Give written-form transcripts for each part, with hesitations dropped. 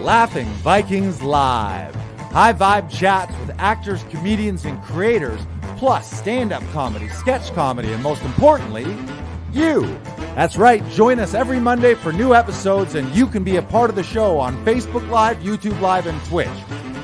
Laughing Vikings Live. High vibe chats with actors, comedians, and creators, plus stand-up comedy, sketch comedy, and most importantly, you. That's right, join us every Monday for new episodes, and you can be a part of the show on Facebook Live, YouTube Live, and Twitch.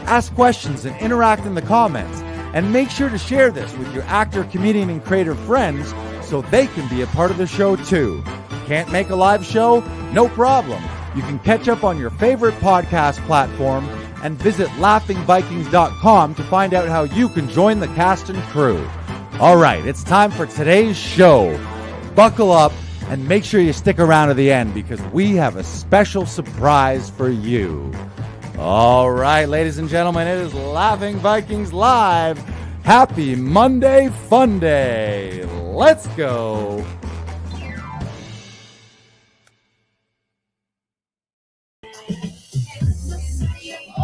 Ask questions and interact in the comments, and make sure to share this with your actor, comedian, and creator friends so they can be a part of the show too. Can't make a live show? No problem. You can catch up on your favorite podcast platform and visit laughingvikings.com to find out how you can join the cast and crew. All right, it's time for today's show. Buckle up and make sure you stick around to the end because we have a special surprise for you. All right, ladies and gentlemen, it is Laughing Vikings Live. Happy Monday Fun Day. Let's go.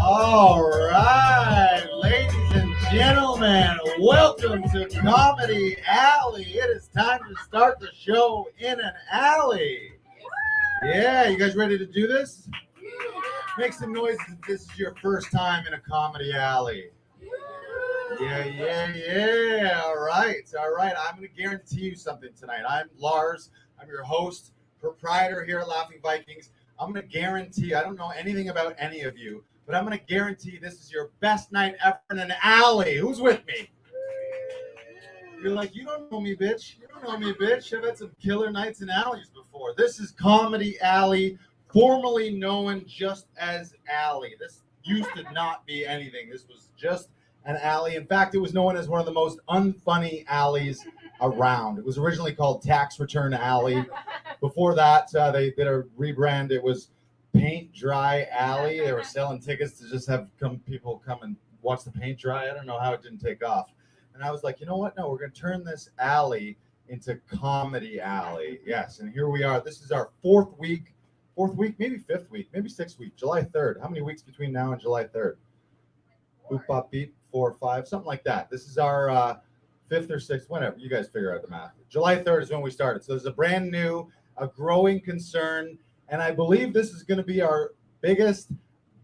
All right, ladies and gentlemen, welcome to Comedy Alley. It is time to start the show in an alley. Yeah, you guys ready to do this? Make some noise if this is your first time in a comedy alley. Yeah. All right. I'm going to guarantee you something tonight. I'm Lars. I'm your host, proprietor here at Laughing Vikings. I'm going to guarantee, I don't know anything about any of you, but I'm going to guarantee this is your best night ever in an alley. Who's with me? You're like, you don't know me, bitch. I've had some killer nights in alleys before. This is Comedy Alley, formerly known just as Alley. This used to not be anything. This was just an alley. In fact, it was known as one of the most unfunny alleys around. It was originally called Tax Return Alley. Before that, they did a rebrand. It was Paint Dry Alley. They were selling tickets to just have people come and watch the paint dry. I don't know how it didn't take off. And I was like, you know what? No, we're going to turn this alley into Comedy Alley. Yes, and here we are. This is our fourth week, maybe fifth week, maybe sixth week, July 3rd. How many weeks between now and July 3rd? Boop, bop, beep, 4 or 5, something like that. This is our fifth or sixth, whatever. You guys figure out the math. July 3rd is when we started. So there's a brand new, a growing concern, and I believe this is going to be our biggest,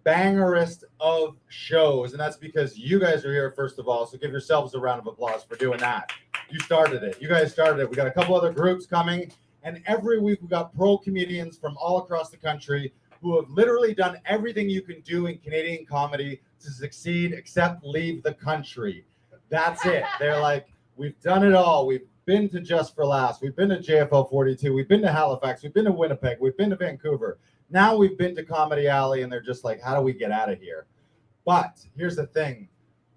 bangerest of shows, and that's because you guys are here, first of all, so give yourselves a round of applause for doing that. You started it. You guys started it. We got a couple other groups coming, and every week we got pro comedians from all across the country who have literally done everything you can do in Canadian comedy to succeed except leave the country. That's it. They're like, we've done it all. We've been to Just for Laughs. We've been to JFL 42. We've been to Halifax. We've been to Winnipeg. We've been to Vancouver. Now we've been to Comedy Alley, and they're just like, how do we get out of here? But here's the thing.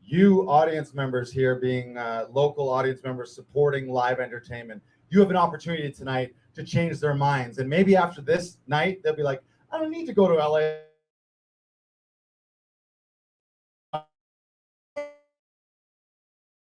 You audience members here, being local audience members supporting live entertainment, you have an opportunity tonight to change their minds. And maybe after this night, they'll be like, I don't need to go to LA.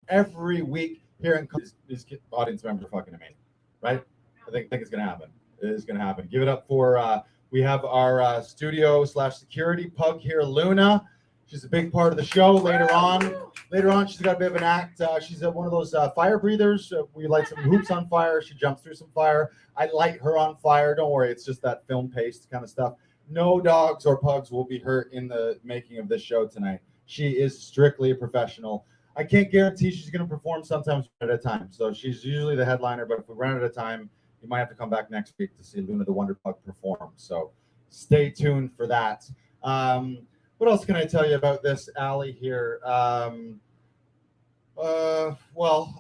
Every week here in these audience members are fucking amazing, right? I think it's going to happen. It is going to happen. Give it up for, we have our studio / security pug here, Luna. She's a big part of the show later on. She's got a bit of an act. She's one of those fire breathers. We light some hoops on fire. She jumps through some fire. I light her on fire. Don't worry. It's just that film paste kind of stuff. No dogs or pugs will be hurt in the making of this show tonight. She is strictly a professional. I can't guarantee she's going to perform sometimes at a time. So she's usually the headliner, but if we run out of time, you might have to come back next week to see Luna the Wonder Pug perform. So stay tuned for that. What else can I tell you about this alley here? Well,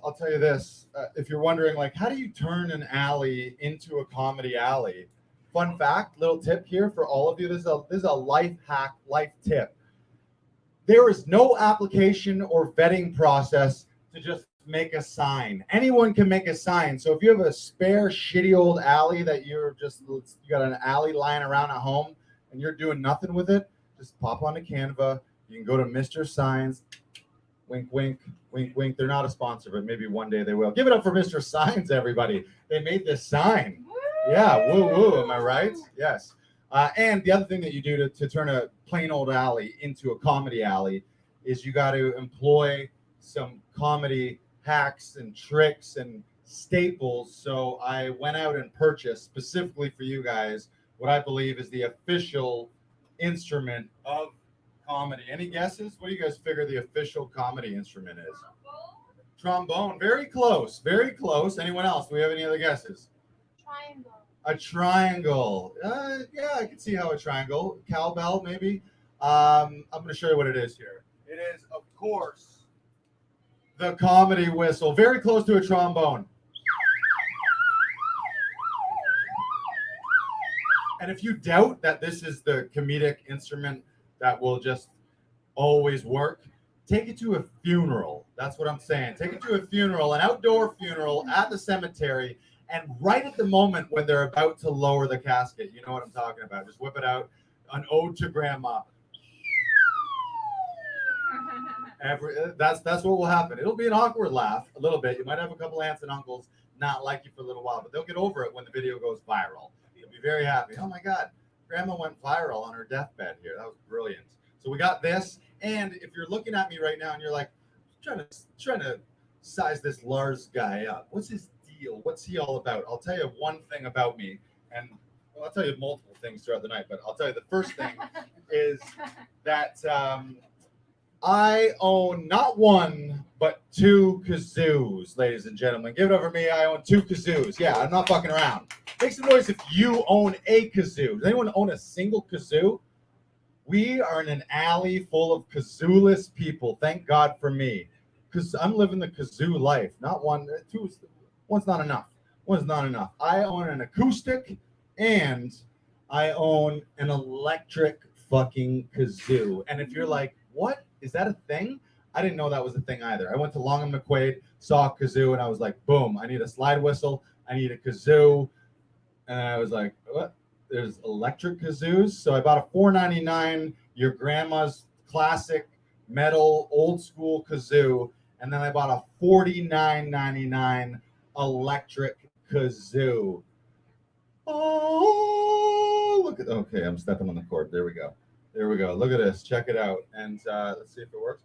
I'll tell you this. If you're wondering, like, how do you turn an alley into a comedy alley? Fun fact, little tip here for all of you. This is a life hack, life tip. There is no application or vetting process to just make a sign. Anyone can make a sign. So if you have a spare shitty old alley that you got an alley lying around at home and you're doing nothing with it, just pop onto Canva. You can go to Mr. Signs. Wink, wink, wink, wink. They're not a sponsor, but maybe one day they will. Give it up for Mr. Signs, everybody. They made this sign. Yeah, woo woo. Am I right? Yes. And the other thing that you do to turn a plain old alley into a comedy alley is you got to employ some comedy hacks and tricks and staples. So I went out and purchased specifically for you guys what I believe is the official instrument of comedy? Any guesses? What do you guys figure the official comedy instrument is? Trombone. Very close. Very close. Anyone else? Do we have any other guesses? Triangle. A triangle. Yeah, I can see how a triangle. Cowbell, maybe. I'm going to show you what it is here. It is, of course, the comedy whistle. Very close to a trombone. And if you doubt that this is the comedic instrument that will just always work, take it to a funeral. That's what I'm saying. Take it to a funeral, an outdoor funeral at the cemetery, and right at the moment when they're about to lower the casket, you know what I'm talking about. Just whip it out. An ode to grandma. That's what will happen. It'll be an awkward laugh, a little bit. You might have a couple aunts and uncles not like you for a little while, but they'll get over it when the video goes viral. They'll be very happy. Oh my God, grandma went viral on her deathbed here. That was brilliant. So we got this, and if you're looking at me right now and you're like, trying to size this Lars guy up, what's his deal? What's he all about? I'll tell you one thing about me, and well, I'll tell you multiple things throughout the night, but I'll tell you the first thing is that I own not one, but two kazoos, ladies and gentlemen. Give it up for me. I own two kazoos. Yeah, I'm not fucking around. Make some noise if you own a kazoo. Does anyone own a single kazoo? We are in an alley full of kazooless people. Thank God for me. Because I'm living the kazoo life. Not one, two. One's not enough. One's not enough. I own an acoustic and I own an electric fucking kazoo. And if you're like, what? Is that a thing? I didn't know that was a thing either. I went to Long and McQuaid, saw a kazoo, and I was like, boom, I need a slide whistle. I need a kazoo. And I was like, what? There's electric kazoos. So I bought a $4.99, your grandma's classic metal old school kazoo. And then I bought a $49.99 electric kazoo. Oh, look at, okay, I'm stepping on the cord. There we go. There we go. Look at this. Check it out. And let's see if it works.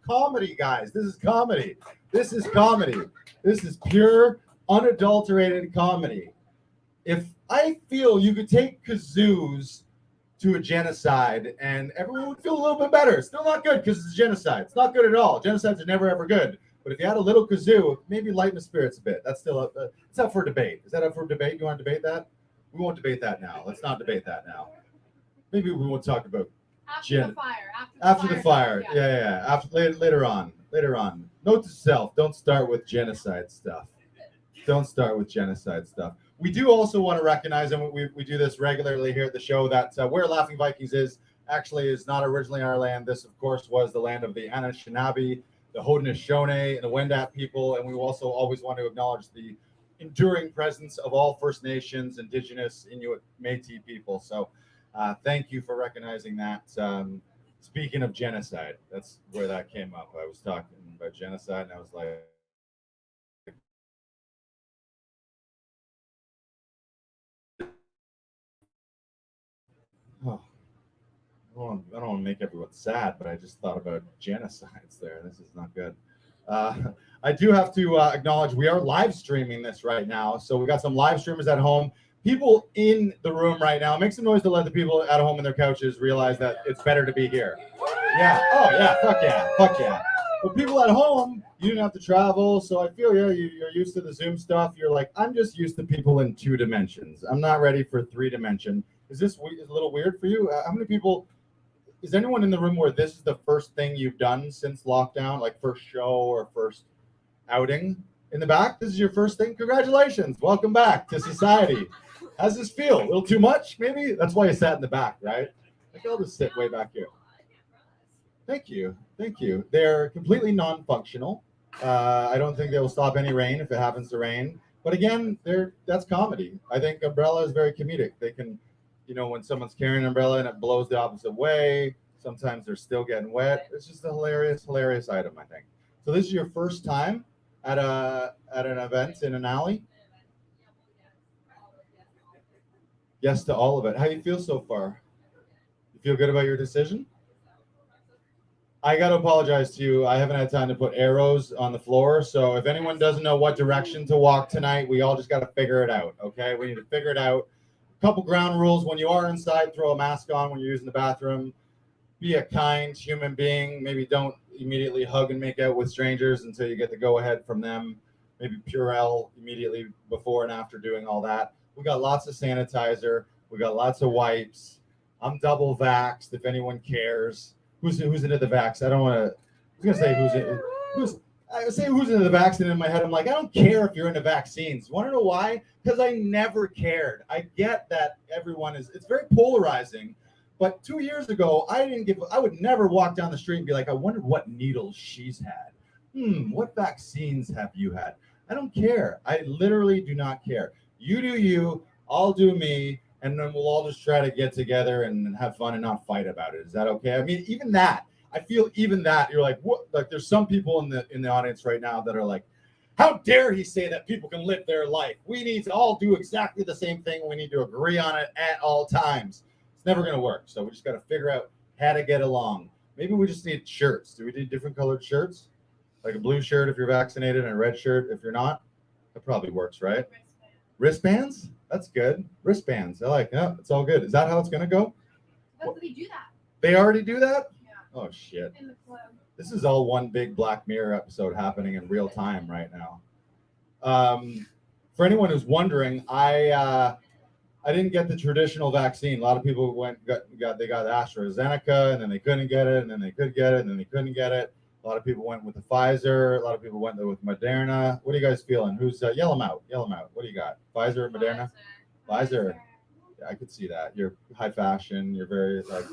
Comedy, guys. This is comedy. This is comedy. This is pure, unadulterated comedy. If I feel you could take kazoos to a genocide and everyone would feel a little bit better. Still not good because it's a genocide. It's not good at all. Genocides are never ever good. But if you had a little kazoo, maybe lighten the spirits a bit. That's still up. It's up for debate. Is that up for debate? You want to debate that? We won't debate that now. Let's not debate that now. Maybe we won't talk about After the fire. After the fire. Yeah. After later on. Note to self: don't start with genocide stuff. Don't start with genocide stuff. We do also want to recognize, and we do this regularly here at the show, that where Laughing Vikings is actually is not originally our land. This, of course, was the land of the Anishinaabe, the Haudenosaunee, and the Wendat people. And we also always want to acknowledge the enduring presence of all First Nations, Indigenous, Inuit, Métis people. So thank you for recognizing that. Speaking of genocide, that's where that came up. I was talking about genocide, and I was like, oh, I don't want to make everyone sad, but I just thought about genocides there. This is not good. I do have to acknowledge we are live streaming this right now. So we got some live streamers at home. People in the room right now, make some noise to let the people at home in their couches realize that it's better to be here. Yeah. Oh, yeah. Fuck yeah. But people at home, you didn't have to travel. So I feel, you're used to the Zoom stuff. You're like, I'm just used to people in 2 dimensions. I'm not ready for 3 dimension. Is this a little weird for you? How many people, is anyone in the room where this is the first thing you've done since lockdown, like first show or first outing? In the back, this is your first thing? Congratulations. Welcome back to society. How's this feel? A little too much, maybe? That's why you sat in the back, right? I think I'll just sit way back here. Thank you. They're completely non-functional. I don't think they will stop any rain if it happens to rain. But again, that's comedy. I think umbrella is very comedic. They can, when someone's carrying an umbrella and it blows the opposite way, sometimes they're still getting wet. It's just a hilarious item, I think. So this is your first time at an event in an alley? Yes to all of it. How do you feel so far? You feel good about your decision? I got to apologize to you. I haven't had time to put arrows on the floor. So if anyone doesn't know what direction to walk tonight, we all just got to figure it out. Okay. We need to figure it out. A couple ground rules. When you are inside, throw a mask on when you're using the bathroom. Be a kind human being. Maybe don't immediately hug and make out with strangers until you get the go ahead from them. Maybe Purell immediately before and after doing all that. We got lots of sanitizer. We got lots of wipes. I'm double vaxxed if anyone cares. Who's into the vax? I don't want to. I was gonna say who's into the vaccine. In my head, I'm like, I don't care if you're into vaccines. Want to know why? Because I never cared. I get that everyone is. It's very polarizing. But 2 years ago, I would never walk down the street and be like, I wonder what needles she's had. What vaccines have you had? I don't care. I literally do not care. You do you. I'll do me. And then we'll all just try to get together and have fun and not fight about it. Is that okay? I mean, even that, I feel even that you're like, what? Like there's some people in the audience right now that are like, how dare he say that people can live their life? We need to all do exactly the same thing. We need to agree on it at all times. It's never going to work. So we just got to figure out how to get along. Maybe we just need shirts. Do we need different colored shirts? Like a blue shirt if you're vaccinated and a red shirt if you're not? That probably works, right? Wristbands? That's good. Wristbands. I like that. It's all good. Is that how it's going to go? They do that. They already do that? Yeah. Oh, shit. In the club. This is all one big Black Mirror episode happening in real time right now. For anyone who's wondering, I didn't get the traditional vaccine. A lot of people got AstraZeneca, and then they couldn't get it, and then they could get it, and then they couldn't get it. A lot of people went with the Pfizer. A lot of people went with Moderna. What are you guys feeling? Who's yell them out? Yell them out. What do you got? Pfizer or Moderna? Pfizer. Yeah, I could see that. You're high fashion. You're very like,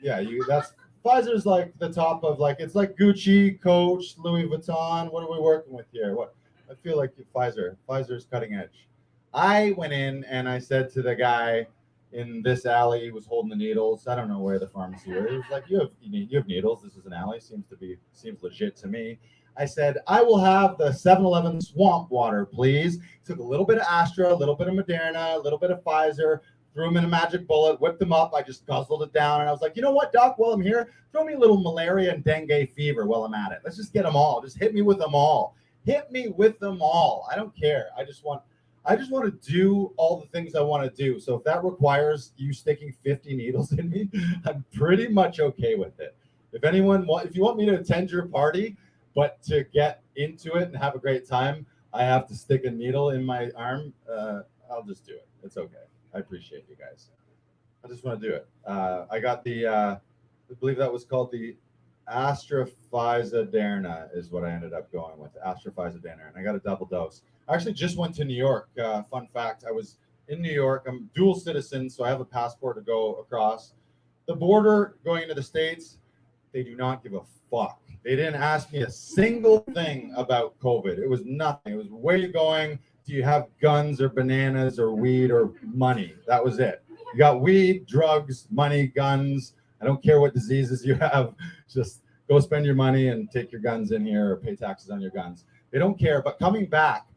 yeah. That's Pfizer's like the top of like it's like Gucci, Coach, Louis Vuitton. What are we working with here? What I feel like Pfizer's cutting edge. I went in and I said to the guy in this alley, he was holding the needles. I don't know where the pharmacy was. He was like, you have needles. This is an alley. Seems legit to me. I said, I will have the 7-Eleven swamp water, please. Took a little bit of Astra, a little bit of Moderna, a little bit of Pfizer, threw them in a magic bullet, whipped them up. I just guzzled it down. And I was like, you know what, Doc, while I'm here, throw me a little malaria and dengue fever while I'm at it. Let's just get them all. Just hit me with them all. Hit me with them all. I don't care. I just want to do all the things I want to do. So if that requires you sticking 50 needles in me, I'm pretty much okay with it. If you want me to attend your party, but to get into it and have a great time, I have to stick a needle in my arm. I'll just do it. It's okay. I appreciate you guys. I just want to do it. I got I believe that was called the AstraZeneca is what I ended up going with. AstraZeneca, and I got a double dose. I actually just went to New York. Fun fact, I was in New York. I'm dual citizen, so I have a passport to go across. The border going into the States, they do not give a fuck. They didn't ask me a single thing about COVID. It was nothing. It was, where are you going? Do you have guns or bananas or weed or money? That was it. You got weed, drugs, money, guns. I don't care what diseases you have. Just go spend your money and take your guns in here or pay taxes on your guns. They don't care. But coming back,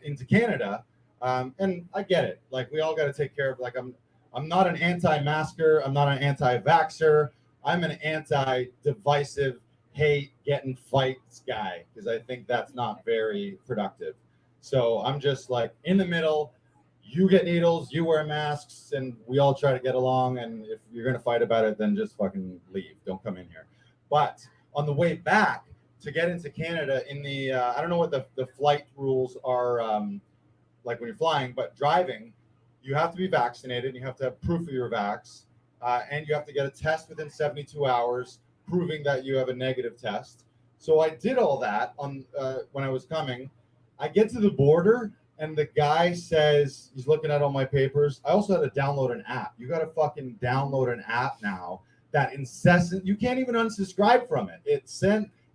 into Canada, and I get it. Like we all got to take care of. Like I'm not an anti-masker. I'm not an anti-vaxxer. I'm an anti-divisive, hate, get in fights guy because I think that's not very productive. So I'm just like in the middle. You get needles, you wear masks, and we all try to get along. And if you're gonna fight about it, then just fucking leave. Don't come in here. But on the way back, to get into Canada in the, I don't know what the flight rules are like when you're flying, but driving, you have to be vaccinated. You have to have proof of your vax, and you have to get a test within 72 hours proving that you have a negative test. So I did all that on when I was coming. I get to the border, and the guy says, he's looking at all my papers. I also had to download an app. You got to fucking download an app now that you can't even unsubscribe from it.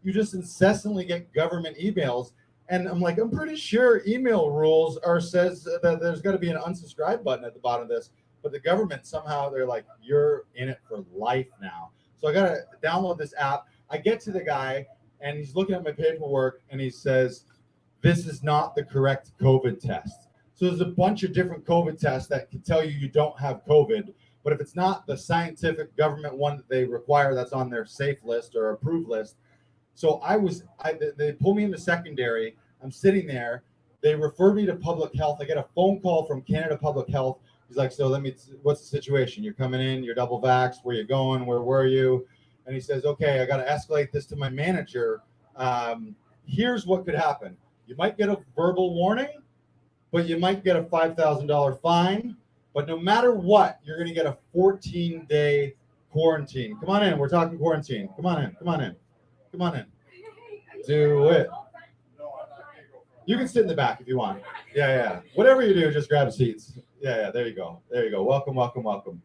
You just incessantly get government emails. And I'm like, I'm pretty sure email rules says that there's got to be an unsubscribe button at the bottom of this. But the government somehow, they're like, you're in it for life now. So I got to download this app. I get to the guy and he's looking at my paperwork and he says, this is not the correct COVID test. So there's a bunch of different COVID tests that can tell you don't have COVID. But if it's not the scientific government one that they require that's on their safe list or approved list. So they pull me into secondary. I'm sitting there. They refer me to public health. I get a phone call from Canada Public Health. He's like, so what's the situation? You're coming in, you're double vaxxed. Where you going? Where were you? And he says, okay, I got to escalate this to my manager. Here's what could happen. You might get a verbal warning, but you might get a $5,000 fine. But no matter what, you're going to get a 14-day quarantine. Come on in. We're talking quarantine. Come on in. Come on in. Come on in. Do it. You can sit in the back if you want. Yeah. Whatever you do, just grab seats. Yeah. There you go. Welcome.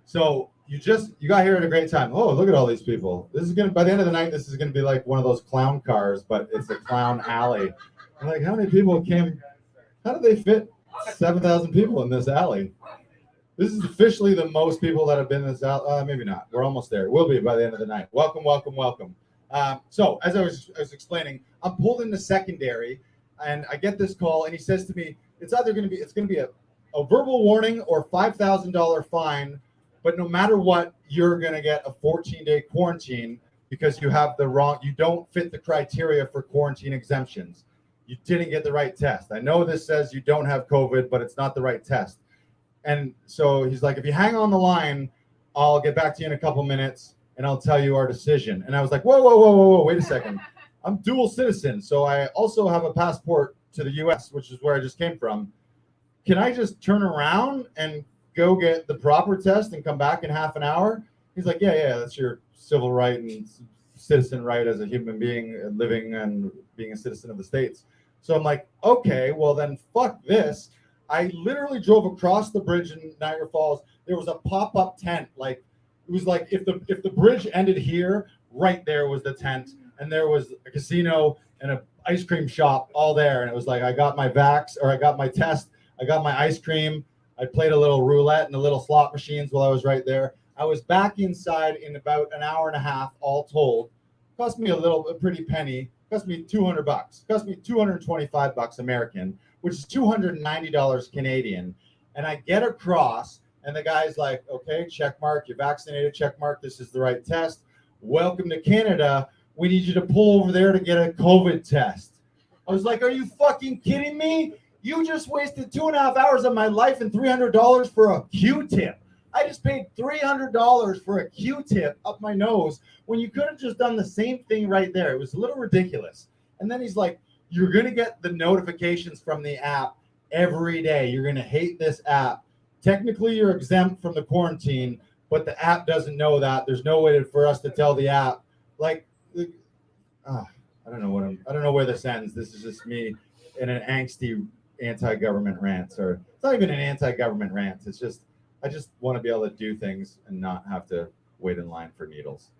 So you got here at a great time. Oh, look at all these people. This is by the end of the night, this is gonna be like one of those clown cars, but it's a clown alley. I'm like, how many people came? How did they fit 7,000 people in this alley? This is officially the most people that have been in this alley. Maybe not. We're almost there. We'll be by the end of the night. Welcome. So as I was explaining, I'm pulled into secondary, and I get this call, and he says to me, it's going to be a verbal warning or $5,000 fine, but no matter what, you're going to get a 14-day quarantine because you don't fit the criteria for quarantine exemptions. You didn't get the right test. I know this says you don't have COVID, but it's not the right test. And so he's like, if you hang on the line, I'll get back to you in a couple minutes and I'll tell you our decision. And I was like, whoa, wait a second. I'm dual citizen, so I also have a passport to the US, which is where I just came from. Can I just turn around and go get the proper test and come back in half an hour? He's like, yeah, that's your civil right and citizen right as a human being living and being a citizen of the States. So I'm like, okay, well then fuck this. I literally drove across the bridge in Niagara Falls. There was a pop-up tent. Like, it was like if the bridge ended here, right there was the tent. And there was a casino and an ice cream shop all there. And it was like, I got my test, I got my ice cream. I played a little roulette and the little slot machines while I was right there. I was back inside in about an hour and a half, all told. Cost me a pretty penny. Cost me $200. Cost me $225 American, which is $290 Canadian. And I get across, and the guy's like, okay, check mark, you're vaccinated, check mark, this is the right test. Welcome to Canada. We need you to pull over there to get a COVID test. I was like, are you fucking kidding me? You just wasted 2.5 hours of my life and $300 for a Q-tip. I just paid $300 for a Q-tip up my nose when you could have just done the same thing right there. It was a little ridiculous. And then he's like, you're going to get the notifications from the app every day. You're going to hate this app. Technically, you're exempt from the quarantine, but the app doesn't know that. There's no way for us to tell the app. Like, I don't know where this ends. This is just me in an angsty anti-government rant. Or it's not even an anti-government rant. It's just I just want to be able to do things and not have to wait in line for needles.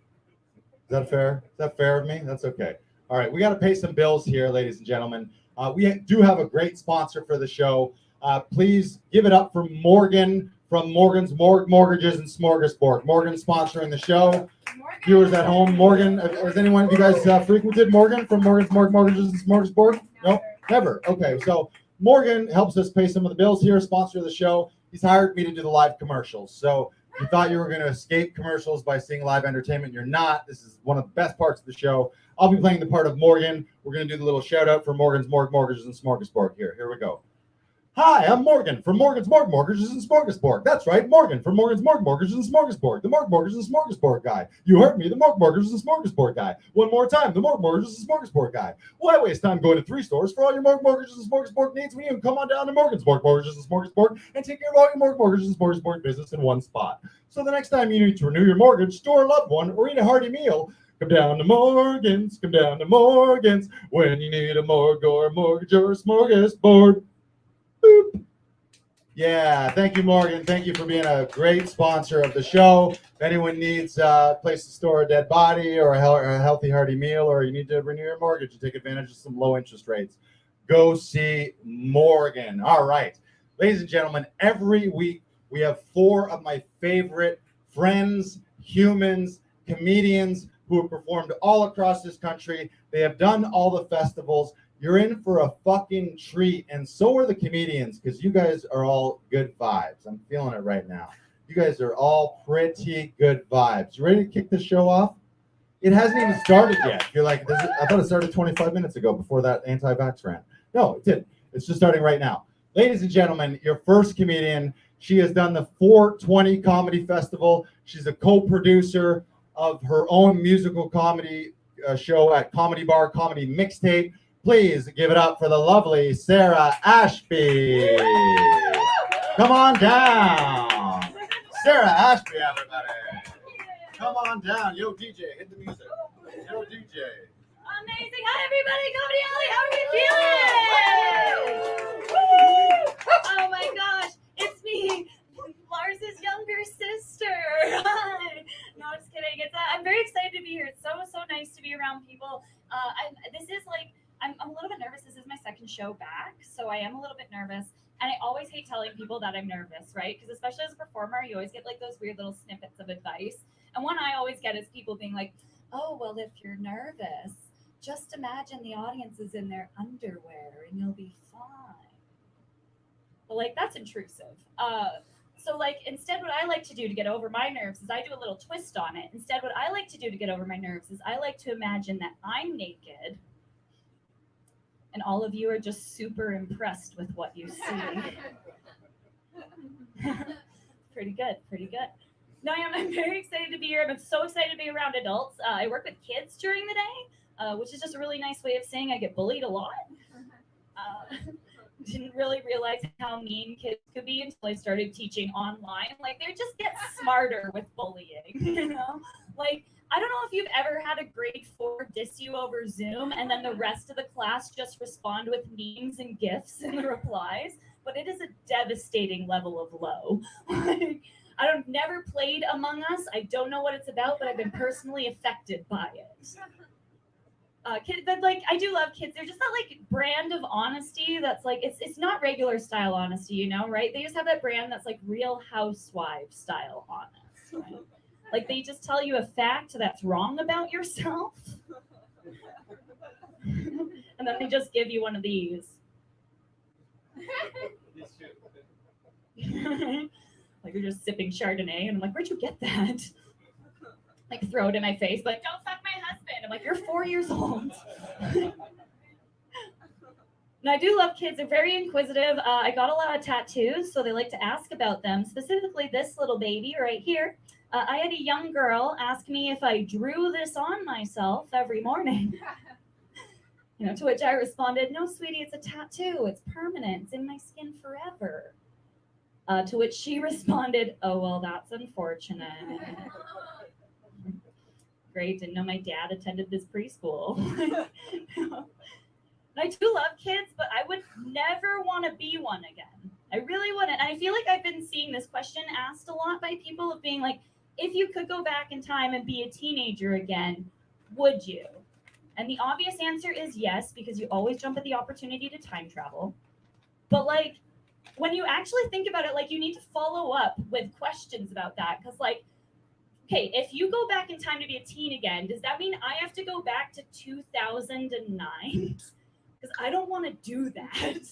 Is that fair? Is that fair of me? That's okay. All right, we got to pay some bills here, ladies and gentlemen. We do have a great sponsor for the show. Please give it up for Morgan from Morgan's Mortgages and Smorgasbord. Morgan sponsoring the show. Viewers at home, Morgan, has anyone of you guys frequented Morgan from Morgan's Mortgages and Smorgasbord? No, never. Okay, so Morgan helps us pay some of the bills here, sponsor of the show. He's hired me to do the live commercials. So you thought you were going to escape commercials by seeing live entertainment. You're not. This is one of the best parts of the show. I'll be playing the part of Morgan. We're going to do the little shout out for Morgan's Mortgages and Smorgasbord here. Here we go. Hi, I'm Morgan from Morgan's Mortgages and Smorgasbord. That's right, Morgan from Morgan's Mortgages and Smorgasbord. The Mortgages and Smorgasbord guy. You heard me, the Mortgages and Smorgasbord guy. One more time, the Mortgages and Smorgasbord guy. Why waste time going to 3 stores for all your Mortgages and Smorgasbord needs when you can come on down to Morgan's Mortgages and Smorgasbord and take care of all your Mortgages and Smorgasbord business in one spot. So the next time you need to renew your mortgage, store a loved one, or eat a hearty meal, come down to Morgan's. When you need a mortgage or smorgasbord. Boop. Yeah, thank you, Morgan. Thank you for being a great sponsor of the show. If anyone needs a place to store a dead body or a healthy, hearty meal, or you need to renew your mortgage and take advantage of some low interest rates, go see Morgan. All right, ladies and gentlemen, every week we have 4 of my favorite friends, humans, comedians who have performed all across this country. They have done all the festivals. You're in for a fucking treat, and so are the comedians, because you guys are all good vibes. I'm feeling it right now. You guys are all pretty good vibes. You ready to kick this show off? It hasn't even started yet. You're like, I thought it started 25 minutes ago before that anti-vax rant. No, it didn't. It's just starting right now. Ladies and gentlemen, your first comedian. She has done the 420 Comedy Festival. She's a co-producer of her own musical comedy show at Comedy Bar, Comedy Mixtape. Please give it up for the lovely Sarah Ashby. Come on down. Sarah Ashby, everybody. Come on down. Yo, DJ, hit the music. Yo, DJ. Amazing. Hi, everybody. Comedy Alley. How are you feeling? Oh, my gosh. It's me, Lars's younger sister. Hi. No, I'm just kidding. I'm very excited to be here. It's so nice to be around people. I'm a little bit nervous. This is my second show back, so I am a little bit nervous. And I always hate telling people that I'm nervous, right? Because especially as a performer, you always get like those weird little snippets of advice. And one I always get is people being like, oh, well, if you're nervous, just imagine the audience is in their underwear and you'll be fine. But like, that's intrusive. So like, instead what I like to do to get over my nerves is I do a little twist on it. Instead, what I like to do to get over my nerves is I like to imagine that I'm naked and all of you are just super impressed with what you see. Pretty good. No, I'm very excited to be here. I'm so excited to be around adults. I work with kids during the day, which is just a really nice way of saying I get bullied a lot. Didn't really realize how mean kids could be until I started teaching online. Like, they just get smarter with bullying, you know? Like, I don't know if you've ever had a grade 4 diss you over Zoom and then the rest of the class just respond with memes and GIFs in the replies, but it is a devastating level of low. I've never played Among Us. I don't know what it's about, but I've been personally affected by it. Kids, but like, I do love kids. They're just that like brand of honesty that's like, it's not regular style honesty, you know, right? They just have that brand that's like Real Housewives style honest, right? Like, they just tell you a fact that's wrong about yourself. And then they just give you one of these. Like, you're just sipping Chardonnay, and I'm like, where'd you get that? Like, throw it in my face, like, don't fuck my husband. I'm like, you're 4 years old. And I do love kids. They're very inquisitive. I got a lot of tattoos, so they like to ask about them. Specifically, this little baby right here. I had a young girl ask me if I drew this on myself every morning. You know, to which I responded, no, sweetie, it's a tattoo. It's permanent. It's in my skin forever. To which she responded, oh, well, that's unfortunate. Great, didn't know my dad attended this preschool. I do love kids, but I would never want to be one again. I really wouldn't. And I feel like I've been seeing this question asked a lot by people of being like, if you could go back in time and be a teenager again, would you? And the obvious answer is yes, because you always jump at the opportunity to time travel. But like, when you actually think about it, like, you need to follow up with questions about that. Because like, okay, if you go back in time to be a teen again, does that mean I have to go back to 2009? Because I don't want to do that.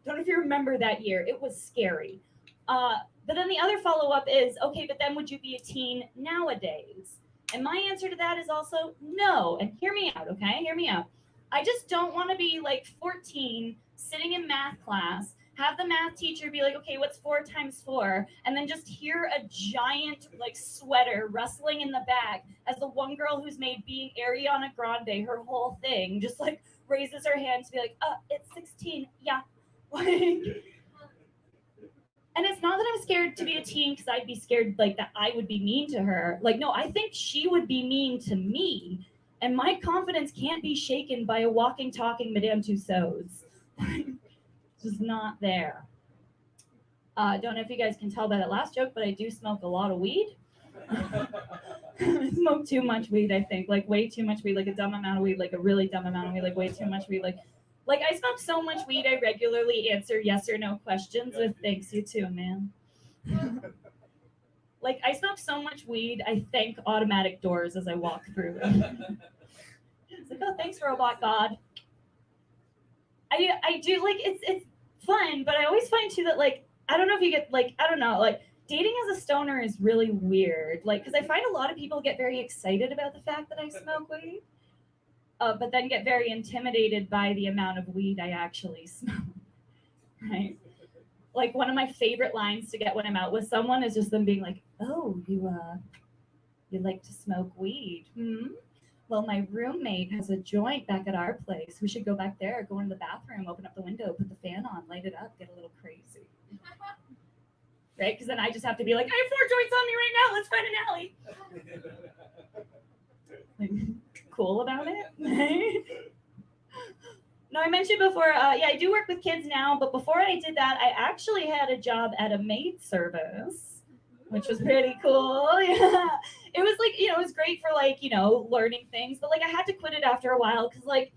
Don't know if you remember that year. It was scary. But then the other follow-up is, okay, but then would you be a teen nowadays? And my answer to that is also no. And hear me out, okay? Hear me out. I just don't want to be like 14, sitting in math class, have the math teacher be like, okay, what's 4 times 4? And then just hear a giant like sweater rustling in the back as the one girl who's made being Ariana Grande her whole thing just like raises her hand to be like, it's 16. Yeah. And it's not that I'm scared to be a teen because I'd be scared like that I would be mean to her. Like, no, I think she would be mean to me. And my confidence can't be shaken by a walking, talking Madame Tussauds. Just not there. Don't know if you guys can tell by that last joke, but I do smoke a lot of weed. I smoke too much weed, I think. Like, way too much weed, like a dumb amount of weed, like a really dumb amount of weed, like way too much weed, like I smoke so much weed, I regularly answer yes or no questions with thanks, you too, man. Like, I smoke so much weed, I thank automatic doors as I walk through them. It's like, oh, thanks, robot god. I do, like, it's fun, but I always find, too, that, like, I don't know if you get, like, I don't know, like, dating as a stoner is really weird. Like, because I find a lot of people get very excited about the fact that I smoke weed, but then get very intimidated by the amount of weed I actually smoke. Right? Like, one of my favorite lines to get when I'm out with someone is just them being like, "Oh, you like to smoke weed? Hmm? Well, my roommate has a joint back at our place. We should go back there, go into the bathroom, open up the window, put the fan on, light it up, get a little crazy." Right? Because then I just have to be like, "I have 4 joints on me right now. Let's find an alley." Like, cool about it. No, I mentioned before, yeah, I do work with kids now, but before I did that, I actually had a job at a maid service, which was pretty cool. Yeah. It was like, it was great for like, learning things, but like I had to quit it after a while because like,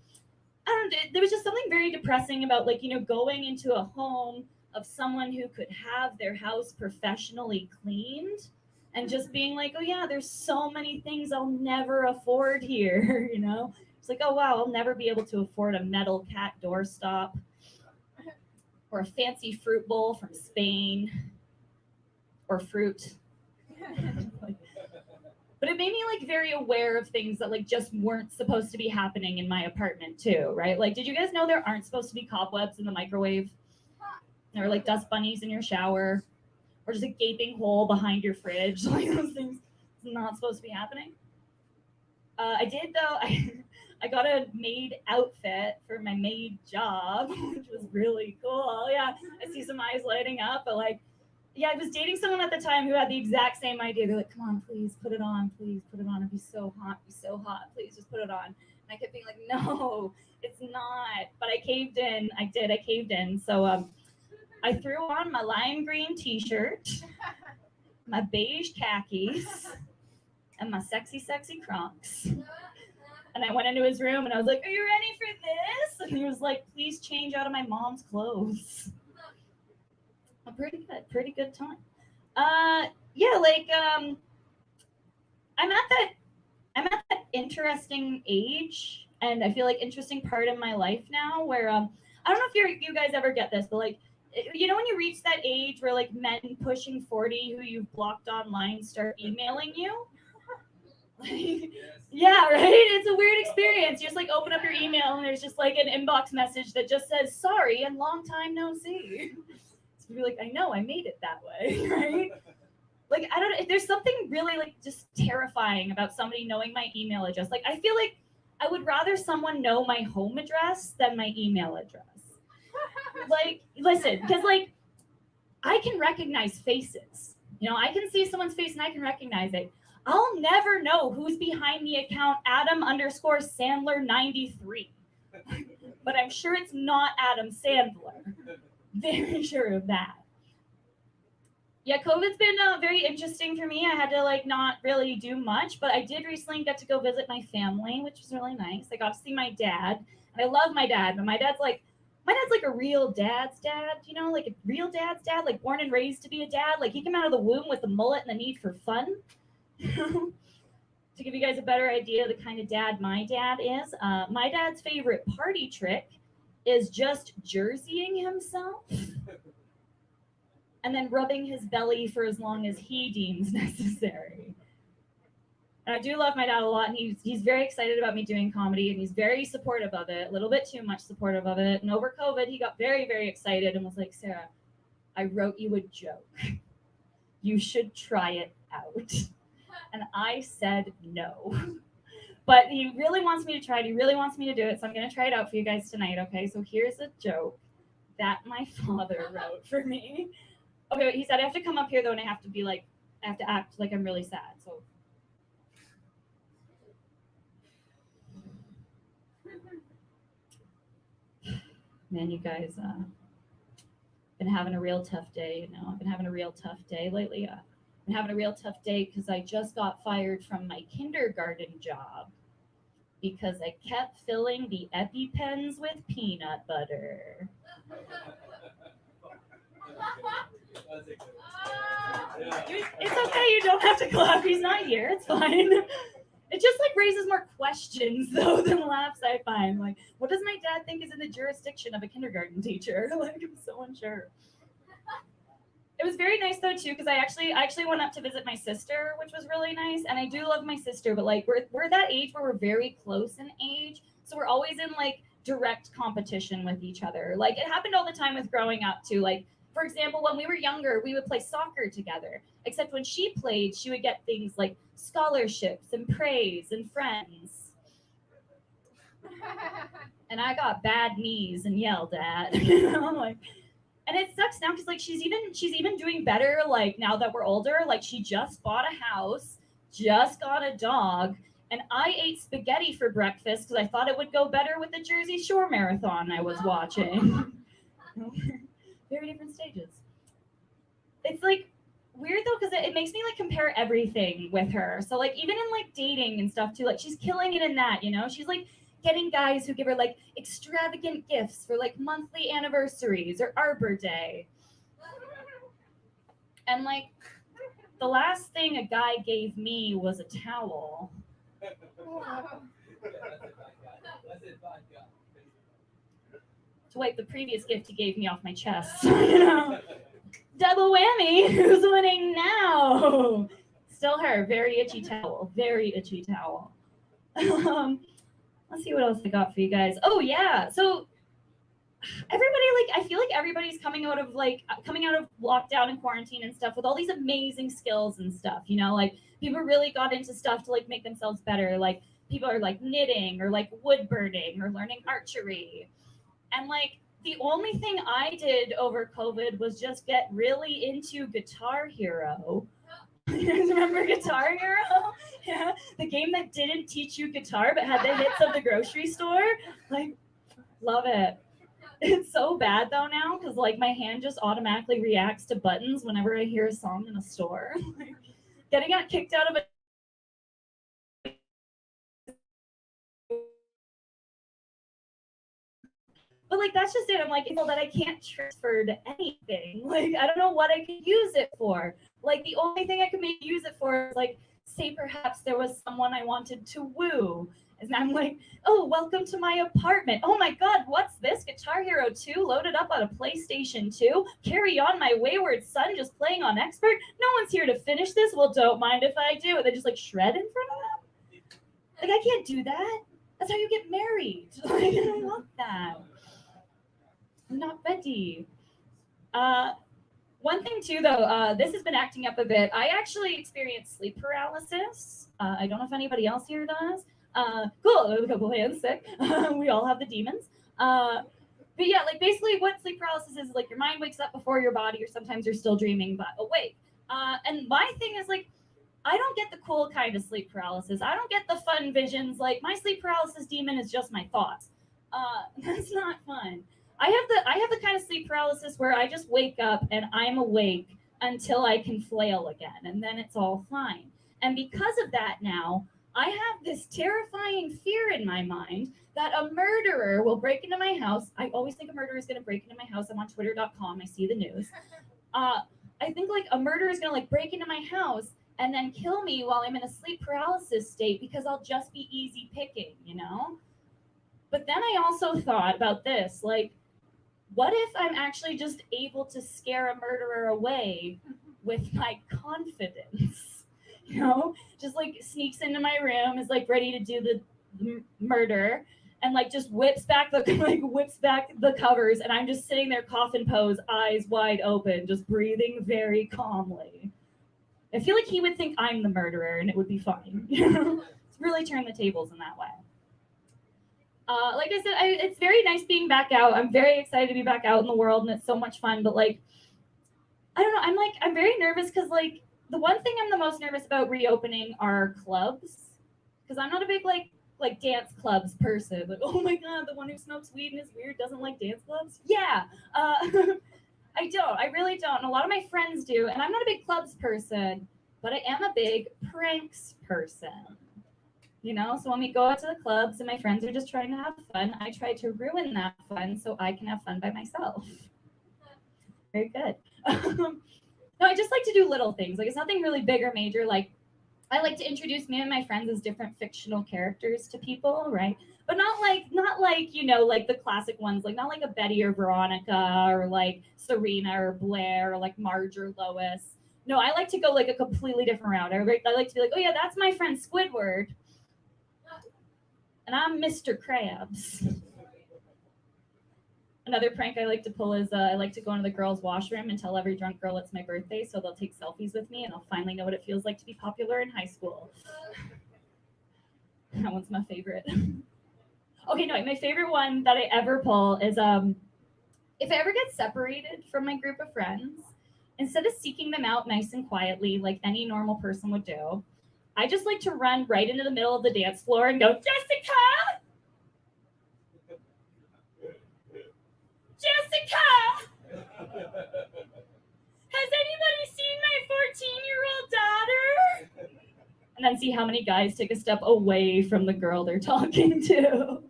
I don't know, there was just something very depressing about like, going into a home of someone who could have their house professionally cleaned and just being like, oh yeah, there's so many things I'll never afford here, It's like, oh wow, I'll never be able to afford a metal cat doorstop or a fancy fruit bowl from Spain or fruit. But it made me like very aware of things that like just weren't supposed to be happening in my apartment too, right? Like, did you guys know there aren't supposed to be cobwebs in the microwave? Or like dust bunnies in your shower? Or just a gaping hole behind your fridge? Like those things not supposed to be happening. I did though. I got a maid outfit for my maid job, which was really cool. Yeah, I see some eyes lighting up, but like, yeah, I was dating someone at the time who had the exact same idea. They're like, come on, please put it on. Please put it on. It'd be so hot. Please just put it on. And I kept being like, no, it's not. But I caved in. I caved in. So I threw on my lime green t-shirt, my beige khakis, and my sexy Crocs. And I went into his room and I was like, are you ready for this? And he was like, please change out of my mom's clothes. A pretty good time. Yeah, like I'm at that interesting age, and I feel like interesting part of my life now where I don't know if you guys ever get this, but like when you reach that age where like men pushing 40 who you've blocked online start emailing you. Yeah, right? It's a weird experience. You just like open up your email and there's just like an inbox message that just says sorry and long time no see. So you're like, I know, I made it that way, right? Like, I don't know, there's something really like just terrifying about somebody knowing my email address. Like, I feel like I would rather someone know my home address than my email address. Like, listen, because like I can recognize faces. I can see someone's face and I can recognize it. I'll never know who's behind the account Adam_Sandler93. But I'm sure it's not Adam Sandler. Very sure of that. Yeah, COVID's been very interesting for me. I had to like not really do much, but I did recently get to go visit my family, which was really nice. I got to see my dad, and I love my dad, but my dad's like a real dad's dad, like a real dad's dad, like born and raised to be a dad. Like he came out of the womb with the mullet and the need for fun. To give you guys a better idea of the kind of dad my dad is, my dad's favorite party trick is just jerseying himself and then rubbing his belly for as long as he deems necessary. And I do love my dad a lot, and he's very excited about me doing comedy, and he's very supportive of it, a little bit too much supportive of it. And over COVID, he got very, very excited and was like, Sarah, I wrote you a joke. You should try it out. And I said no. But he really wants me to try it. He really wants me to do it. So I'm going to try it out for you guys tonight, okay? So here's a joke that my father wrote for me. Okay, he said I have to come up here, though, and I have to act like I'm really sad. So. Man, you guys, been having a real tough day. I've been having a real tough day lately. I'm having a real tough day because I just got fired from my kindergarten job because I kept filling the EpiPens with peanut butter. It's okay, you don't have to clap. He's not here. It's fine. It just like raises more questions though than laughs, I find. Like, what does my dad think is in the jurisdiction of a kindergarten teacher? Like, I'm so unsure. It was very nice though too, because I actually went up to visit my sister, which was really nice. And I do love my sister, but like we're that age where we're very close in age, so we're always in like direct competition with each other. Like it happened all the time with growing up too. Like for example, when we were younger, we would play soccer together. Except when she played, she would get things like scholarships and praise and friends. And I got bad knees and yelled at. Like, and it sucks now because like she's even doing better like now that we're older. Like she just bought a house, just got a dog, and I ate spaghetti for breakfast because I thought it would go better with the Jersey Shore marathon I was watching. Very different stages. It's like weird though because it makes me like compare everything with her. So like even in like dating and stuff too, like she's killing it in that, you know? She's like getting guys who give her like extravagant gifts for like monthly anniversaries or Arbor Day. And like the last thing a guy gave me was a towel. To wipe the previous gift he gave me off my chest. You know? Double whammy. Who's winning now? Still her. Very itchy towel. Very itchy towel. Let's see what else I got for you guys. Oh yeah. So everybody I feel like everybody's coming out of lockdown and quarantine and stuff with all these amazing skills and stuff, you know, like people really got into stuff to like make themselves better. Like people are like knitting or like wood burning or learning archery. And like the only thing I did over COVID was just get really into Guitar Hero. You guys remember Guitar Hero? Yeah, the game that didn't teach you guitar but had the hits of the grocery store. Like, love it. It's so bad though now because like my hand just automatically reacts to buttons whenever I hear a song in a store. Like, getting kicked out of a but like that's just it. I'm like, that I can't transfer to anything. Like I don't know what I could use it for. Like the only thing I could maybe use it for is like say perhaps there was someone I wanted to woo. And I'm like, oh, welcome to my apartment. Oh my God, what's this? Guitar Hero 2 loaded up on a PlayStation 2. Carry on, my wayward son, just playing on expert. No one's here to finish this. Well, don't mind if I do. And they just like shred in front of them. Like I can't do that. That's how you get married. Like I don't want that. I'm not ready. One thing too, though, this has been acting up a bit. I actually experienced sleep paralysis. I don't know if anybody else here does. Cool, there's a couple hands, sick. We all have the demons. But yeah, like basically what sleep paralysis is like your mind wakes up before your body, or sometimes you're still dreaming but awake. And my thing is like, I don't get the cool kind of sleep paralysis. I don't get the fun visions. Like my sleep paralysis demon is just my thoughts. That's not fun. I have the kind of sleep paralysis where I just wake up and I'm awake until I can flail again, and then it's all fine. And because of that now, I have this terrifying fear in my mind that a murderer will break into my house. I always think a murderer is going to break into my house. I'm on twitter.com. I see the news. I think like a murderer is going to like break into my house and then kill me while I'm in a sleep paralysis state because I'll just be easy picking, you know? But then I also thought about this, like, what if I'm actually just able to scare a murderer away with my confidence? You know, just like sneaks into my room, is like ready to do the murder, and like just whips back the covers, and I'm just sitting there coffin pose, eyes wide open, just breathing very calmly. I feel like he would think I'm the murderer, and it would be fine. You know, it's really turn the tables in that way. Like I said, it's very nice being back out. I'm very excited to be back out in the world, and it's so much fun. But like, I don't know. I'm very nervous because like the one thing I'm the most nervous about reopening are clubs, because I'm not a big like dance clubs person. Like, oh my God, the one who smokes weed and is weird doesn't like dance clubs. Yeah, I don't. I really don't. And a lot of my friends do. And I'm not a big clubs person, but I am a big pranks person. You know, so when we go out to the clubs and my friends are just trying to have fun, I try to ruin that fun so I can have fun by myself. Very good. No, I just like to do little things. Like it's nothing really big or major. Like I like to introduce me and my friends as different fictional characters to people, right? But not like like the classic ones, like not like a Betty or Veronica or like Serena or Blair or like Marge or Lois. No, I like to go like a completely different route. I like to be like, oh yeah, that's my friend Squidward, and I'm Mr. Krabs. Another prank I like to pull is I like to go into the girls' washroom and tell every drunk girl it's my birthday, so they'll take selfies with me, and I'll finally know what it feels like to be popular in high school. That one's my favorite. Okay, no, my favorite one that I ever pull is if I ever get separated from my group of friends, instead of seeking them out nice and quietly like any normal person would do, I just like to run right into the middle of the dance floor and go, Jessica! Jessica! Has anybody seen my 14-year-old daughter? And then see how many guys take a step away from the girl they're talking to.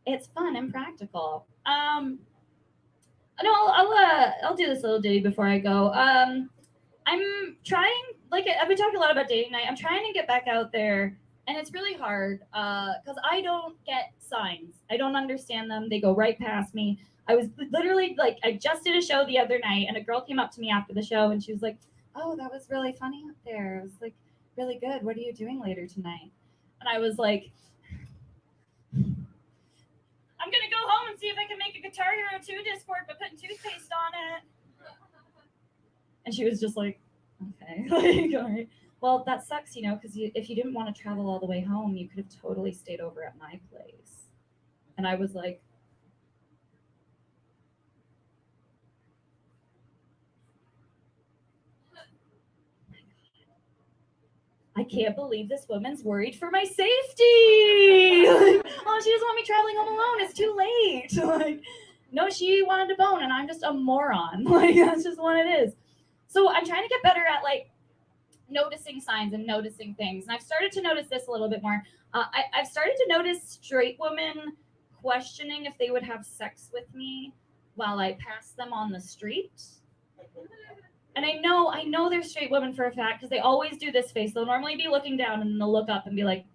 It's fun and practical. No, I'll do this little ditty before I go. I'm trying, like I've been talking a lot about dating night. I'm trying to get back out there, and it's really hard because I don't get signs. I don't understand them. They go right past me. I was literally like, I just did a show the other night, and a girl came up to me after the show, and she was like, "Oh, that was really funny up there. It was like really good. What are you doing later tonight?" And I was like, I'm gonna go home and see if I can make a Guitar Hero 2 Discord by putting toothpaste on it. And she was just like, okay, like, all right. Well, that sucks, because if you didn't want to travel all the way home, you could have totally stayed over at my place. And I was like, I can't believe this woman's worried for my safety. Like, oh, she doesn't want me traveling home alone. It's too late. Like, no, she wanted to bone, and I'm just a moron. Like, that's just what it is. So I'm trying to get better at like noticing signs and noticing things. And I've started to notice this a little bit more. I've started to notice straight women questioning if they would have sex with me while I pass them on the street. And I know they're straight women for a fact because they always do this face. They'll normally be looking down and then they'll look up and be like,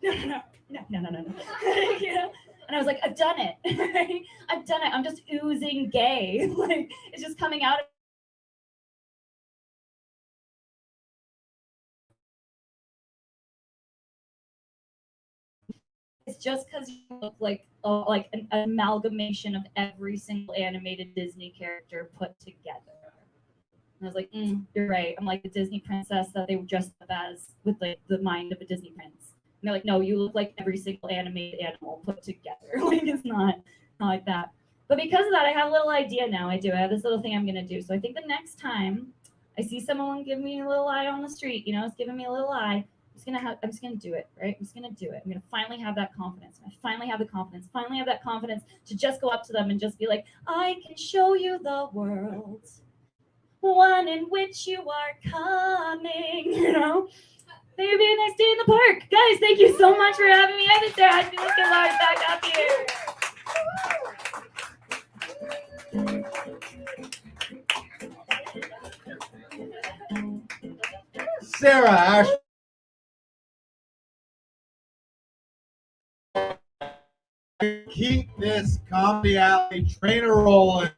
no. You know? And I was like, I've done it. I've done it. I'm just oozing gay. Like, it's just coming out. It's just because you look like an amalgamation of every single animated Disney character put together. And I was like, you're right. I'm like the Disney princess that they were dressed up as with like the mind of a Disney prince. And they're like, no, you look like every single animated animal put together. Like, it's not like that. But because of that, I have a little idea now. I have this little thing I'm gonna do. So I think the next time I see someone give me a little eye on the street, it's giving me a little eye, I'm just gonna do it, right? I'm just gonna do it. I'm gonna finally have that confidence. I finally have that confidence to just go up to them and just be like, I can show you the world, one in which you are coming, Think it'd be a nice day in the park. Guys, thank you so much for having me. I've been there. Let's get Lars back up here. Sarah, Ashby. Keep this comedy alley trainer rolling.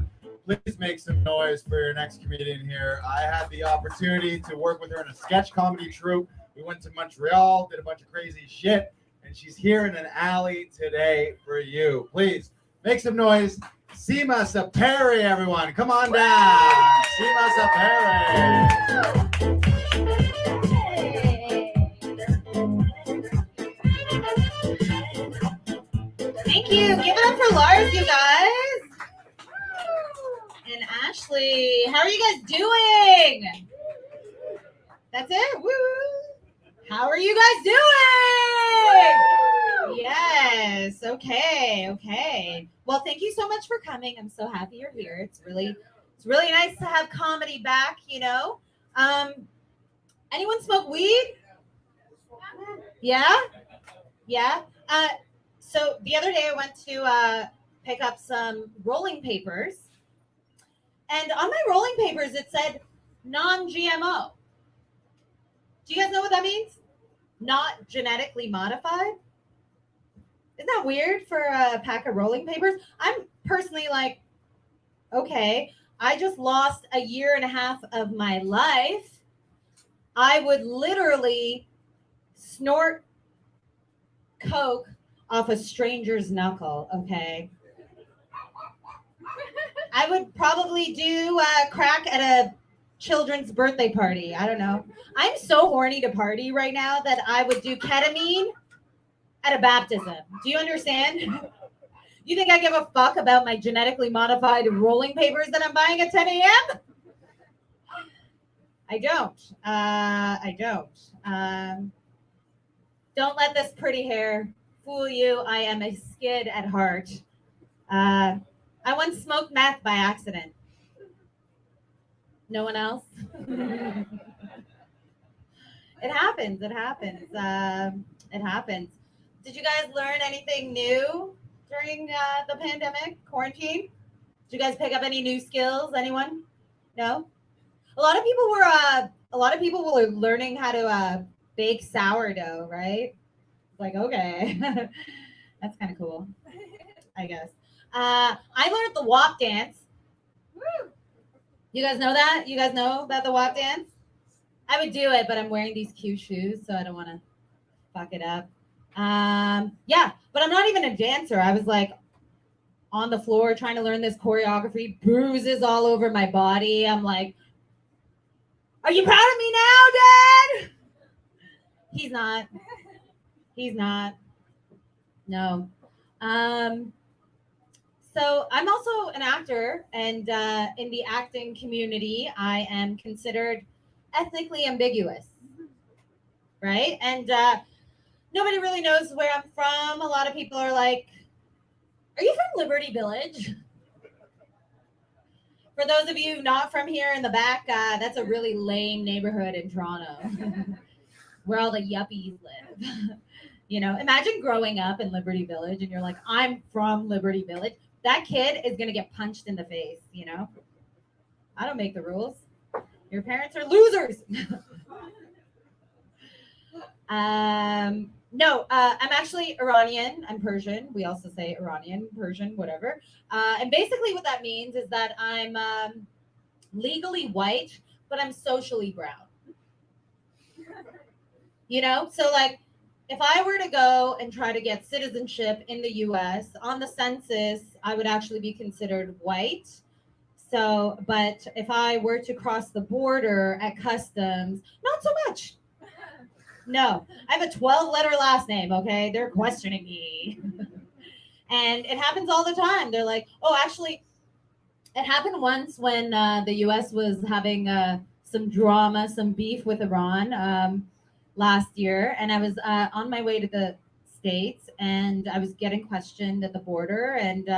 Please make some noise for your next comedian here. I had the opportunity to work with her in a sketch comedy troupe. We went to Montreal, did a bunch of crazy shit, and she's here in an alley today for you. Please make some noise. Sima Sepehri, everyone. Come on down. Sima Sepehri. Thank you. Give it up for Lars, you guys. And Ashley. How are you guys doing? That's it? Woo! How are you guys doing? Yes. Okay. Well, thank you so much for coming. I'm so happy you're here. It's really nice to have comedy back, Anyone smoke weed? Yeah? So the other day I went to pick up some rolling papers. And on my rolling papers, it said non-GMO. Do you guys know what that means? Not genetically modified? Isn't that weird for a pack of rolling papers? I'm personally like, okay, I just lost a year and a half of my life. I would literally snort coke off a stranger's knuckle, okay? I would probably do crack at a children's birthday party. I don't know. I'm so horny to party right now that I would do ketamine at a baptism. Do you understand? You think I give a fuck about my genetically modified rolling papers that I'm buying at 10 a.m.? I don't. I don't. Don't let this pretty hair fool you. I am a skid at heart. I once smoked meth by accident. No one else? It happens. It happens. It happens. Did you guys learn anything new during the pandemic, quarantine? Did you guys pick up any new skills? Anyone? No? A lot of people were learning how to bake sourdough, right? Like, okay. That's kind of cool, I guess. I learned the WAP dance. Woo! You guys know that? You guys know about the WAP dance? I would do it, but I'm wearing these cute shoes, so I don't want to fuck it up. Yeah, but I'm not even a dancer. I was like on the floor trying to learn this choreography, bruises all over my body. I'm like, are you proud of me now, Dad? He's not. He's not. No. So I'm also an actor, and in the acting community, I am considered ethnically ambiguous, right? And nobody really knows where I'm from. A lot of people are like, are you from Liberty Village? For those of you not from here in the back, that's a really lame neighborhood in Toronto where all the yuppies live. You know, imagine growing up in Liberty Village and you're like, I'm from Liberty Village. That kid is going to get punched in the face, you know? I don't make the rules. Your parents are losers. No, I'm actually Iranian. I'm Persian. We also say Iranian, Persian, whatever. And basically what that means is that I'm legally white, but I'm socially brown. You know? So like, if I were to go and try to get citizenship in the US, on the census, I would actually be considered white. So, but if I were to cross the border at customs, not so much. No, I have a 12-letter last name, okay? They're questioning me. And it happens all the time. They're like, oh, actually, it happened once when the US was having some drama, some beef with Iran last year. And I was on my way to the States, and I was getting questioned at the border. And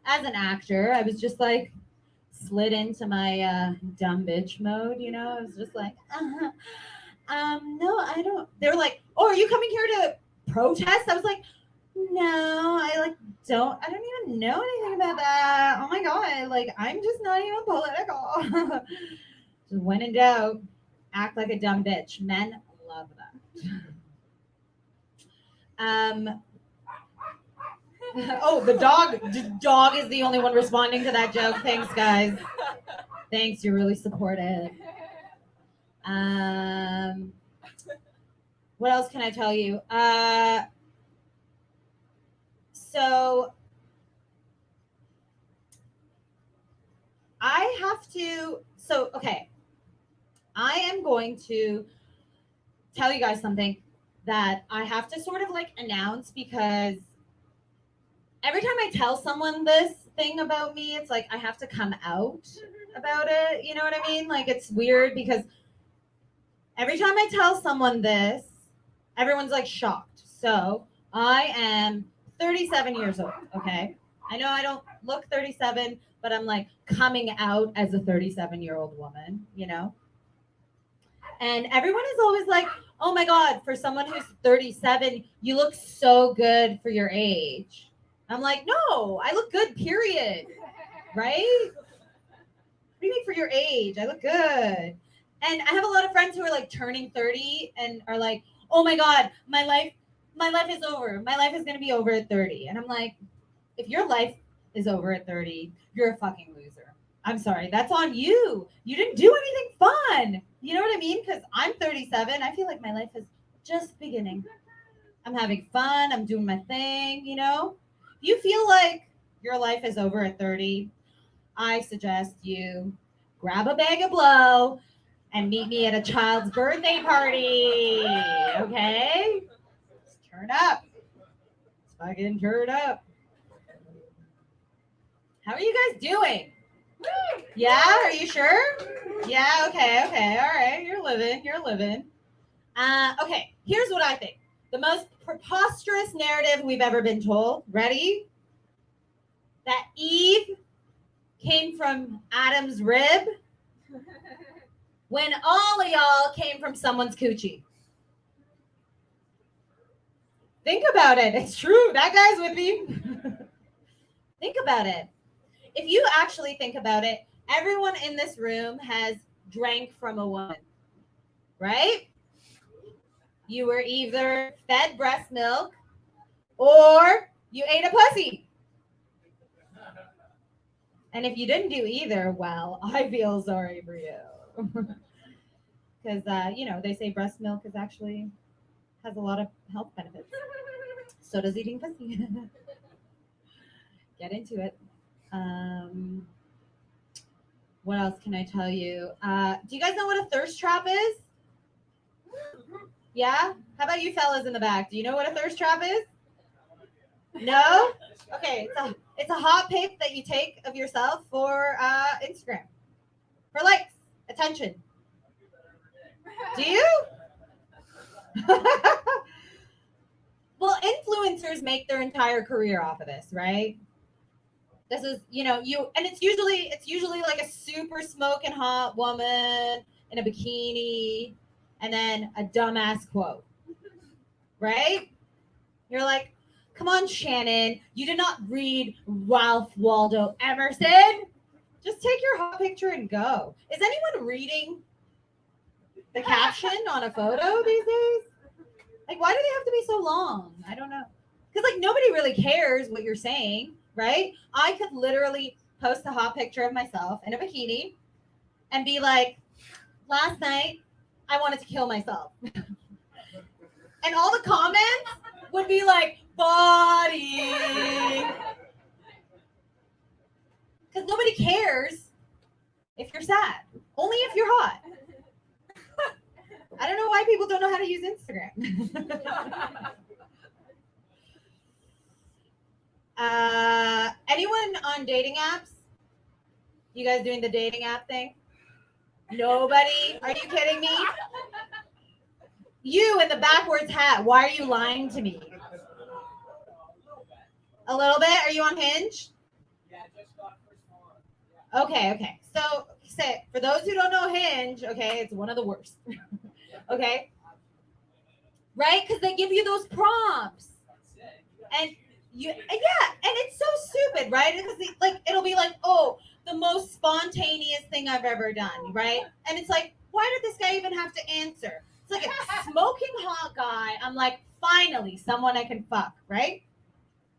as an actor, I was just like, slid into my dumb bitch mode, you know? I was just like, no, I don't. They were like, oh, are you coming here to protest? I was like, no, I don't even know anything about that. Oh my God, like, I'm just not even political. So when in doubt, act like a dumb bitch. Men love that. Oh, the dog is the only one responding to that joke. Thanks, guys. Thanks, you're really supportive. What else can I tell you? So I have to, okay. I am going to tell you guys something that I have to sort of like announce, because every time I tell someone this thing about me, it's like I have to come out about it. You know what I mean? Like, it's weird because every time I tell someone this, everyone's like shocked. So I am 37 years old, okay? I know I don't look 37, but I'm like coming out as a 37-year-old woman, you know? And everyone is always like, oh my God, for someone who's 37, you look so good for your age. I'm like, no, I look good, period. Right? What do you mean for your age? I look good. And I have a lot of friends who are like turning 30 and are like, oh my God, my life is over. My life is going to be over at 30. And I'm like, if your life is over at 30, you're a fucking loser. I'm sorry. That's on you. You didn't do anything fun. You know what I mean? Because I'm 37. I feel like my life is just beginning. I'm having fun. I'm doing my thing, you know? If you feel like your life is over at 30, I suggest you grab a bag of blow and meet me at a child's birthday party. Okay? Let's turn up. Let's fucking turn up. How are you guys doing? Yeah, are you sure? Yeah, okay. All right, you're living. Okay, here's what I think. The most preposterous narrative we've ever been told. Ready? That Eve came from Adam's rib when all of y'all came from someone's coochie. Think about it. It's true. That guy's with me. Think about it. If you actually think about it, everyone in this room has drank from a woman, right? You were either fed breast milk or you ate a pussy. And if you didn't do either, well, I feel sorry for you. Because, they say breast milk is actually has a lot of health benefits. So does eating pussy. Get into it. What else can I tell you? Do you guys know what a thirst trap is? Yeah? How about you fellas in the back? Do you know what a thirst trap is? No? Okay, it's a hot pic that you take of yourself for Instagram. For likes, attention. Do you? Well, influencers make their entire career off of this, right? This is, and it's usually like a super smoking hot woman in a bikini and then a dumbass quote, right? You're like, come on, Shannon, you did not read Ralph Waldo Emerson. Just take your hot picture and go. Is anyone reading the caption on a photo these days? Like, why do they have to be so long? I don't know. Because, nobody really cares what you're saying, right? I could literally post a hot picture of myself in a bikini and be like, last night, I wanted to kill myself. And all the comments would be like, body. Because nobody cares if you're sad. Only if you're hot. I don't know why people don't know how to use Instagram. Anyone on dating apps? You guys doing the dating app thing? Nobody? Are you kidding me? You in the backwards hat. Why are you lying to me? A little bit? Are you on Hinge? Yeah, just got first one. Okay. So, for those who don't know Hinge, okay, it's one of the worst. Okay? Right? Because they give you those prompts. And it's so stupid, right? Because it'll be like, oh, the most spontaneous thing I've ever done, right? And it's like, why did this guy even have to answer? It's like a smoking hot guy. I'm like, finally, someone I can fuck, right?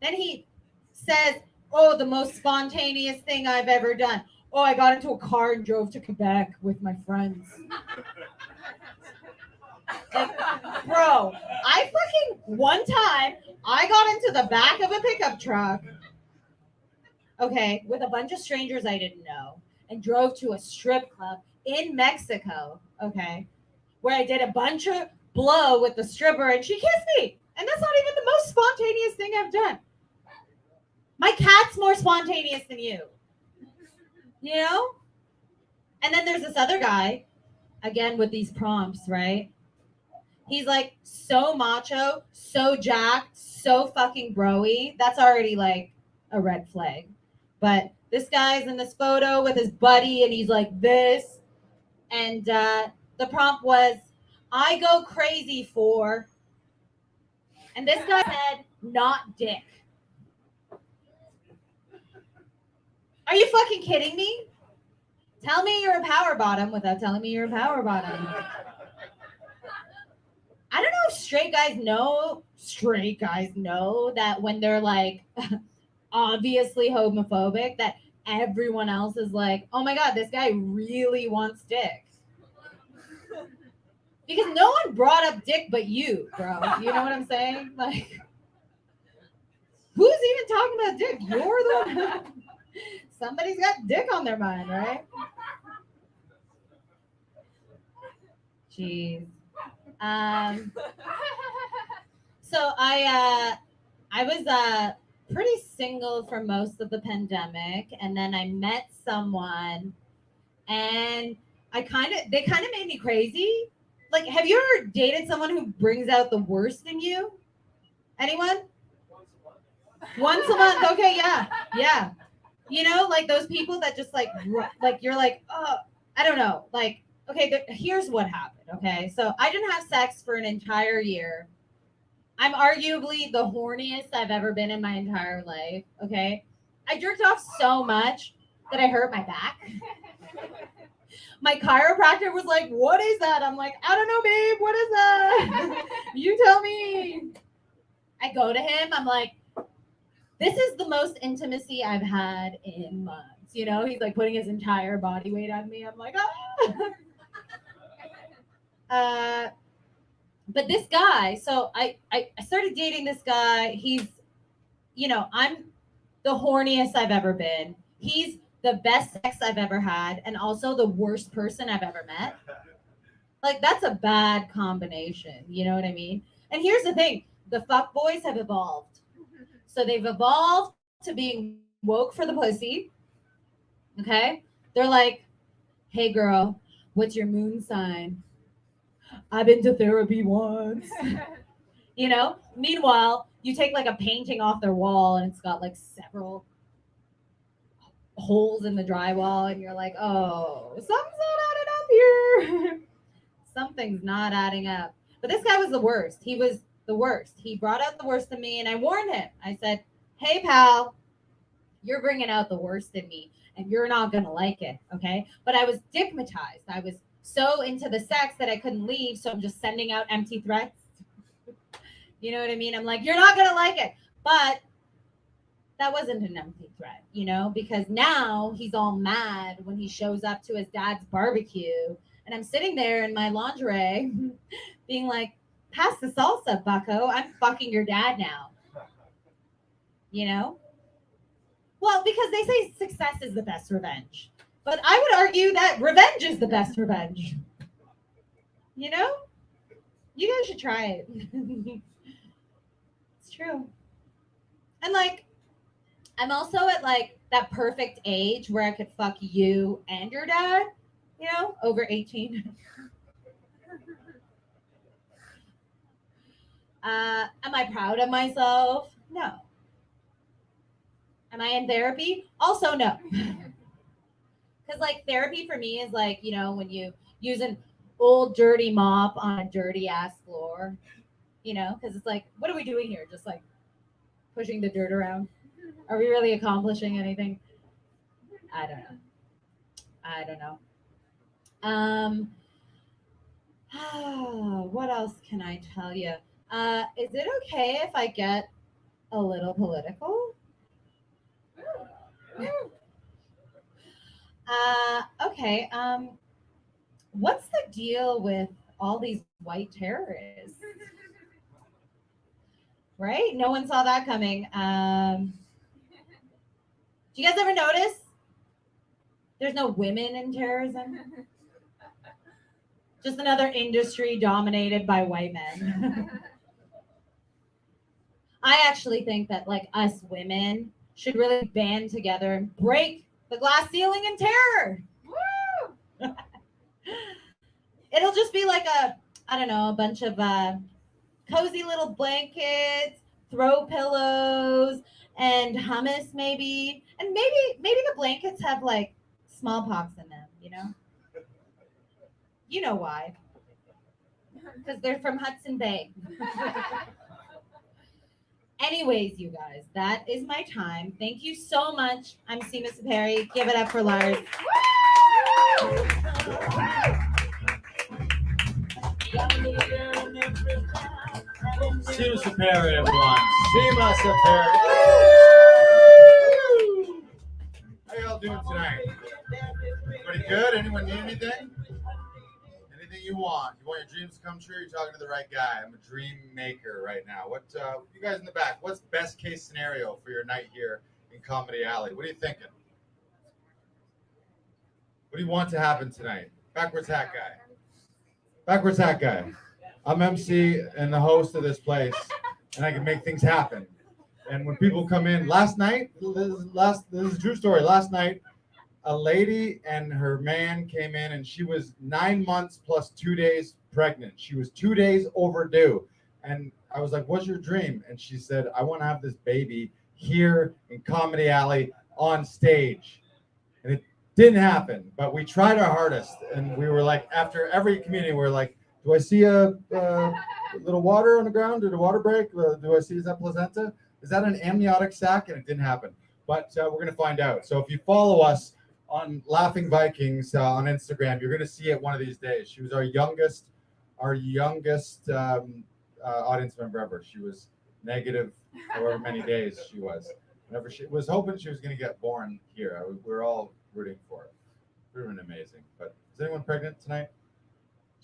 Then he says, oh, the most spontaneous thing I've ever done. Oh, I got into a car and drove to Quebec with my friends. Like, bro, one time, I got into the back of a pickup truck, okay, with a bunch of strangers I didn't know, and drove to a strip club in Mexico, okay, where I did a bunch of blow with the stripper, and she kissed me. And that's not even the most spontaneous thing I've done. My cat's more spontaneous than you. You know? And then there's this other guy, again, with these prompts, right? He's like so macho, so jacked, so fucking bro-y. That's already like a red flag. But this guy's in this photo with his buddy and he's like this. And the prompt was, I go crazy for. And this guy said, not dick. Are you fucking kidding me? Tell me you're a power bottom without telling me you're a power bottom. I don't know if straight guys know that when they're like obviously homophobic, that everyone else is like, oh my God, this guy really wants dick. Because no one brought up dick but you, bro. You know what I'm saying? Like, who's even talking about dick? You're the one. Somebody's got dick on their mind, right? Jeez. So I was pretty single for most of the pandemic, and then I met someone, and they kind of made me crazy. Like, have you ever dated someone who brings out the worst in you? Anyone? Once a month. Okay, yeah. You know, like those people that just like you're like, oh, I don't know. Like, okay, here's what happened. Okay, so I didn't have sex for an entire year. I'm arguably the horniest I've ever been in my entire life. Okay, I jerked off so much that I hurt my back. My chiropractor was like, what is that? I'm like, I don't know, babe. What is that? You tell me. I go to him. I'm like, this is the most intimacy I've had in months. You know, he's like putting his entire body weight on me. I'm like, ah. But this guy, so I started dating this guy. He's, you know, I'm the horniest I've ever been. He's the best sex I've ever had, and also the worst person I've ever met. Like, that's a bad combination. You know what I mean? And here's the thing. The fuck boys have evolved. So they've evolved to being woke for the pussy. Okay? They're like, hey, girl, what's your moon sign? I've been to therapy once. You know? Meanwhile, you take like a painting off their wall and it's got like several holes in the drywall and you're like, oh, something's not adding up here. Something's not adding up. But this guy was the worst. He was the worst. He brought out the worst in me, and I warned him. I said, hey, pal, you're bringing out the worst in me, and you're not going to like it, okay? But I was stigmatized. I was so into the sex that I couldn't leave, so I'm just sending out empty threats. You know what I mean? I'm like, you're not going to like it. But that wasn't an empty threat, you know, because now he's all mad when he shows up to his dad's barbecue, and I'm sitting there in my lingerie being like, pass the salsa, bucko. I'm fucking your dad now. You know? Well, because they say success is the best revenge. But I would argue that revenge is the best revenge. You know? You guys should try it. It's true. And like, I'm also at like that perfect age where I could fuck you and your dad, you know, over 18. Am I proud of myself? No. Am I in therapy? Also, no. Because, like, therapy for me is like, you know, when you use an old dirty mop on a dirty ass floor, you know, because it's like, what are we doing here? Just like pushing the dirt around? Are we really accomplishing anything? I don't know. What else can I tell you? Is it okay if I get a little political? Okay. What's the deal with all these white terrorists? Right? No one saw that coming. Do you guys ever notice there's no women in terrorism? Just another industry dominated by white men. I actually think that like us women should really band together and break the glass ceiling in terror. Woo! It'll just be like a bunch of cozy little blankets, throw pillows, and hummus maybe. And maybe the blankets have like smallpox in them, you know? You know why. Because they're from Hudson Bay. Anyways, you guys, that is my time. Thank you so much. I'm Sima Sepehri. Give it up for Lars. Sima Sepehri, everyone. Sima Sepehri. How y'all doing tonight? Everybody good? Anyone need anything? Anything you want? You want your dreams to come true? You're talking to the right guy. I'm a dream maker right now. What, you guys in the back, what's best case scenario for your night here in Comedy Alley? What are you thinking? What do you want to happen tonight? Backwards hat guy. Backwards hat guy. I'm MC and the host of this place, and I can make things happen. And when people come in, last night, this is a true story. Last night, a lady and her man came in, and she was 9 months plus 2 days pregnant. She was 2 days overdue. And I was like, what's your dream? And she said, I want to have this baby here in Comedy Alley on stage. And it didn't happen, but we tried our hardest. And we were like, after every comedian, we were like, do I see a little water on the ground? Did a water break? Do I see, is that placenta? Is that an amniotic sac? And it didn't happen. But we're going to find out. So if you follow us on Laughing Vikings on Instagram, you're going to see it one of these days. She was our youngest audience member ever. She was negative however many days she was. Whenever she was hoping she was going to get born here. We're all rooting for it. Proven amazing. But is anyone pregnant tonight?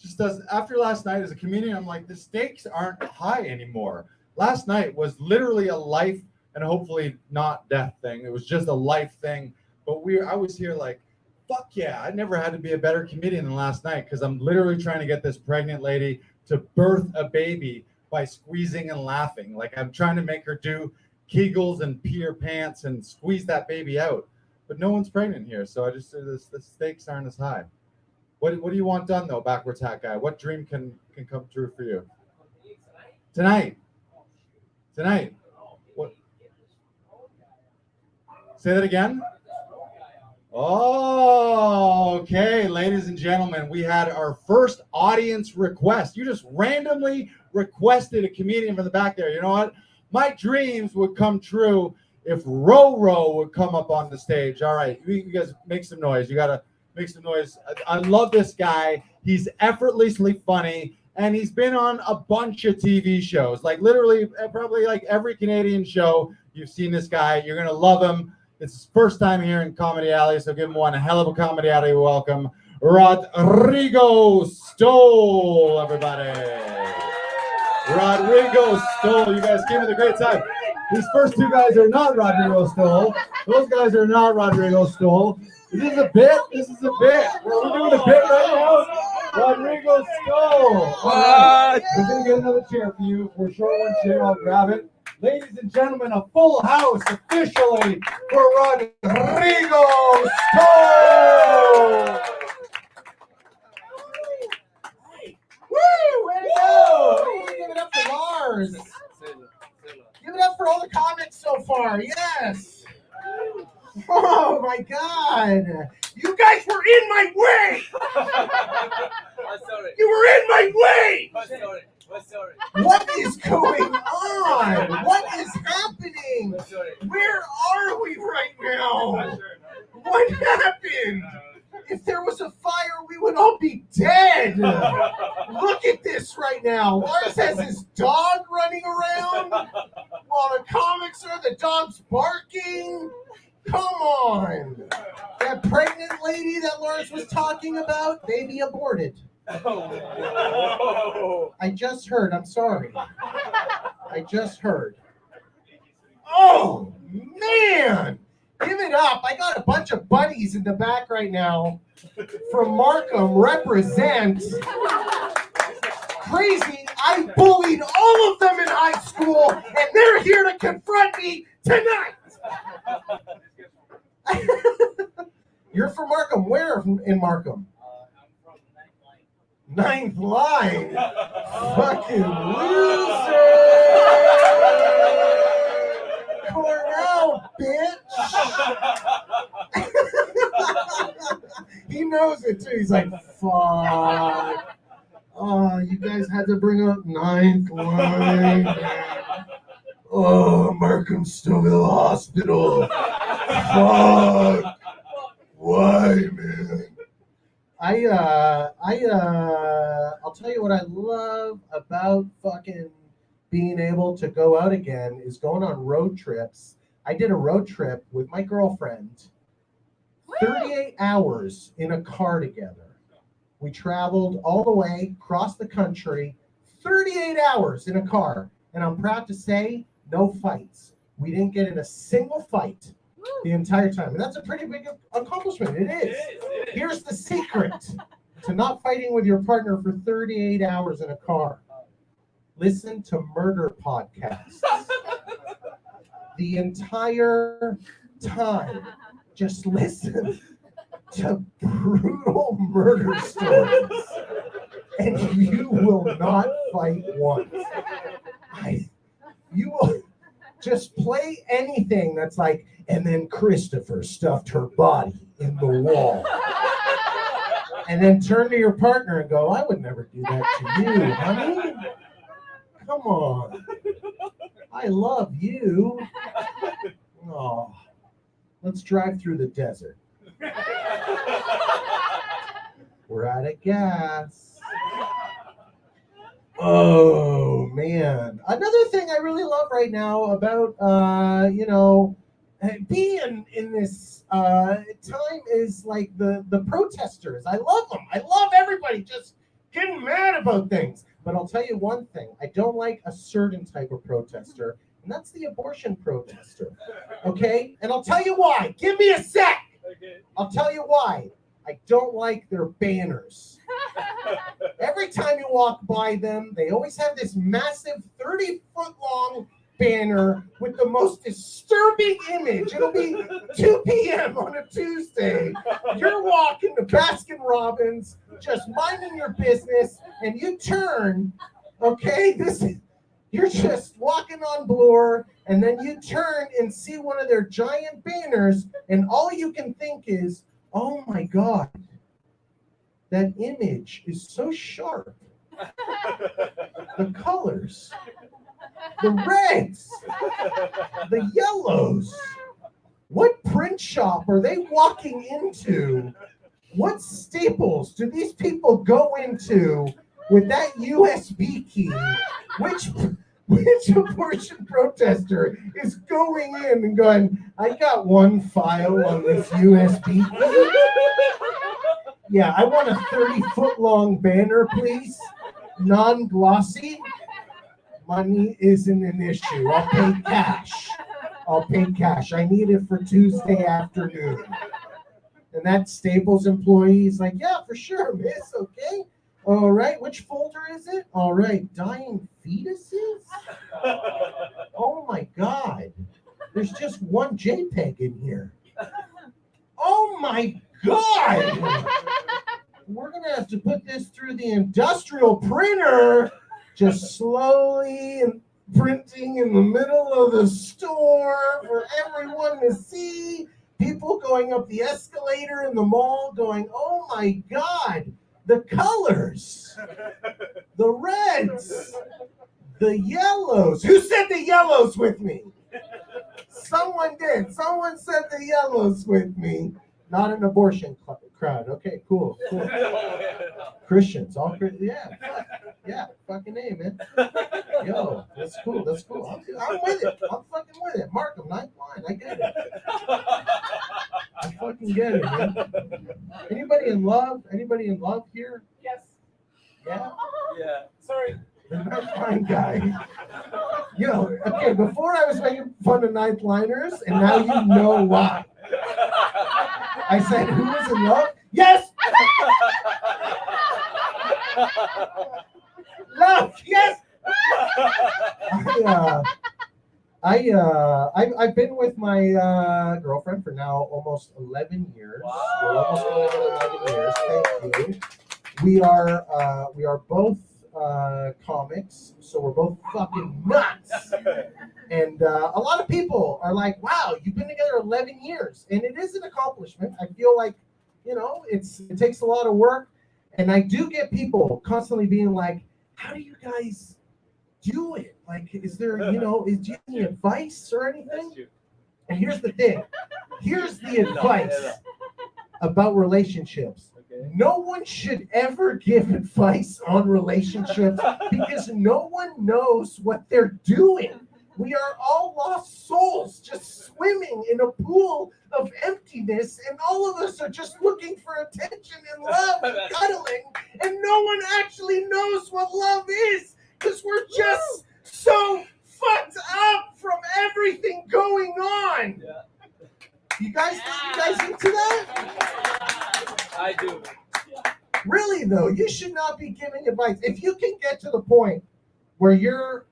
Just does. After last night as a comedian, I'm like, the stakes aren't high anymore. Last night was literally a life and hopefully not death thing. It was just a life thing. But I was here like, fuck yeah, I never had to be a better comedian than last night, because I'm literally trying to get this pregnant lady to birth a baby by squeezing and laughing. Like, I'm trying to make her do Kegels and pee her pants and squeeze that baby out. But no one's pregnant here, so I just said the stakes aren't as high. What do you want done, though, backwards hat guy? What dream can come true for you? Tonight. What? Say that again? Oh, okay, ladies and gentlemen, we had our first audience request. You just randomly requested a comedian from the back there. You know what? My dreams would come true if Ro would come up on the stage. All right, you guys make some noise. You got to make some noise. I love this guy. He's effortlessly funny, and he's been on a bunch of TV shows. Like, literally, probably like every Canadian show, you've seen this guy. You're going to love him. It's his first time here in Comedy Alley, so give him one hell of a Comedy Alley welcome. Rodrigo Stoll, everybody. Rodrigo Stoll. You guys came with a great time. These first two guys are not Rodrigo Stoll. Those guys are not Rodrigo Stoll. Is this a bit? This is a bit. We're doing a bit right now. Rodrigo Stoll. All right. We're going to get another chair for you. For a short one chair, I'll grab it. Ladies and gentlemen, a full house officially for Rodrigo Stoll. Woo! Way to go! Give it up for Lars. Give it up for all the comments so far. Yes. Oh my God! You guys were in my way. You were in my way. What is going on? What is happening? Where are we right now? What happened? If there was a fire, we would all be dead. Look at this right now. Lars has his dog running around while the comics are the dog's barking. Come on. That pregnant lady that Lars was talking about, baby aborted. I just heard. I'm sorry. I just heard. Oh, man. Give it up. I got a bunch of buddies in the back right now from Markham. Represent. Crazy. I bullied all of them in high school, and they're here to confront me tonight. You're from Markham. Where in Markham? Ninth line. Fucking loser. Corral, bitch. He knows it too. He's like, fuck. Oh, you guys had to bring up ninth line. Oh, Markham's still in the hospital. Fuck. Why, man? I'll tell you what I love about fucking being able to go out again is going on road trips. I did a road trip with my girlfriend, 38 hours in a car together. We traveled all the way across the country, 38 hours in a car. And I'm proud to say, no fights. We didn't get in a single fight the entire time. And that's a pretty big accomplishment. It is. Here's the secret to not fighting with your partner for 38 hours in a car. Listen to murder podcasts. The entire time, just listen to brutal murder stories. And you will not fight once. You will just play anything that's like, and then Christopher stuffed her body in the wall. And then turn to your partner and go, I would never do that to you, honey. Come on. I love you. Oh, let's drive through the desert. We're out of gas. Oh, man. Another thing I really love right now about, being in this time is like the protesters. I love them. I love everybody just getting mad about things. But I'll tell you one thing. I don't like a certain type of protester, and that's the abortion protester. Okay? And I'll tell you why. Give me a sec. Okay. I'll tell you why. I don't like their banners. Every time you walk by them, they always have this massive 30-foot long banner with the most disturbing image. It'll be 2 p.m. on a Tuesday. You're walking to Baskin Robbins, just minding your business, and you turn, okay? You're just walking on Bloor, and then you turn and see one of their giant banners, and all you can think is, oh my God, that image is so sharp. The colors, the reds, the yellows. What print shop are they walking into? What Staples do these people go into with that USB key? Which abortion protester is going in and going, I got one file on this USB key. Yeah, I want a 30-foot long banner, please. Non-glossy. Money isn't an issue. I'll pay cash. I need it for Tuesday afternoon. And that Staples employee is like, yeah, for sure, miss, okay. All right, which folder is it? All right, dying fetuses? Oh my God. There's just one JPEG in here. Oh my God. We're going to have to put this through the industrial printer, just slowly and printing in the middle of the store for everyone to see. People going up the escalator in the mall going, oh my God. The colors, the reds, the yellows. Who said the yellows with me? Someone did. Someone said the yellows with me. Not an abortion crowd. Okay, cool. Christians, all Christians. Yeah, fucking A, man. Yo, that's cool. I'm with it. I'm fucking with it. Mark, I'm not blind. I get it. I fucking get it, man. Anybody in love? Anybody in love here? Yes. Yeah? Yeah. Sorry. Not fine, guy. Yo, okay, before I was making fun of ninth liners, and now you know why. I said, who is in love? Yes! Love, yes! I've been with my girlfriend for now almost 11 years. Wow. We're almost going to 11 years. Thank you. We are both comics, so we're both fucking nuts. And a lot of people are like, "Wow, you've been together 11 years," and it is an accomplishment. I feel like, it takes a lot of work, and I do get people constantly being like, "How do you guys do it? Like, is there, do you have any advice or anything? That's true. And here's the thing. Here's the advice about relationships. Okay. No one should ever give advice on relationships because no one knows what they're doing. We are all lost souls just swimming in a pool of emptiness, and all of us are just looking for attention and love and cuddling, and no one actually knows what love is because we're just so fucked up from everything going on. Yeah. You guys into that? I do. Really though, you should not be giving advice. If you can get to the point where you're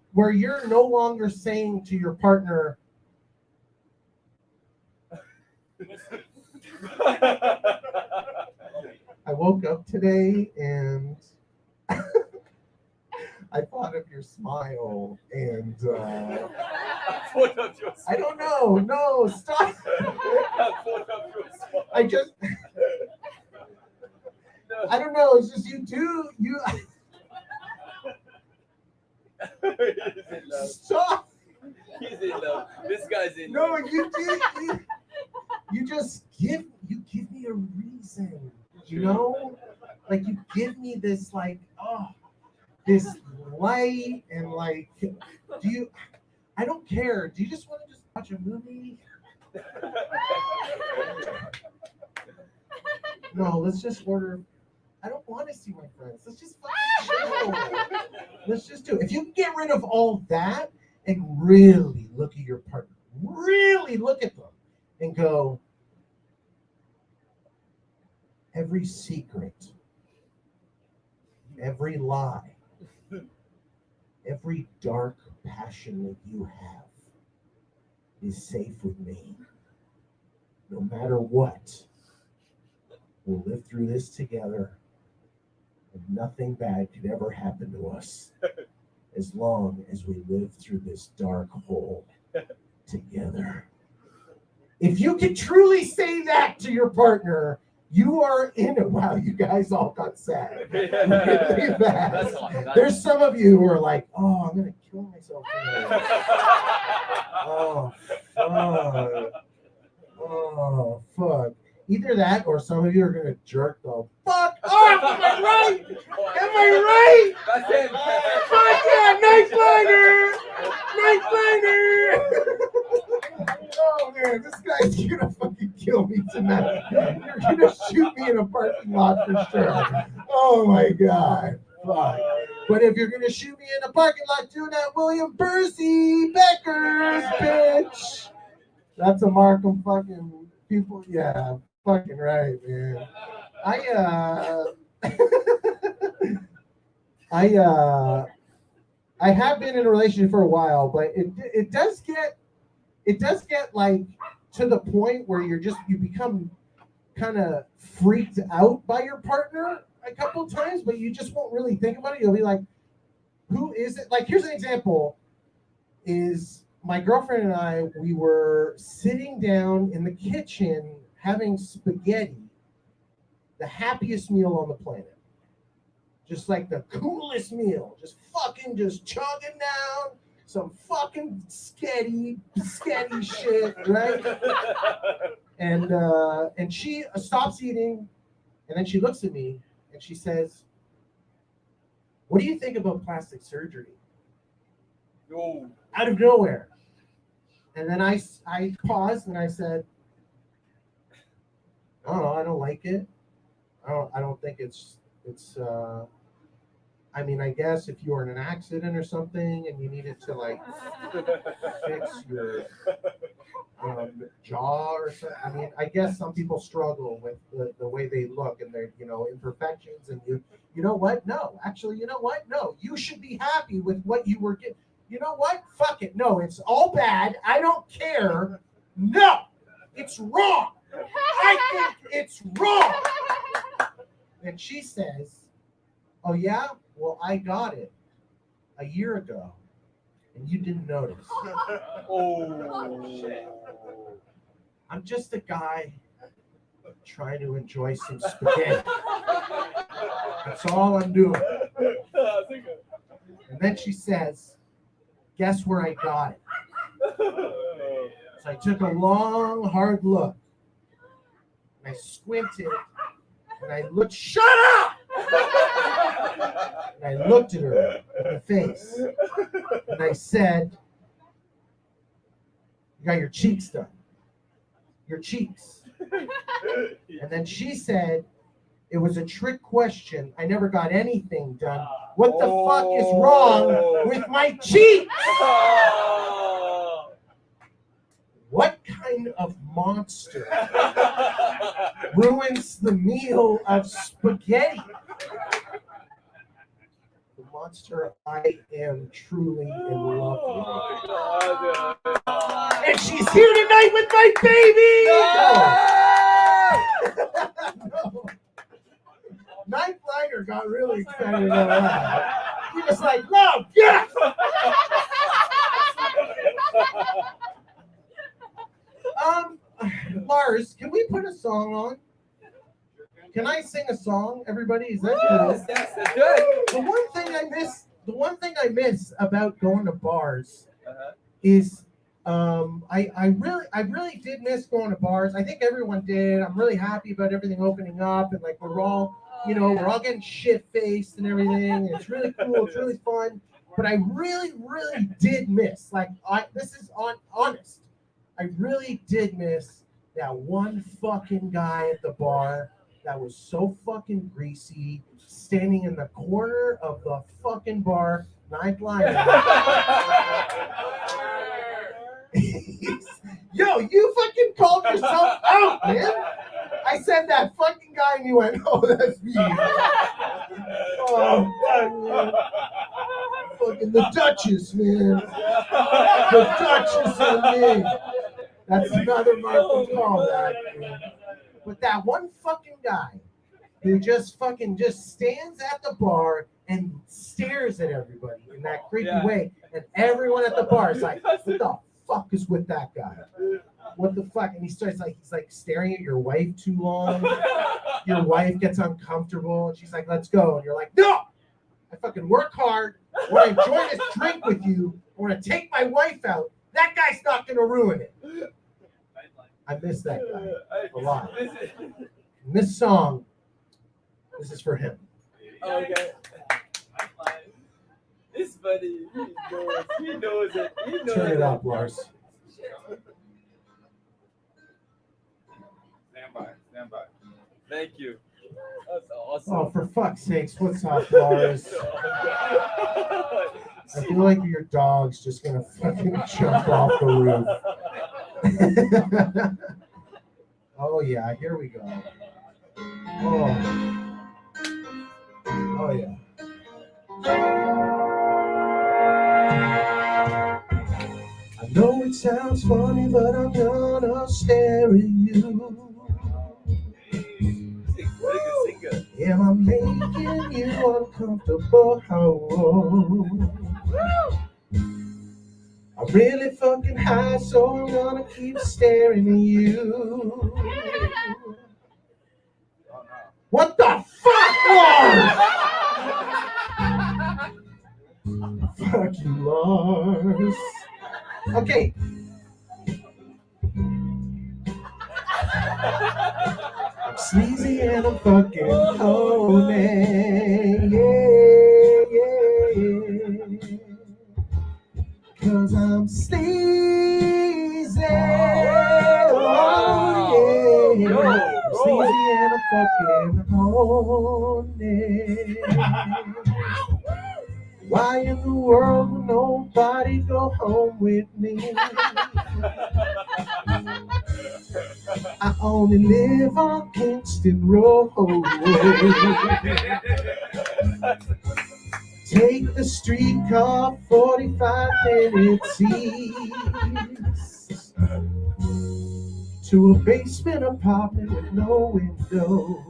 no longer saying to your partner, I woke up today and I thought of your smile and I don't know. No, stop. I just I don't know. It's just you. He's in love. Stop. He's in love. This guy's in No, love. you do. You just give me a reason. Like you give me this this light and like. I don't care. Do you just want to just watch a movie? No, let's just order. I don't want to see my friends. Let's just fucking chill. Let's just do it. If you can get rid of all that and really look at your partner, really look at them and go, every secret, every lie, every dark passion that you have is safe with me. No matter what, we'll live through this together. And nothing bad could ever happen to us as long as we live through this dark hole together. If you can truly say that to your partner, you are in it. Wow, you guys all got sad. Really bad. There's some of you who are like, oh, I'm going to kill myself today. Oh, fuck. Oh, fuck. Either that or some of you are going to jerk the fuck off. Am I right? Am I right? That's it. Fuck yeah, nice liner. Nice liner. Oh, man, this guy's going to fucking kill me tonight. You're going to shoot me in a parking lot for sure. Oh, my God. Fuck. But if you're going to shoot me in a parking lot, do that William Percy Becker's, bitch. That's a Markham fucking people. Yeah. Fucking right, man. I have been in a relationship for a while, but it does get like to the point where you become kind of freaked out by your partner a couple of times, but you just won't really think about it. You'll be like, who is it? Like, here's an example is my girlfriend and I, we were sitting down in the kitchen having spaghetti, the happiest meal on the planet. Just like the coolest meal. Just chugging down some fucking sketty shit, right? And she stops eating, and then she looks at me, and she says, what do you think about plastic surgery? No. Out of nowhere. And then I paused, and I said, I don't know, I don't like it. I don't think it's I mean, I guess if you were in an accident or something and you needed to like fix your jaw or something. I mean, I guess some people struggle with the way they look and their, imperfections. And you know what? No, actually, you know what? No, you should be happy with what you were getting. You know what? Fuck it. No, it's all bad. I don't care. No, it's wrong. I think it's wrong. And she says, oh yeah? Well, I got it a year ago and you didn't notice. Oh, shit. I'm just a guy trying to enjoy some spaghetti. That's all I'm doing. And then she says, Guess where I got it? So I took a long, hard look. And I squinted. And I looked, shut up! And I looked at her in the face. And I said, you got your cheeks done. Your cheeks. And then she said, it was a trick question. I never got anything done. What the fuck is wrong with my cheeks? What kind of monster ruins the meal of spaghetti? The monster I am truly in love with. And she's here tonight with my baby! No. Ninth Liner got really excited about that. He was like, love, yes! Lars, can we put a song on? Can I sing a song, everybody? Is that good? Yes, that's good. The one thing I miss about going to bars is I really did miss going to bars. I think everyone did. I'm really happy about everything opening up, and like we're all getting shit faced and everything. And it's really cool. It's really fun. But I really did miss. This is honest. I really did miss that one fucking guy at the bar that was so fucking greasy, standing in the corner of the fucking bar, Ninth Liner. Yo, you fucking called yourself out, man. I said that fucking guy and you went, oh, that's me. Oh, fuck, man. Fucking the Duchess, man. The Duchess and me. That's another Martin call, that, man. But that one fucking guy who just stands at the bar and stares at everybody in that creepy way, and everyone at the bar is like, what the fuck is with that guy? What the fuck? And he's like staring at your wife too long. Your wife gets uncomfortable and she's like, let's go. And you're like, no! I fucking work hard. I want to enjoy this drink with you. I want to take my wife out. That guy's not gonna ruin it. I miss that guy a lot. And this song, this is for him. Okay. It's funny. He knows it. Turn it up, Lars. Stand by. Thank you. That's awesome. Oh, for fuck's sakes, what's up, Lars? I feel like your dog's just gonna fucking jump off the roof. Oh yeah, here we go. Oh yeah. I know it sounds funny, but I'm gonna stare at you. Am I making you uncomfortable? I'm really fucking high, so I'm gonna keep staring at you. What the fuck, Lars? Fuck you, Lars. Okay. I'm sleazy and I'm fucking horny. Yeah. Cause I'm sleazy. Oh, yeah. I'm sleazy and I'm fucking horny. Why in the world would nobody go home with me? I only live on Kingston Road. Take the streetcar 45 minutes east to a basement apartment with no windows.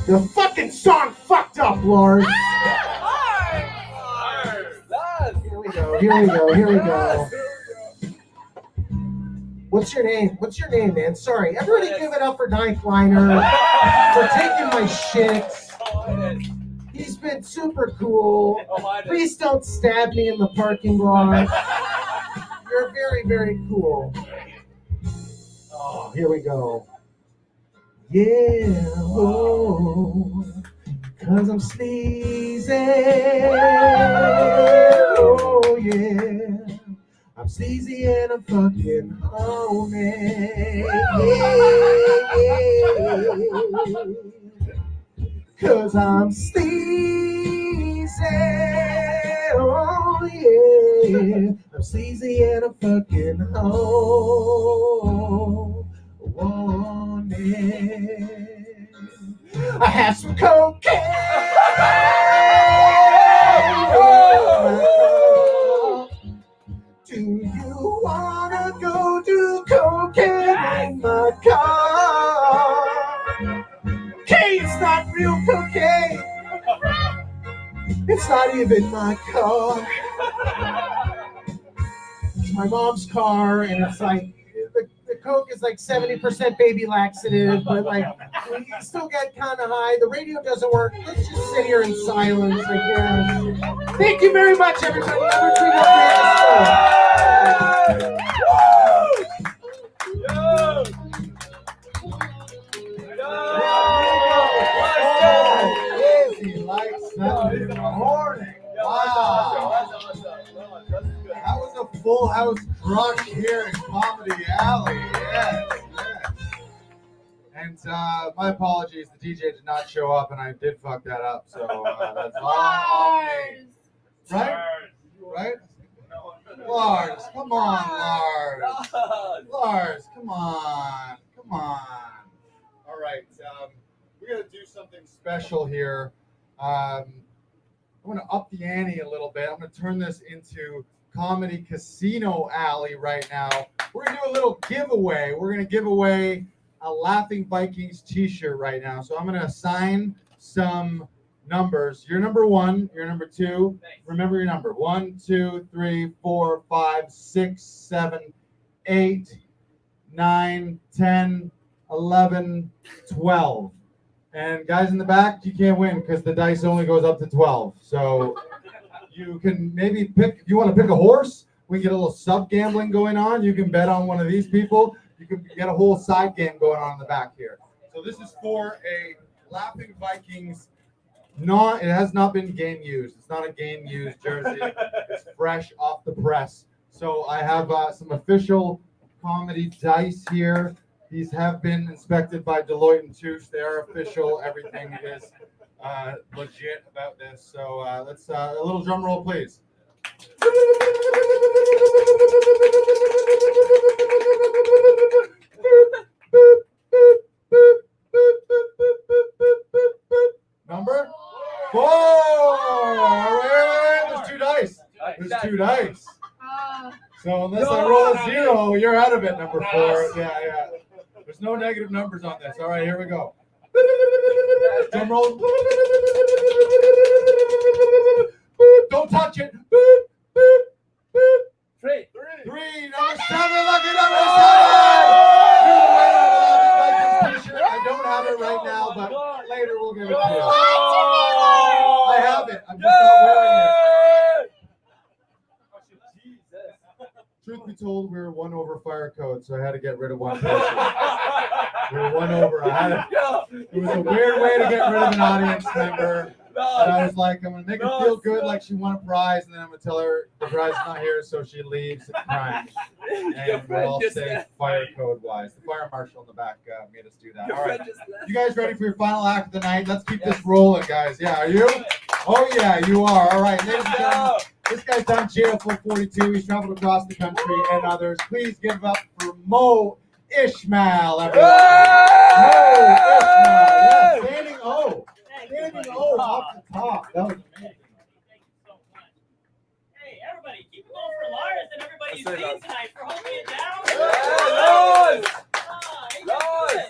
The fucking song fucked up, Lars. Here we go. What's your name, man? Sorry. Everybody give it up for Ninth Liner for taking my shit. He's been super cool. Oh, I know. Please don't stab me in the parking lot. You're very, very cool. Oh, here we go. Yeah, oh, 'cause I'm sleazy. Oh, yeah. I'm sleazy and I'm fucking horny. Yeah. 'Cause I'm sleazy. Oh, yeah. I'm sleazy and I'm fucking horny. I have some cocaine. Do you wanna go do cocaine in my car? Cocaine's not real cocaine. It's not even my car. It's my mom's car, and it's like the coke is like 70% baby laxative, but like you still get kind of high. The radio doesn't work. Let's just sit here in silence, I guess. Thank you very much, everybody. Rodrigo. Easy like Sunday morning. Wow. That was a full house crush here in Comedy Alley. Yes. And my apologies, the DJ did not show up, and I did fuck that up. So that's all on me. Right? Right? Lars, come on, Lars. Lars, come on. Come on. All right. We're going to do something special here. I'm going to up the ante a little bit. I'm going to turn this into Comedy Casino Alley right now. We're going to do a little giveaway. We're going to give away a Laughing Vikings t-shirt right now. So I'm going to assign some numbers. You're number 1. You're number 2. Remember your number. 1, 2, 3, 4, 5, 6, 7, 8, 9, 10, 11, 12. And guys in the back, you can't win because the dice only goes up to 12. So you can maybe pick, if you want to pick a horse, we get a little sub-gambling going on. You can bet on one of these people. You can get a whole side game going on in the back here. So this is for a Laughing Vikings. It has not been game used. It's not a game used jersey. It's fresh off the press. So I have some official comedy dice here. These have been inspected by Deloitte & Touche. They are official. Everything is legit about this. So let's a little drum roll, please. Number 4. All right. There's 2 dice. There's 2 dice. So unless I roll a 0, you're out of it. Number 4. Yeah. There's no negative numbers on this. All right, here we go. Drum roll. Don't touch it. 3. 3. Number 7. Lucky number 7. I don't have it right now, but later we'll give it to you. I have it. I'm just not wearing it. Truth be told, we were 1 over fire code, so I had to get rid of one person. We were 1 over. It was a weird way to get rid of an audience member. And I was like, I'm going to make her feel good like she won a prize, and then I'm going to tell her the prize is not here, so she leaves at times. And we're all safe fire code-wise. The fire marshal in the back made us do that. All right. You guys ready for your final act of the night? Let's keep this rolling, guys. Yeah, are you? Oh, yeah, you are. All right, ladies and gentlemen. This guy's done jail for 42. He's traveled across the country and others. Please give up for Mo Ismail, everyone. Mo Ismail. Yeah, standing O. Standing O off the top. That was amazing. Hey, everybody, keep it going for Lars and everybody you've seen tonight for holding it down. Lars!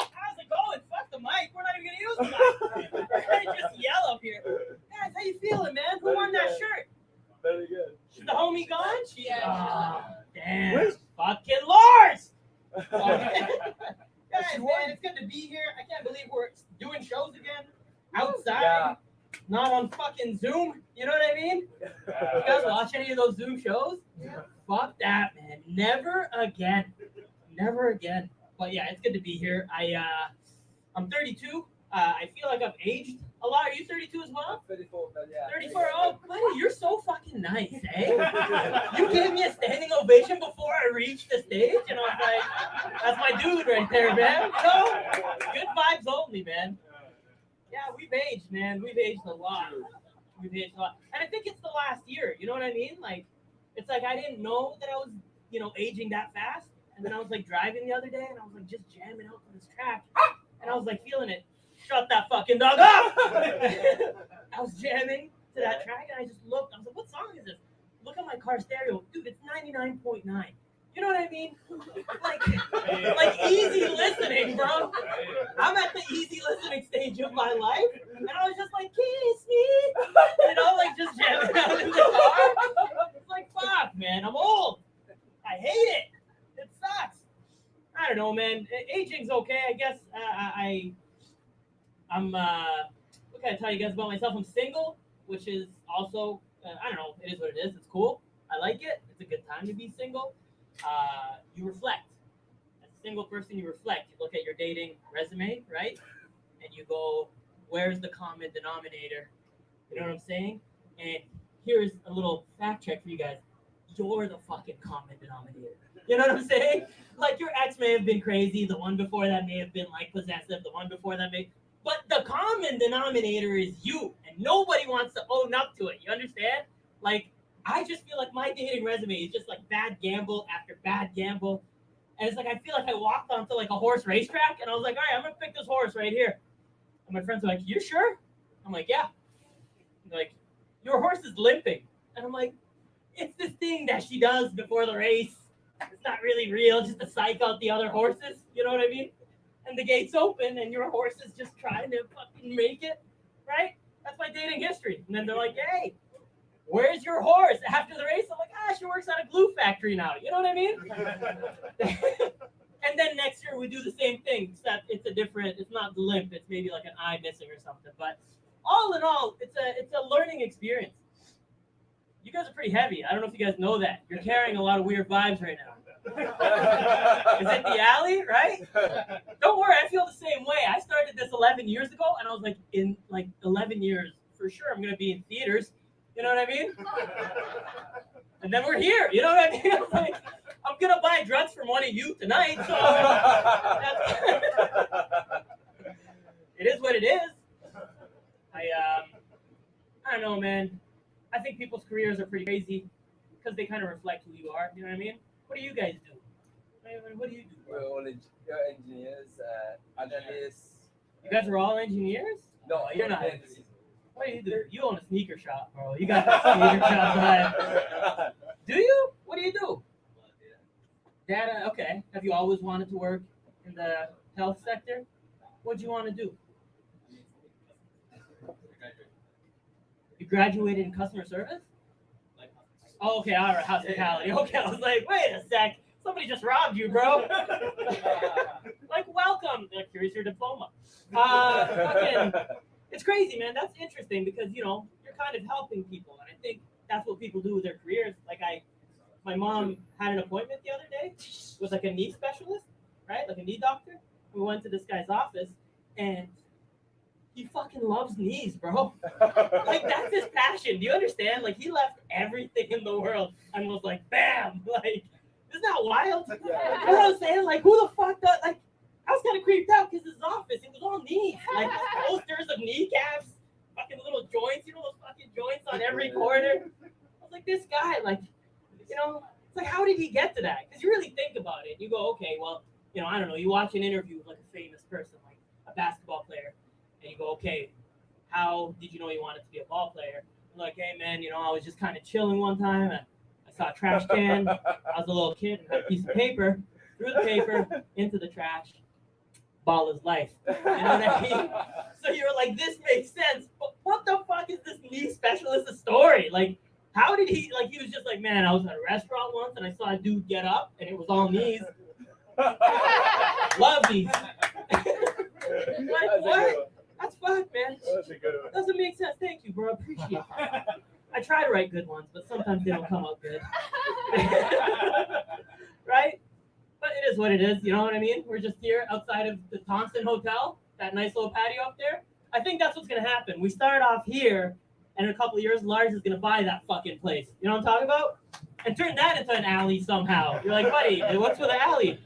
How's it going? Fuck the mic. We're not even going to use the mic. We're going to just yell up here. Guys, how you feeling, man? Who won that shirt? Very good. Is the homie gone? Yeah. Oh, damn. Fucking Lars! Guys, man, it's good to be here. I can't believe we're doing shows again outside. not on fucking Zoom. You know what I mean? You guys watch any of those Zoom shows? Fuck that, man. Never again. Never again. But yeah, it's good to be here. I'm 32. I feel like I've aged a lot. Are you 32 as well? 34, but yeah. 34. Oh, buddy, you're so fucking nice, eh? You gave me a standing ovation before I reached the stage, and I was like, that's my dude right there, man. You know? Good vibes only, man. Yeah, we've aged, man. We've aged a lot. We've aged a lot. And I think it's the last year. You know what I mean? Like, it's like I didn't know that I was, aging that fast. And then I was like driving the other day, and I was like just jamming out to this track. And I was like feeling it. Shut that fucking dog up! I was jamming to that track, and I just looked. I was like, what song is this? Look at my car stereo. Dude, it's 99.9. You know what I mean? Like easy listening, bro. I'm at the easy listening stage of my life, and I was just like, kiss me. Like just jamming out in the car. It's like, fuck, man, I'm old. I hate it. It sucks. I don't know, man. Aging's okay, I guess. I'm what can I tell you guys about myself? I'm single, which is also I don't know. It is what it is. It's cool. I like it. It's a good time to be single. You reflect. As a single person, you reflect. You look at your dating resume, right? And you go, where's the common denominator? You know what I'm saying? And here's a little fact check for you guys. You're the fucking common denominator. You know what I'm saying? Like your ex may have been crazy. The one before that may have been like possessive. The one before that may... But the common denominator is you. And nobody wants to own up to it. You understand? Like, I just feel like my dating resume is just like bad gamble after bad gamble. And it's like, I feel like I walked onto like a horse racetrack and I was like, all right, I'm going to pick this horse right here. And my friends are like, you sure? I'm like, yeah. They're like, your horse is limping. And I'm like, it's this thing that she does before the race. It's not really real, just to psych out the other horses. You know what I mean? And the gate's open and your horse is just trying to fucking make it, right? That's my dating history. And then they're like, hey, where's your horse? After the race, I'm like, she works at a glue factory now. You know what I mean? And then next year we do the same thing, except it's not the limp, it's maybe like an eye missing or something. But all in all, it's a learning experience. You guys are pretty heavy. I don't know if you guys know that. You're carrying a lot of weird vibes right now. Is it the alley, right? Don't worry, I feel the same way. I started this 11 years ago, and I was like, in like 11 years, for sure, I'm going to be in theaters. You know what I mean? And then we're here. You know what I mean? I'm like, I'm going to buy drugs from one of you tonight. So it is what it is. I don't know, man. I think people's careers are pretty crazy because they kind of reflect who you are. You know what I mean? What do you guys do? What do you do? We're all engineers, analysts. You guys are all engineers? No, you're not. What do you do? You own a sneaker shop, bro. You got a sneaker shop vibe. Do you? What do you do? Data. Okay. Have you always wanted to work in the health sector? What do you want to do? You graduated in customer service? Oh, okay, all right, hospitality. Okay, I was like, wait a sec. Somebody just robbed you, bro. Like, welcome. Like, here's your diploma. It's crazy, man. That's interesting because, you're kind of helping people. And I think that's what people do with their careers. Like, my mom had an appointment the other day with, like, a knee specialist, right? Like a knee doctor. We went to this guy's office, and he fucking loves knees, bro. Like, that's his passion. Do you understand? Like, he left everything in the world and was like, bam! Like, isn't that wild? You know what I'm saying? Like, who the fuck does, like, I was kind of creeped out because his office, it was all knees. Like, posters of kneecaps, fucking little joints, those fucking joints on every corner. I was like, this guy, like, it's like, how did he get to that? Because you really think about it. You go, okay, well, I don't know, you watch an interview with, like, a famous person, like a basketball player, and you go, okay, how did you know you wanted to be a ball player? I'm like, hey, man, I was just kind of chilling one time, and I saw a trash can. I was a little kid, and had a piece of paper, threw the paper into the trash. Ball is life. You know what I mean? So you're like, this makes sense, but what the fuck is this knee specialist's story? Like, how did he was just like, man, I was at a restaurant once, and I saw a dude get up, and it was all knees. Love these. Like, what? That's fucked, man. That's a good one. Doesn't make sense. Thank you. bro. Appreciate that. I try to write good ones, but sometimes they don't come out good. Right? But it is what it is. You know what I mean? We're just here outside of the Thompson Hotel, that nice little patio up there. I think that's what's going to happen. We start off here, and in a couple of years, Lars is going to buy that fucking place. You know what I'm talking about? And turn that into an alley somehow. You're like, buddy, what's with the alley?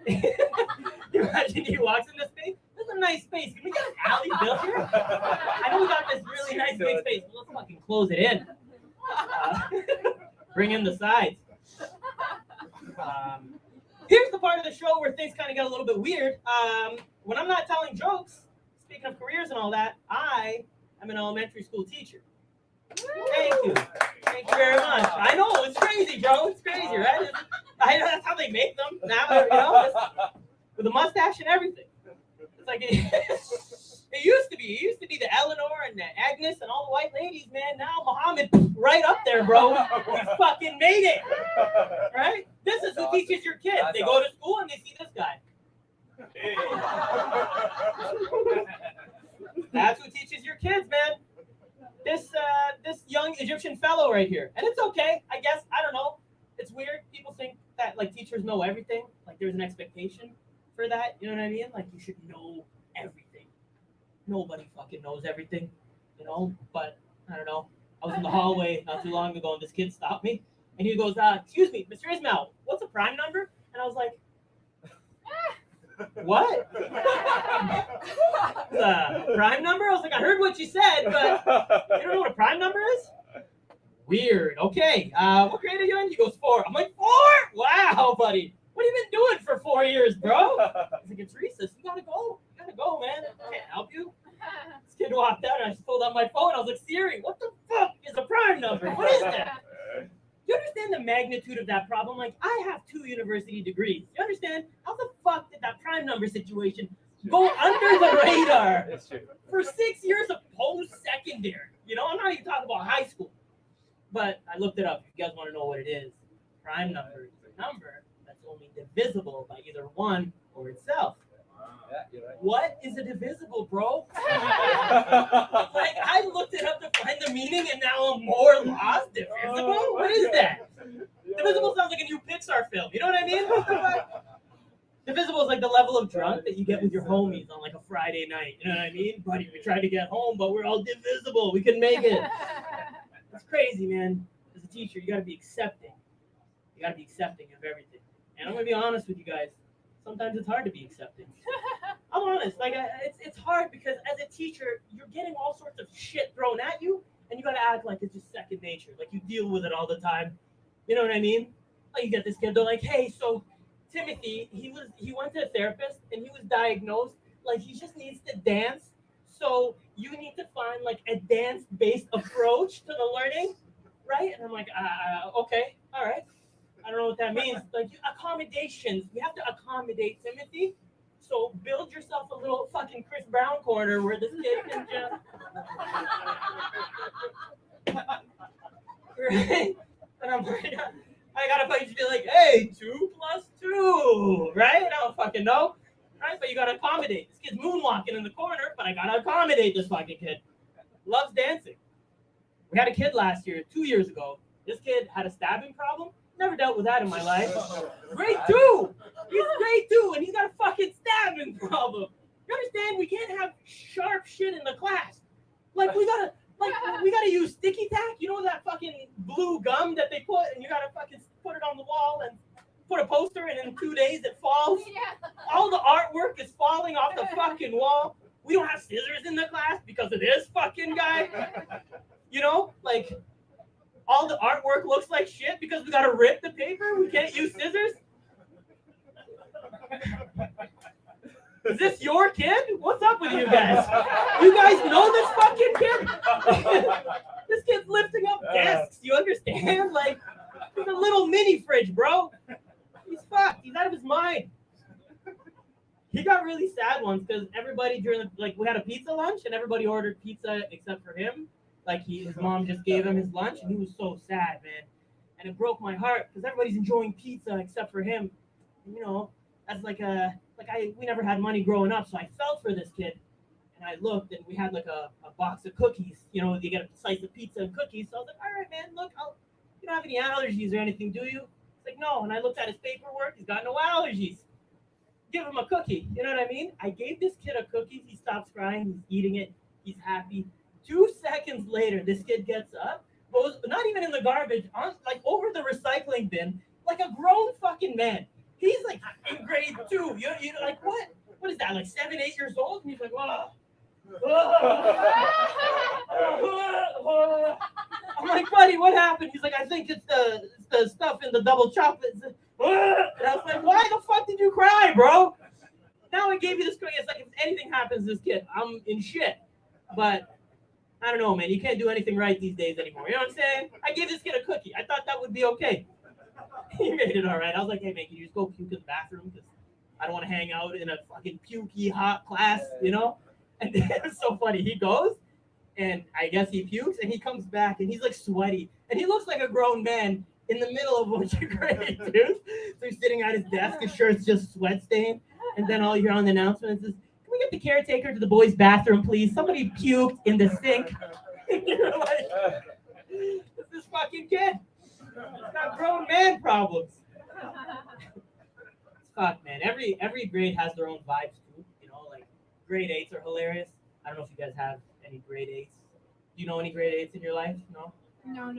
You imagine he walks in this space? This is a nice space. Can we get an alley built here? I know we got this really nice big space, but let's fucking close it in. Bring in the sides. Here's the part of the show where things kind of get a little bit weird. When I'm not telling jokes, speaking of careers and all that, I am an elementary school teacher. Thank you. Thank you very much. I know, it's crazy, Joe. It's crazy, right? I know that's how they make them now, you know, with a mustache and everything. It's like, it used to be. It used to be the Eleanor and the Agnes and all the white ladies, man. Now Muhammad, right up there, bro. He's fucking made it. Right? This is who teaches your kids. They go to school and they see this guy. That's who teaches your kids, man. This young Egyptian fellow right here. And it's okay, I guess. I don't know. It's weird. People think that, like, teachers know everything. Like, there's an expectation for that. You know what I mean? Like, you should know everything. Nobody fucking knows everything, you know? But, I don't know. I was in the hallway not too long ago, and this kid stopped me. And he goes, excuse me, Mr. Ismail, what's a prime number? And I was like, what? Prime number? I was like, I heard what you said, but you don't know what a prime number is? Weird. Okay. What grade are you in? He goes 4. I'm like, 4? Wow, buddy. What have you been doing for 4 years, bro? He's like, it's recess. You gotta go. You gotta go, man. I can't help you. This kid walked out and I just pulled out my phone. I was like, Siri, what the fuck is a prime number? What is that? Do you understand the magnitude of that problem? Like, I have 2 university degrees. You understand? How the fuck did that prime number situation go under the radar for 6 years of post-secondary? You know, I'm not even talking about high school. But I looked it up. If you guys want to know what it is, prime number is a number that's only divisible by either 1 or itself. What is a divisible, bro? Like, I looked it up to find the meaning, and now I'm more lost. Divisible? What is that? Divisible sounds like a new Pixar film. You know what I mean? What the fuck? Divisible is like the level of drunk that you get with your homies on like a Friday night. You know what I mean? Buddy, we tried to get home, but we're all divisible. We couldn't make it. It's crazy, man. As a teacher, you got to be accepting. You got to be accepting of everything. And I'm going to be honest with you guys. Sometimes it's hard to be accepting. I'm honest. Like, it's hard because as a teacher, you're getting all sorts of shit thrown at you, and you got to act like it's just second nature. Like, you deal with it all the time. You know what I mean? Like, you get this kid, they're like, hey, so Timothy, he went to a therapist, and he was diagnosed, like, he just needs to dance. So you need to find, like, a dance-based approach to the learning, right? And I'm like, okay, all right. I don't know what that means. Like, accommodations. We have to accommodate Timothy. So build yourself a little fucking Chris Brown corner where this kid can just... Right? And I'm like, I gotta fucking be like, hey, 2 + 2, right? I don't fucking know. Right? But you gotta accommodate. This kid's moonwalking in the corner, but I gotta accommodate this fucking kid. Loves dancing. We had a kid last year, 2 years ago. This kid had a stabbing problem. Never dealt with that in my life. Grade 2. He's grade 2, and he's got a fucking stabbing problem. You understand? We can't have sharp shit in the class. Like, we gotta use sticky tack. You know that fucking blue gum that they put, and you gotta fucking put it on the wall and put a poster, and in 2 days it falls. Yeah. All the artwork is falling off the fucking wall. We don't have scissors in the class because of this fucking guy. You know, like, all the artwork looks like shit because we gotta rip the paper. We can't use scissors. Is this your kid? What's up with you guys? You guys know this fucking kid? This kid's lifting up desks. You understand? Like, he's a little mini fridge, bro. He's fucked. He's out of his mind. He got really sad once because everybody we had a pizza lunch and everybody ordered pizza except for him. Like, his mom just gave him his lunch, and he was so sad, man. And it broke my heart because everybody's enjoying pizza except for him. You know, as we never had money growing up, so I felt for this kid. And I looked, and we had like a box of cookies. You know, you get a slice of pizza and cookies. So I was like, all right, man, look, you don't have any allergies or anything, do you? He's like, no. And I looked at his paperwork. He's got no allergies. Give him a cookie. You know what I mean? I gave this kid a cookie. He stops crying. He's eating it. He's happy. 2 seconds later, this kid gets up, goes, not even in the garbage, like over the recycling bin, like a grown fucking man. He's like in grade 2. You like, what? What is that, like 7, 8 years old? And he's like, whoa. I'm like, buddy, what happened? He's like, I think it's the stuff in the double chocolate. And I was like, why the fuck did you cry, bro? Now I gave you this cookie. It's like, if anything happens to this kid, I'm in shit. But I don't know, man. You can't do anything right these days anymore. You know what I'm saying? I gave this kid a cookie. I thought that would be okay. He made it all right. I was like, hey, man, can you just go puke in the bathroom? Because I don't want to hang out in a fucking pukey hot class, you know? And it's so funny. He goes, and I guess he pukes, and he comes back, and he's like sweaty. And he looks like a grown man in the middle of a bunch of grade dudes. So he's sitting at his desk. His shirt's just sweat stained. And then all you hear on the announcements is, can we get the caretaker to the boys' bathroom, please? Somebody puked in the sink. And you're like, it's this fucking kid. He's got grown man problems. Fuck, man. Every grade has their own vibes, too. You know, like, grade 8s are hilarious. I don't know if you guys have any grade 8s. Do you know any grade 8s in your life? No? No.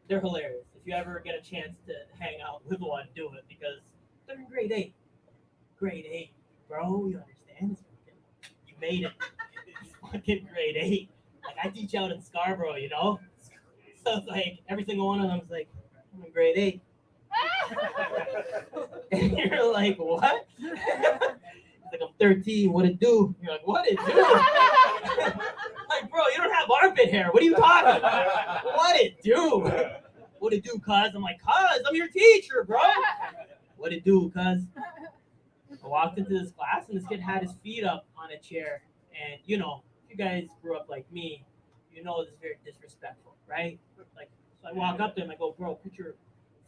They're hilarious. If you ever get a chance to hang out with one, do it, because they're in grade 8. Grade 8. Bro, you understand? You made it. It's fucking grade 8. Like, I teach out in Scarborough, you know? So it's like, every single one of them is like, I'm in grade 8. And you're like, what? He's like, I'm 13. What it do? You're like, what it do? Like, bro, you don't have armpit hair. What are you talking about? What it do? What it do, cuz? I'm like, cuz, I'm your teacher, bro. What it do, cuz? I walked into this class, and this kid had his feet up on a chair. And, you know, if you guys grew up like me, you know this is very disrespectful, right? Like, so I walk up to him, I go, bro, put your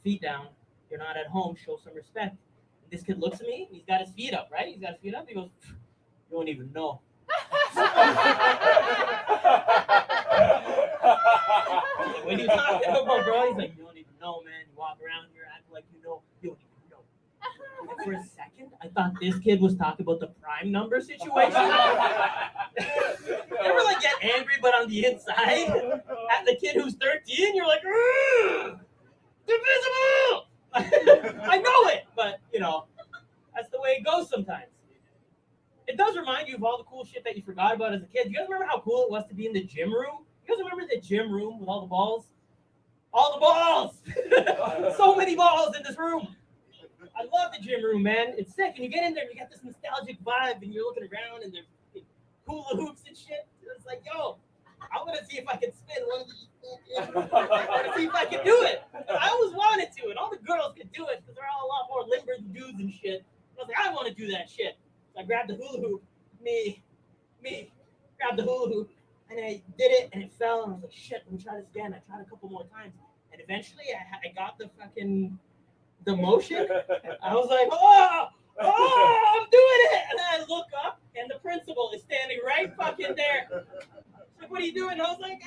feet down. You're not at home. Show some respect. And this kid looks at me. He's got his feet up, right? He's got his feet up. He goes, you don't even know. Like, what are you talking about, bro? He's like, you don't even know, man. You walk around here acting like you know. You don't even know. And for a second, I thought this kid was talking about the prime number situation. You ever like get angry, but on the inside, at the kid who's 13, you're like, divisible. I know it, but you know, that's the way it goes sometimes. It does remind you of all the cool shit that you forgot about as a kid. You guys remember how cool it was to be in the gym room? You guys remember the gym room with all the balls? All the balls! So many balls in this room. I love the gym room, man. It's sick. And you get in there and you got this nostalgic vibe and you're looking around and there's hula hoops and shit. It's like, yo, I'm going to see if I can spin one of these. I'm going to see if I can do it. And I always wanted to, and all the girls could do it because they're all a lot more limber than dudes and shit. And I was like, I want to do that shit. So I grabbed the hula hoop. Me, grabbed the hula hoop. And I did it, and it fell. And I was like, shit, let me try this again. I tried a couple more times. And eventually, I got the motion. I was like, oh, I'm doing it. And then I look up, and the principal is standing right fucking there. She's like, what are you doing? And I was like,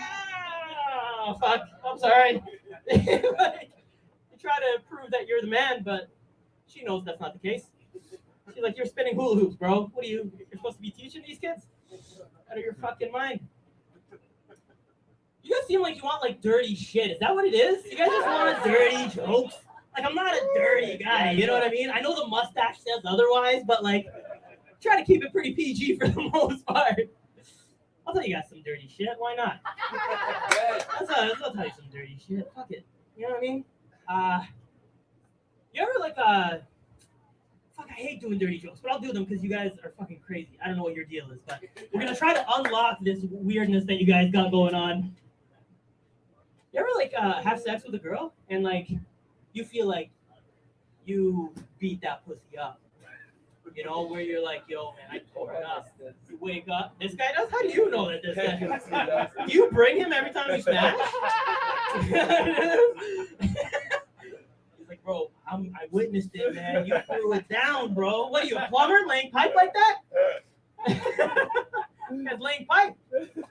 fuck, I'm sorry. Like, you try to prove that you're the man, but she knows that's not the case. She's like, you're spinning hula hoops, bro. What are you? You're supposed to be teaching these kids? Out of your fucking mind. You guys seem like you want like dirty shit. Is that what it is? You guys just want dirty jokes? Like, I'm not a dirty guy, you know what I mean? I know the mustache says otherwise, but like, try to keep it pretty PG for the most part. I'll tell you guys some dirty shit. Why not? I'll tell you some dirty shit. Fuck it. You know what I mean? You ever like fuck, I hate doing dirty jokes, but I'll do them because you guys are fucking crazy. I don't know what your deal is, but we're gonna try to unlock this weirdness that you guys got going on. You ever like have sex with a girl and like you feel like you beat that pussy up? You know, where you're like, yo, man, I tore it up. You wake up. This guy does? How do you know that this guy? Do you bring him every time you smash? He's like, bro, I witnessed it, man. You threw it down, bro. What are you, a plumber laying pipe like that? Guy's laying pipe.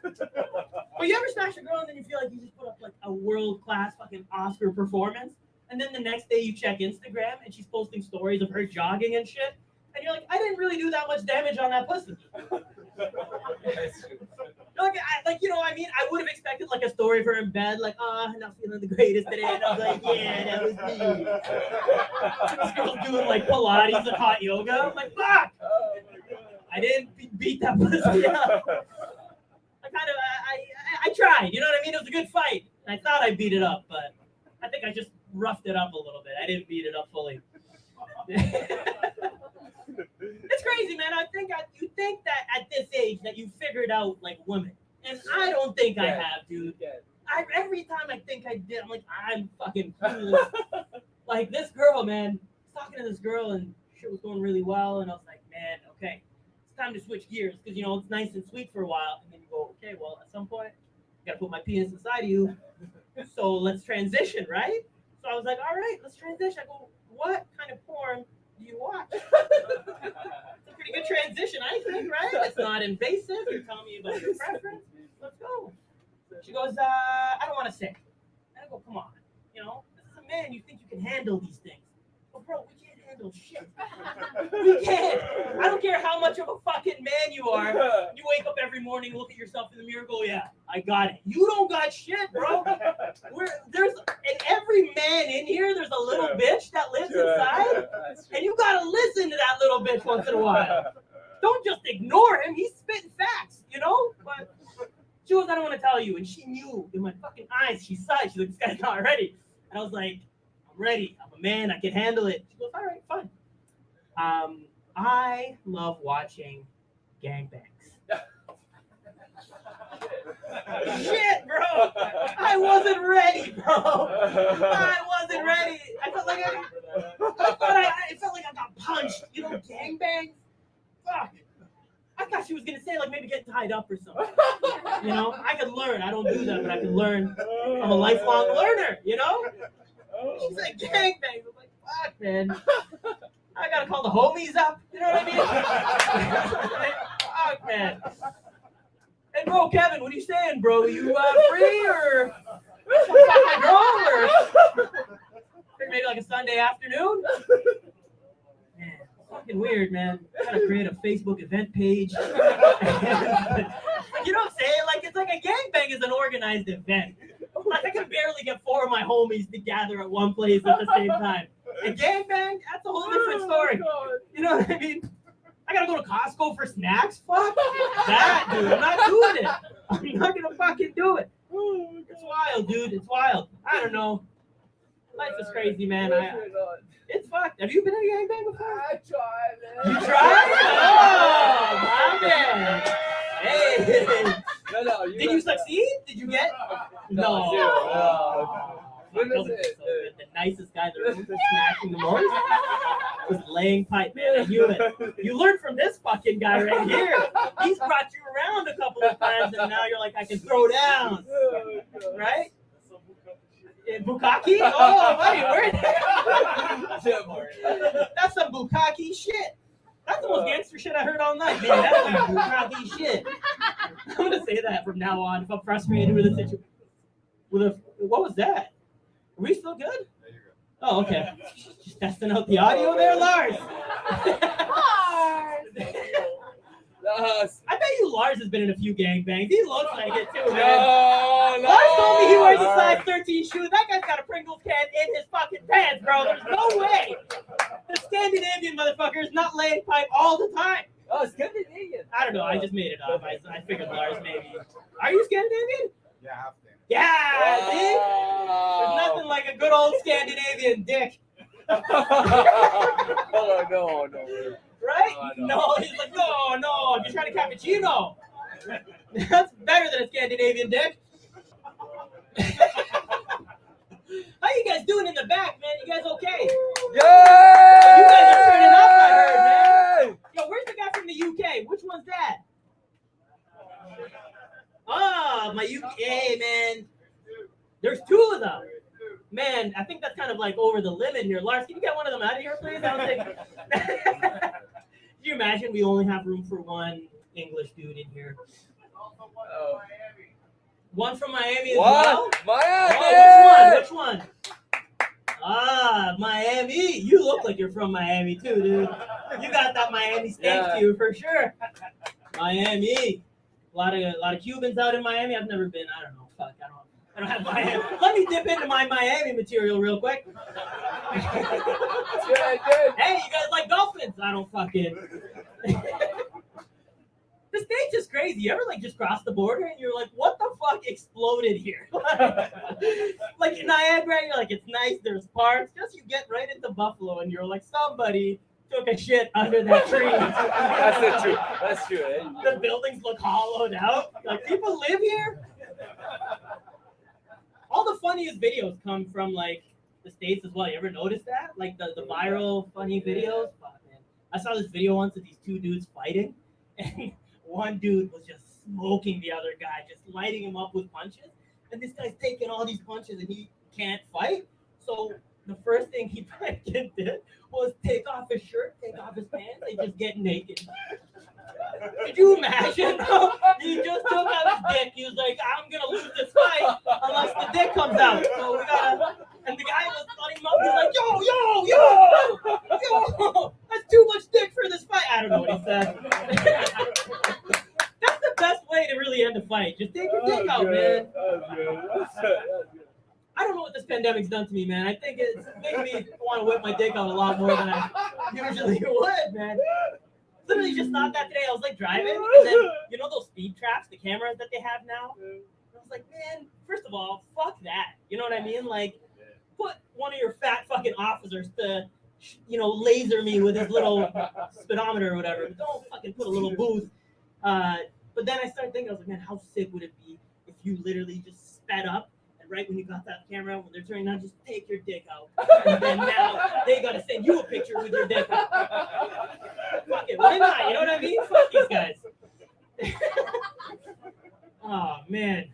But you ever smash a girl and then you feel like you just put up like a world-class fucking Oscar performance, and then the next day you check Instagram and she's posting stories of her jogging and shit, and you're like, I didn't really do that much damage on that pussy. I would have expected like a story of her in bed, like, not feeling the greatest today, and I was like, yeah, that was me. This girl's doing like Pilates and hot yoga. I'm like, fuck! I didn't beat that pussy up. I tried, you know what I mean? It was a good fight. I thought I beat it up, but I think I just roughed it up a little bit. I didn't beat it up fully. It's crazy, man. You think that at this age that you figured out like women, and I don't think I have, dude. Every time I think I did, I'm like, I'm fucking cool. Like this girl, man. I was talking to this girl and shit was going really well, and I was like, man, okay, it's time to switch gears because it's nice and sweet for a while, and then you go, okay, well, at some point, I gotta put my penis inside of you, so let's transition, right? So I was like, all right, let's transition. I go, what kind of porn do you watch? It's a pretty good transition, I think, right? It's not invasive. You're telling me about your preference. Let's go. She goes, I don't want to say. And I go, come on. This is a man. You think you can handle these things. But, bro, we can't handle shit. We can't. I don't care how much of a fucking man you are. You wake up every morning, look at yourself in the mirror, go, yeah, I got it. You don't got shit, bro. In every man in here, there's a little bitch that lives inside. And you got to listen to that little bitch once in a while. Don't just ignore him. He's spitting facts, But she goes, I don't want to tell you. And she knew in my fucking eyes. She saw it. She's like, this guy's not ready. And I was like, I'm ready. I'm a man. I can handle it. She goes, all right, fine. I love watching gangbangs. Shit, bro. I wasn't ready, bro. I wasn't ready. I felt like I felt like I got punched. Gangbangs. Fuck. I thought she was gonna say like maybe get tied up or something. I could learn. I don't do that, but I can learn. I'm a lifelong learner. She's like gangbang. I'm like, fuck, man. I gotta call the homies up. You know what I mean? Fuck, man. Hey, bro, Kevin, what are you saying, bro? You free or maybe like a Sunday afternoon? Man, it's fucking weird, man. I gotta create a Facebook event page. You know what I'm saying? Like it's like a gangbang is an organized event. Like I can barely get 4 of my homies to gather at one place at the same time. A gangbang, that's a whole different story. You know what I mean? I gotta go to Costco for snacks? Fuck that, dude. I'm not doing it. I'm not gonna fucking do it. It's wild, dude. It's wild. I don't know. Life is crazy, man. It's fucked. Have you been in a gangbang before? I tried, man. You tried? Oh, my man. Hey. No. Did you succeed? Did you get? No. When is it? The nicest guy in the room for smashing the most was laying pipe, man. I knew it. You learned from this fucking guy right here. He's brought you around a couple of times, and now you're like, I can throw down. Right? Bukkake? Oh, buddy, where? That's some bukkake shit. That's the most gangster shit I heard all night, man. That's some bukkake shit. I'm gonna say that from now on if I'm frustrated with a situation. What was that? Are we still good? Yeah, you're good. Oh, okay. Just testing out the audio there, Lars. I bet you Lars has been in a few gangbangs. He looks like it too, man. Lars told me he wears a size 13 shoe. That guy's got a Pringles can in his fucking pants, bro. There's no way. The Scandinavian motherfucker is not laying pipe all the time. Oh, Scandinavian. I don't know. I just made it up. I figured Lars maybe. Are you Scandinavian? Yeah, half damn. Yeah, see? There's nothing like a good old Scandinavian dick. Oh, no. Right? No, he's like, no, if you're trying to cappuccino. That's better than a Scandinavian dick. How you guys doing in the back, man? You guys okay? Yeah! You guys are turning up, I heard, man. Yo, where's the guy from the UK? Which one's that? Oh, my UK, man. There's 2 of them. Man, I think that's kind of like over the limit here. Lars, can you get one of them out of here, please? I don't think. Can you imagine we only have room for one English dude in here. Oh. One from Miami as What? well. Miami! Oh, which one? Ah, Miami. You look like you're from Miami too, dude. You got that Miami stank to you for sure. Miami. A lot of Cubans out in Miami. I've never been. I don't know. Fuck. I don't have Miami. Let me dip into my Miami material real quick. Yeah, I did. Hey, you guys like dolphins? I don't fucking. The state's just crazy. You ever like just cross the border and you're like, what the fuck exploded here? Like in Niagara, you're like, it's nice, there's parks. Just you get right into Buffalo and you're like, somebody took a shit under that tree. That's the truth. That's true. Eh? The buildings look hollowed out. Like people live here. All the funniest videos come from like the States as well. You ever notice that? Like the viral funny videos? Fuck, man. I saw this video once of these two dudes fighting and one dude was just smoking the other guy, just lighting him up with punches. And this guy's taking all these punches and he can't fight. So the first thing he fucking did was take off his shirt, take off his pants, and just get naked. Could you imagine? He just took out his dick. He was like, I'm going to lose this fight unless the dick comes out. So we gotta... And the guy was letting him up. He's like, yo, that's too much dick for this fight. I don't know what he said. That's the best way to really end a fight. Just take your dick out, man. That's good. I don't know what this pandemic's done to me, man. I think it's made me want to whip my dick out a lot more than I usually would, man. Literally just thought that today. I was like driving, and then you know those speed traps, the cameras that they have now. I was like, man, first of all, fuck that. You know what I mean? Like, put one of your fat fucking officers to, laser me with his little speedometer or whatever. But don't fucking put a little booth. But then I started thinking, I was like, man, how sick would it be if you literally just sped up? Right when you got that camera, when they're turning on, just take your dick out. And then now they gotta send you a picture with your dick out. Fuck it, why not? You know what I mean? Fuck these guys. Oh man.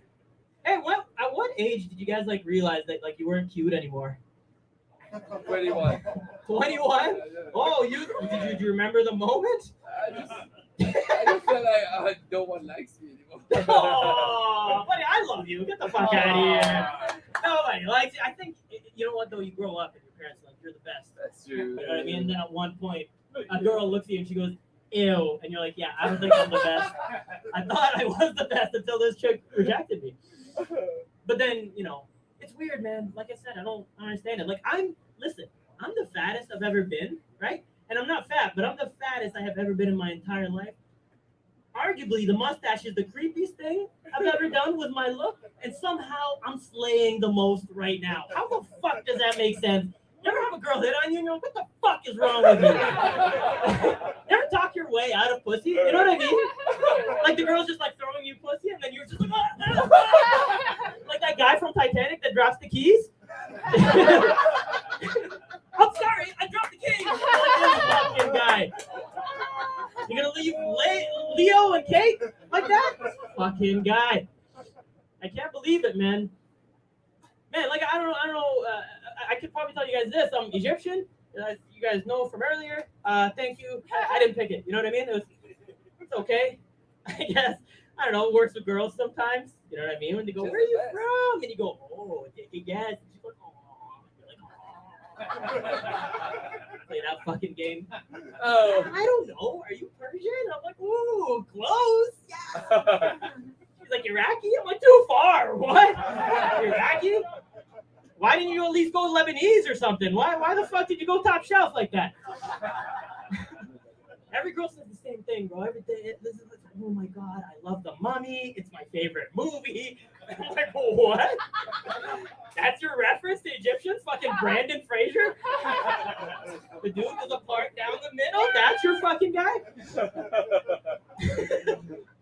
Hey, at what age did you guys like realize that like you weren't cute anymore? 21. 21? Oh, did you remember the moment? I just feel like no one likes me anymore. Oh, buddy, I love you. Get the fuck out of here. Nobody likes you. I think, you know what, though? You grow up and your parents are like, you're the best. That's true. You know what I mean? And then at one point, a girl looks at you and she goes, ew. And you're like, yeah, I don't think I'm the best. I thought I was the best until this chick rejected me. But then, it's weird, man. Like I said, I don't understand it. Like, I'm the fattest I've ever been, right? And I'm not fat, but I'm the fattest I have ever been in my entire life. Arguably, the mustache is the creepiest thing I've ever done with my look, and somehow I'm slaying the most right now. How the fuck does that make sense? You ever have a girl hit on you and you're like, what the fuck is wrong with you? You ever talk your way out of pussy? You know what I mean? Like the girl's just like throwing you pussy, and then you're just like, like that guy from Titanic that drops the keys. I'm sorry, I dropped the keys. Like this fucking guy. You're gonna leave Leo and Kate like that? Fucking guy. I can't believe it, man. Man, like I don't know. I could probably tell you guys this. I'm Egyptian. You guys know from earlier. Thank you. I didn't pick it. You know what I mean? It's okay. I guess. I don't know. It works with girls sometimes. You know what I mean? When they go, where are you from? And you go, oh, take a guess. And she's like, oh. You're like, oh. Play that fucking game. Oh, I don't know. Are you Persian? I'm like, ooh, close. Yeah. She's like, Iraqi? I'm like, too far. What? Iraqi? Why didn't you at least go Lebanese or something? Why the fuck did you go top shelf like that? Every girl says the same thing, bro. Every day, oh my God, I love The Mummy. It's my favorite movie. I'm like, what? That's your reference to Egyptians? Fucking Brandon Fraser? The dude with the part down the middle? That's your fucking guy?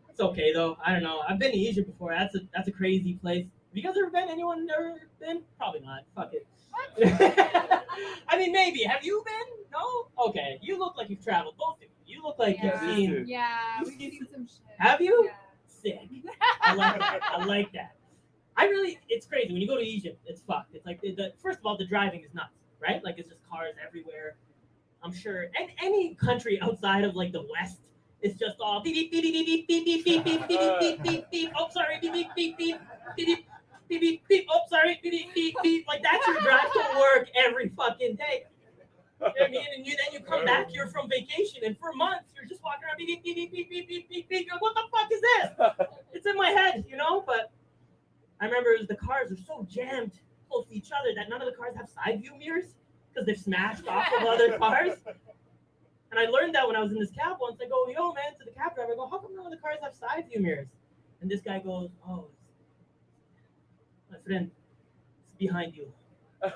It's okay, though. I don't know. I've been to Egypt before. That's a crazy place. Have you guys ever been? Anyone ever been? Probably not. Fuck it. I mean, maybe. Have you been? No? Okay. You look like you've traveled. Both of you. You look like you've seen. Yeah, we've seen some shit. Have you? Yeah. Sick. I like that. I like that. It's crazy. When you go to Egypt, it's fucked. It's like, first of all, the driving is nuts, right? Like, it's just cars everywhere. I'm sure. And any country outside of, like, the West It's just all beep beep beep beep beep beep beep beep beep beep beep beep. Oh, sorry, beep beep beep beep beep beep beep beep beep. Oh, sorry, beep beep beep beep. Like that's your drive to work every fucking day. You know what I mean? And then you come back here from vacation, and for months you're just walking around beep beep beep beep beep beep beep beep. You're like, what the fuck is this? It's in my head, you know. But I remember the cars are so jammed close to each other that none of the cars have side view mirrors because they've smashed off of other cars. And I learned that when I was in this cab once. I go, yo, man, to the cab driver. I go, how come none of the cars have side view mirrors? And this guy goes, oh, my friend, it's behind you. I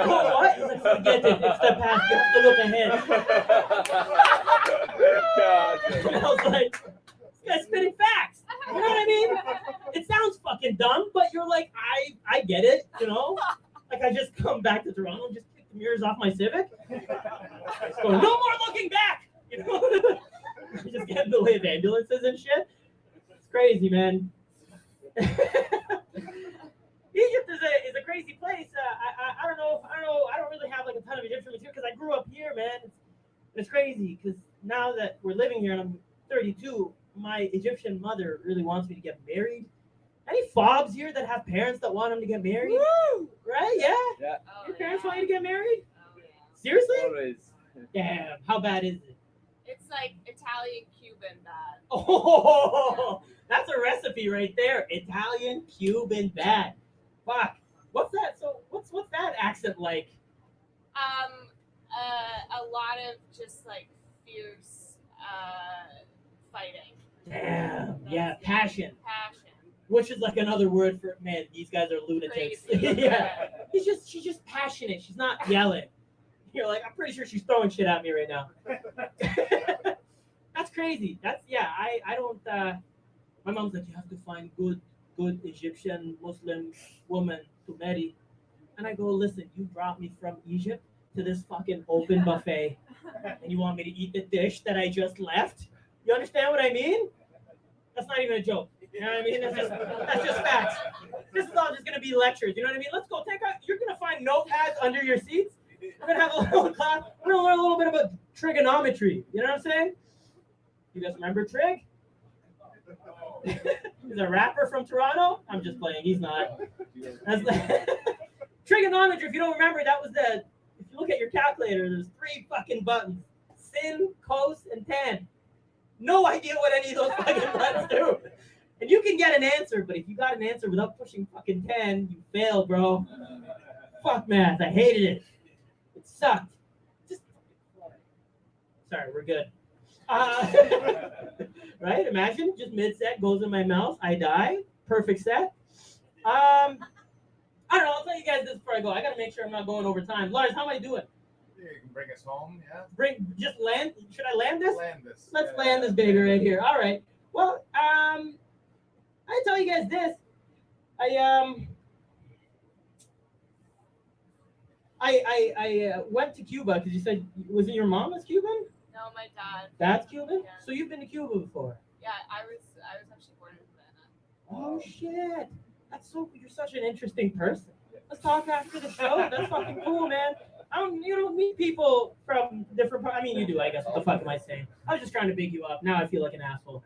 go, what? He's like, forget it. It's the past. You have to look ahead. And I was like, this guy's spitting facts. You know what I mean? It sounds fucking dumb, but you're like, I get it, you know? Like, I just come back to Toronto and just kick the mirrors off my Civic. Just go, no more looking back! You know? You just get in the way of ambulances and shit. It's crazy, man. Egypt is a crazy place. I don't know. I don't really have like a ton of Egyptian material because I grew up here, man. It's crazy because now that we're living here and I'm 32, my Egyptian mother really wants me to get married. Any fobs here that have parents that want them to get married? Woo! Right? Yeah. Oh, Your parents want you to get married? Seriously? Always. Damn. How bad is it? It's like Italian Cuban bad. Oh, that's a recipe right there. Italian Cuban bad. Fuck. What's that? So what's that accent like? A lot of just like fierce fighting. Damn. Yeah, passion. Passion. Which is like another word for, man, these guys are lunatics. Yeah. She's just passionate. She's not yelling. You're like, I'm pretty sure she's throwing shit at me right now. That's crazy. I don't my mom's like, you have to find good Egyptian Muslim woman to marry. And I go, listen, you brought me from Egypt to this fucking open buffet and you want me to eat the dish that I just left? You understand what I mean? That's not even a joke. You know what I mean? That's just facts. This is all just gonna be lectures. You know what I mean? Let's go take out. You're gonna find notepads under your seats. We're gonna have a little class. We're gonna learn a little bit about trigonometry. You know what I'm saying? You guys remember Trig? He's a rapper from Toronto. I'm just playing. He's not. That's trigonometry. If you don't remember, that was the. If you look at your calculator, there's 3 fucking buttons: sin, cos, and tan. No idea what any of those fucking buttons do. And you can get an answer, but if you got an answer without pushing fucking 10, you failed, bro. Fuck math. I hated it. It sucked. Sorry, we're good. Right? Imagine just mid-set goes in my mouth. I die. Perfect set. I don't know. I'll tell you guys this before I go. I got to make sure I'm not going over time. Lars, how am I doing? You can bring us home, yeah? Just land. Should I land this? Land this. Let's land this baby right here. All right. Well, I tell you guys this. I went to Cuba because you said, was it your mom that's Cuban? No, my dad. Dad's Cuban? Yeah. So you've been to Cuba before? Yeah, I was actually born in Havana. Oh shit. You're such an interesting person. Let's talk after the show. That's fucking cool, man. You don't meet people from different parts. I mean, you do, I guess. What the fuck am I saying? I was just trying to big you up. Now I feel like an asshole.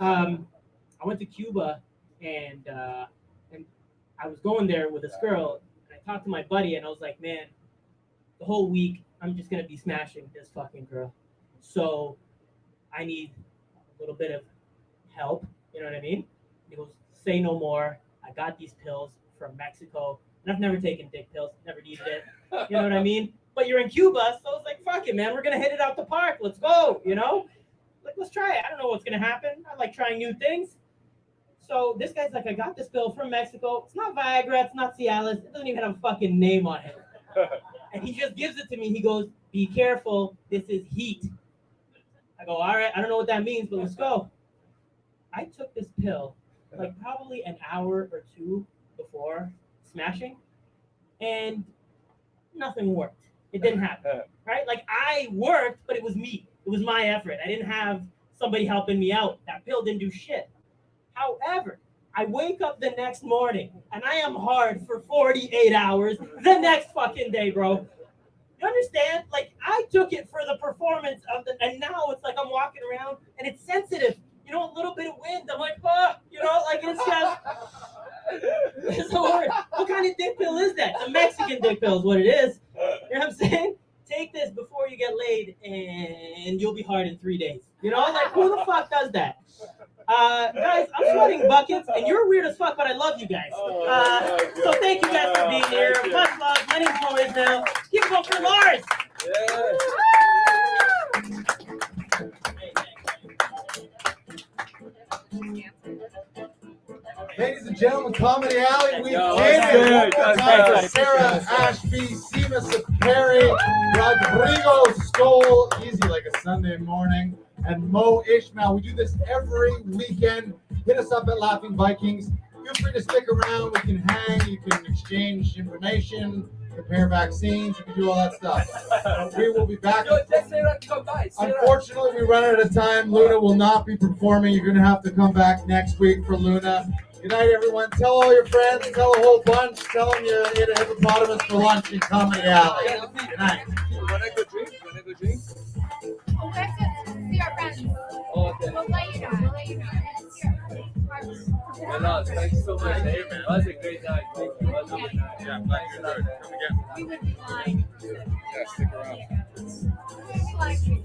I went to Cuba and I was going there with this girl. And I talked to my buddy and I was like, man, the whole week I'm just gonna be smashing this fucking girl. So I need a little bit of help. You know what I mean? He goes, say no more. I got these pills from Mexico. And I've never taken dick pills, never needed it. You know what I mean? But you're in Cuba, so it's like, fuck it, man. We're going to hit it out the park. Let's go, you know? Like, let's try it. I don't know what's going to happen. I like trying new things. So this guy's like, I got this pill from Mexico. It's not Viagra. It's not Cialis. It doesn't even have a fucking name on it. And he just gives it to me. He goes, be careful. This is heat. I go, all right. I don't know what that means, but let's go. I took this pill like probably an hour or 2 before smashing, and nothing worked. It didn't happen, right? Like I worked, but it was me. It was my effort. I didn't have somebody helping me out. That pill didn't do shit. However, I wake up the next morning and I am hard for 48 hours the next fucking day, bro. You understand? Like, I took it for the performance of the, and now it's like I'm walking around and it's sensitive. You know, a little bit of wind. I'm like, oh, you know, like it's just. So what kind of dick pill is that? A Mexican dick pill is what it is. You know what I'm saying? Take this before you get laid, and you'll be hard in 3 days. You know, like who the fuck does that? Guys, I'm sweating buckets, and you're weird as fuck, but I love you guys. So thank you guys for being here. Much love. My name's Mo Ismail. Keep it up for Lars. Ladies and gentlemen, Comedy Alley, we Yo, did what's it. good? One more What's time good? to Sarah, Ashby, Sima, Sepehri, Rodrigo, Stoll, easy like a Sunday morning, and Mo Ishmael. We do this every weekend. Hit us up at Laughing Vikings. Feel free to stick around. We can hang. You can exchange information, compare vaccines. You can do all that stuff. We will be back. Unfortunately, we run out of time. Luna will not be performing. You're going to have to come back next week for Luna. Good night, everyone. Tell all your friends. Tell a whole bunch. Tell them you ate a hippopotamus for lunch in Comedy Alley. Good night. Wanna go drink? Oh, let's just see our friends. Oh, okay. We'll let you know. We'll let you know. Well, no, thanks so much. Hey, man. That was a great night. Thank you. That was a good night. Yeah, I'm glad you enjoyed it. Come again. We would be lying. Yeah, stick around. We would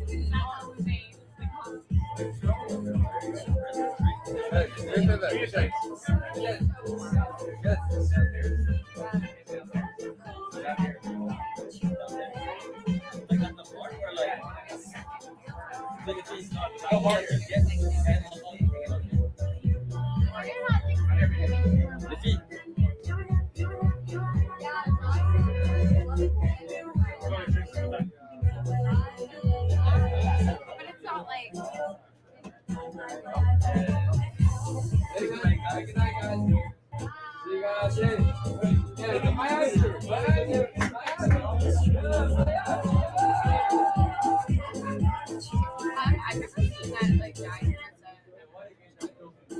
be like, not the same. But it's not like. Good night, guys. See you guys. Yeah, my eyes hurt. I've never seen that like giant. I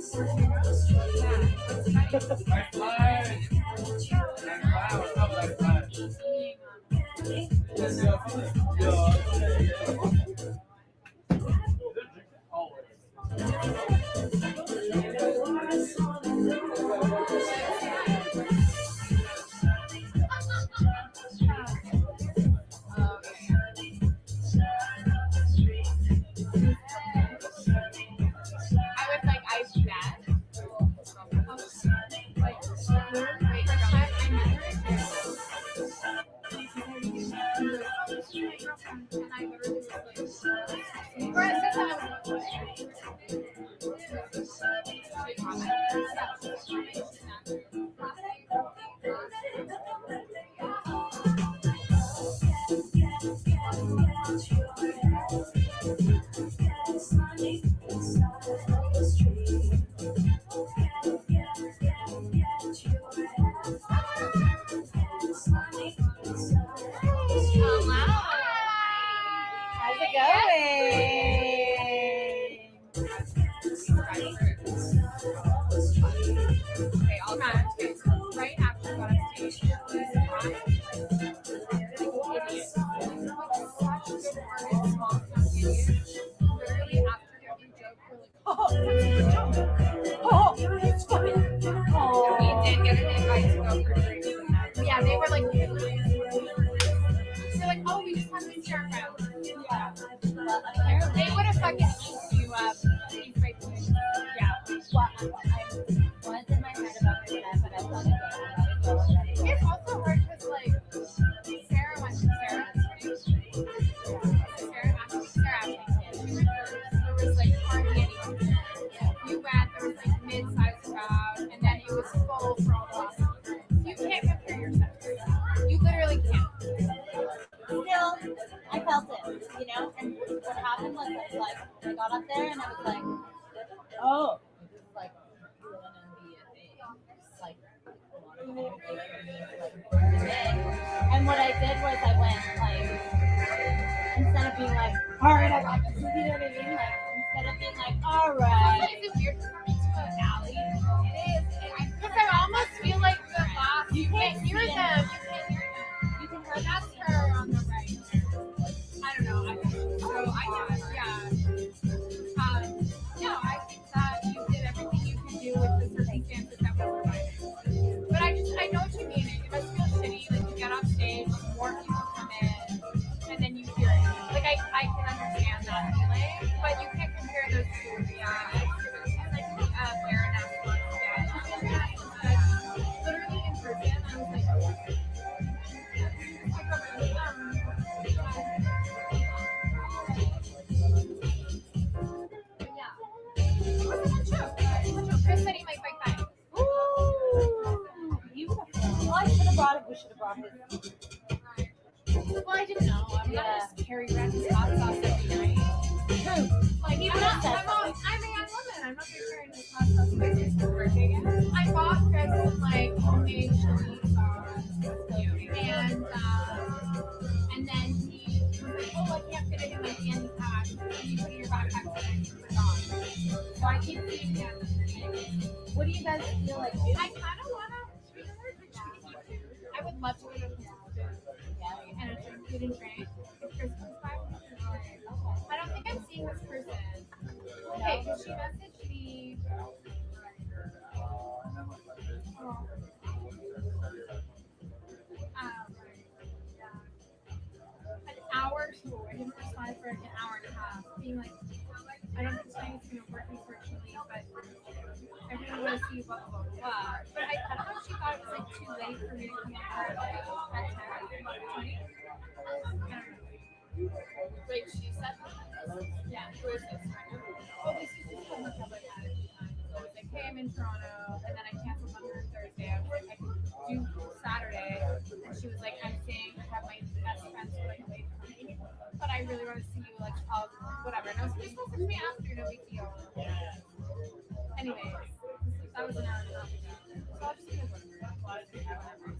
was like, I bet. How's it going? Okay, all right. Right after we got on stage, idiot. Such good work in small town idiot. Literally after every joke, we're like, It's funny. we did get an invite to go for drinks. Yeah, they were like, they're like, oh, we just have to share friends. Yeah. They would have fucking eaten you up. Yeah. Was in my head about my dad, but I thought it It's also hard because, like, Sarah went to Sarah's wedding. Sarah Ashby. There was, like, hardly anyone. You went, there was, like, mid-sized crowd, and then it was full for all the last time. You can't compare yourself. You literally can't. Still, I felt it, you know? And what happened was that, like, I got up there and I was like, oh, this is like, you're gonna be a thing. It's like, and what I did was I went, like, instead of being like, all right, I got this, you know what I mean? Like, instead of being like, all right. It's weird for me to an alley. It is. Because I almost feel like the boss. You can't hear them. You can't hear them. You can hear that's her on the right. brought his. Well, I didn't know. I'm not just carrying around his hot sauce every night. Like, He I'm would've not, said I'm a something. young woman. I'm not gonna carry his hot sauce for his birthday again. I bought Chris some like homemade chili sauce, and then he was like, "Oh, I can't fit it in my candy pack. Can you put it in your backpack?" And then he put it on. So I keep seeing him. What do you guys feel like? I kind of want to treat her like treat food. I would love to go to his food and a drink food and drink. If Chris comes by, I don't think I'm seeing this person. Okay, because she messaged me. An hour to I didn't respond for an hour and a half, being like, I don't think tonight's gonna work unfortunately, but I really want to see you, blah blah blah blah. But I don't know if she thought it was like too late for me to come over at 10:20. I don't know. Wait, she said that? Yeah. Who is this? Well, this is just what I've like had a few times. So it's like, hey, I'm in Toronto, and then I canceled on her Thursday. I was like, I could do Saturday, and she was like, I'm staying. I have my best friends going away from me, but I really want to see you. Like, I'll whatever. And I was like, just message me after. No big deal. Anyways, that was an hour and a half ago. So I'll just give it whatever.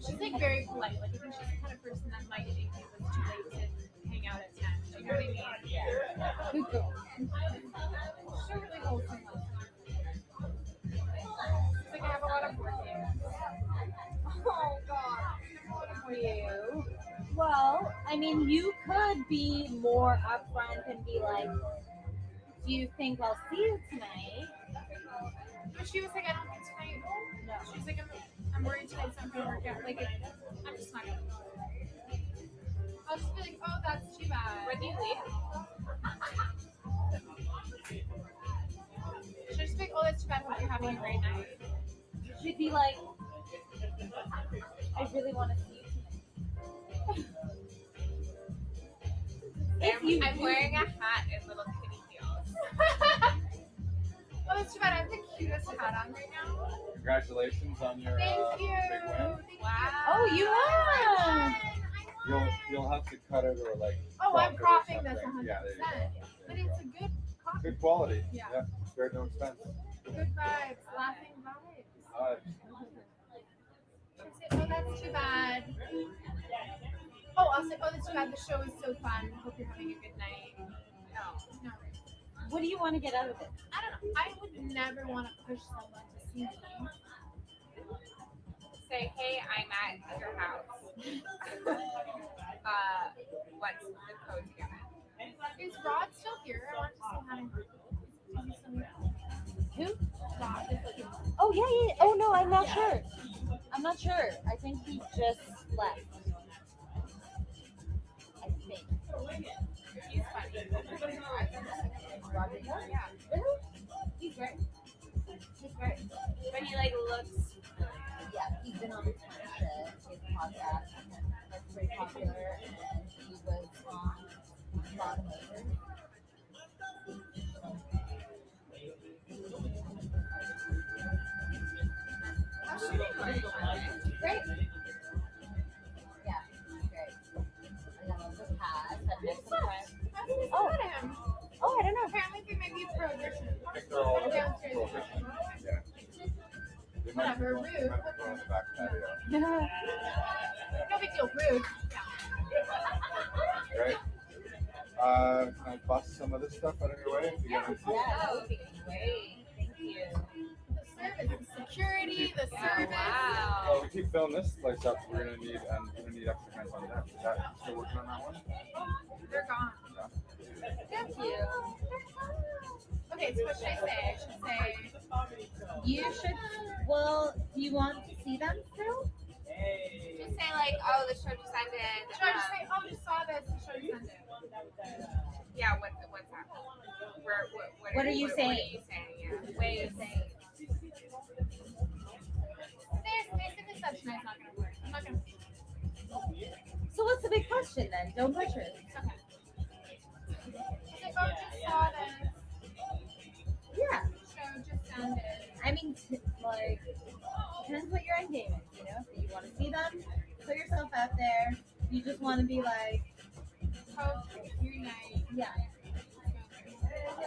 She's like very polite. Like, I think she's the kind of person that might think it was too late to hang out at 10. Do you know what I mean? Yeah. Good girl. She's a really wholesome one. It's like I have a lot of board games. Oh God. I have a lot of board games. Well, I mean, you could be more upfront and be like, do you think I'll see you tonight? But she was like, I don't think tonight. No. She's like, I'm worried tonight's not going to work out. Like, I'm just not going to. I'll just be like, oh, that's too bad. When do you leave? She'll just be like, oh, that's too bad. Hope you're having a great night. She'd be like, I really want to see you tonight. I'm wearing a hat and little kitty heels. Oh, that's too bad. I have the cutest hat on right now. Congratulations on your Thank you. big win. Wow. Oh, you are. You'll have to cut it or like. Oh, I'm crop it or cropping this something. 100%. Yeah, there you go. But it's a good copy. Good quality. Yeah. Spared no expense. Good vibes. Laughing vibes. Uh, She'll say, oh, that's too bad. Oh, I'll say, oh, that's too bad. The show is so fun. Hope you're having a good night. No. What do you want to get out of it? I don't know. I would never want to push someone to see me. Say, hey, I'm at your house. What's the code to get it? Is Rod still here? I want to say hi. Is he still here? Who? Rod. Oh, yeah. Oh, no, I'm not sure. I'm not sure. I think he just left. I think. He's funny. Rodrigo? Yeah. Really? He's great. He's great. But he like looks. Yeah, he's been on the shit. His podcast. That's very popular. And he was on Bottom Over. How's she doing? Great. Yeah, great. And then also Pat. That makes some time. How's he Oh. at him? Oh, I don't know. Apparently, they may be prohibition. I think they're all Downstairs. prohibition. Yeah. They might Whatever, go- rude. they might go on the back patio. No big deal. Rude. Great. Can I bust some of this stuff out of your way? If you get into it? Yeah, that would be great. Thank you. The service, the security, the service. Wow. Well, we keep filling this place up. We're gonna need extra hands on deck. Is that still working on that one? They're gone. Thank you. Okay, so what should I say? I should say, You should. Well, do you want to see them still? Just say like, oh, the show just ended. should I just say, oh, just saw this, the show just ended? Yeah. What's that? What are you What are saying? you saying? Yeah. What are you saying? Basically, that's not going to work. I'm not going to. So what's the big question then? Don't push it. Okay. It's like, oh, just saw this. Yeah. Show just ended. I mean, like, depends what your end game is, you yourself out there. You just want to be like, Hope, unite. yeah.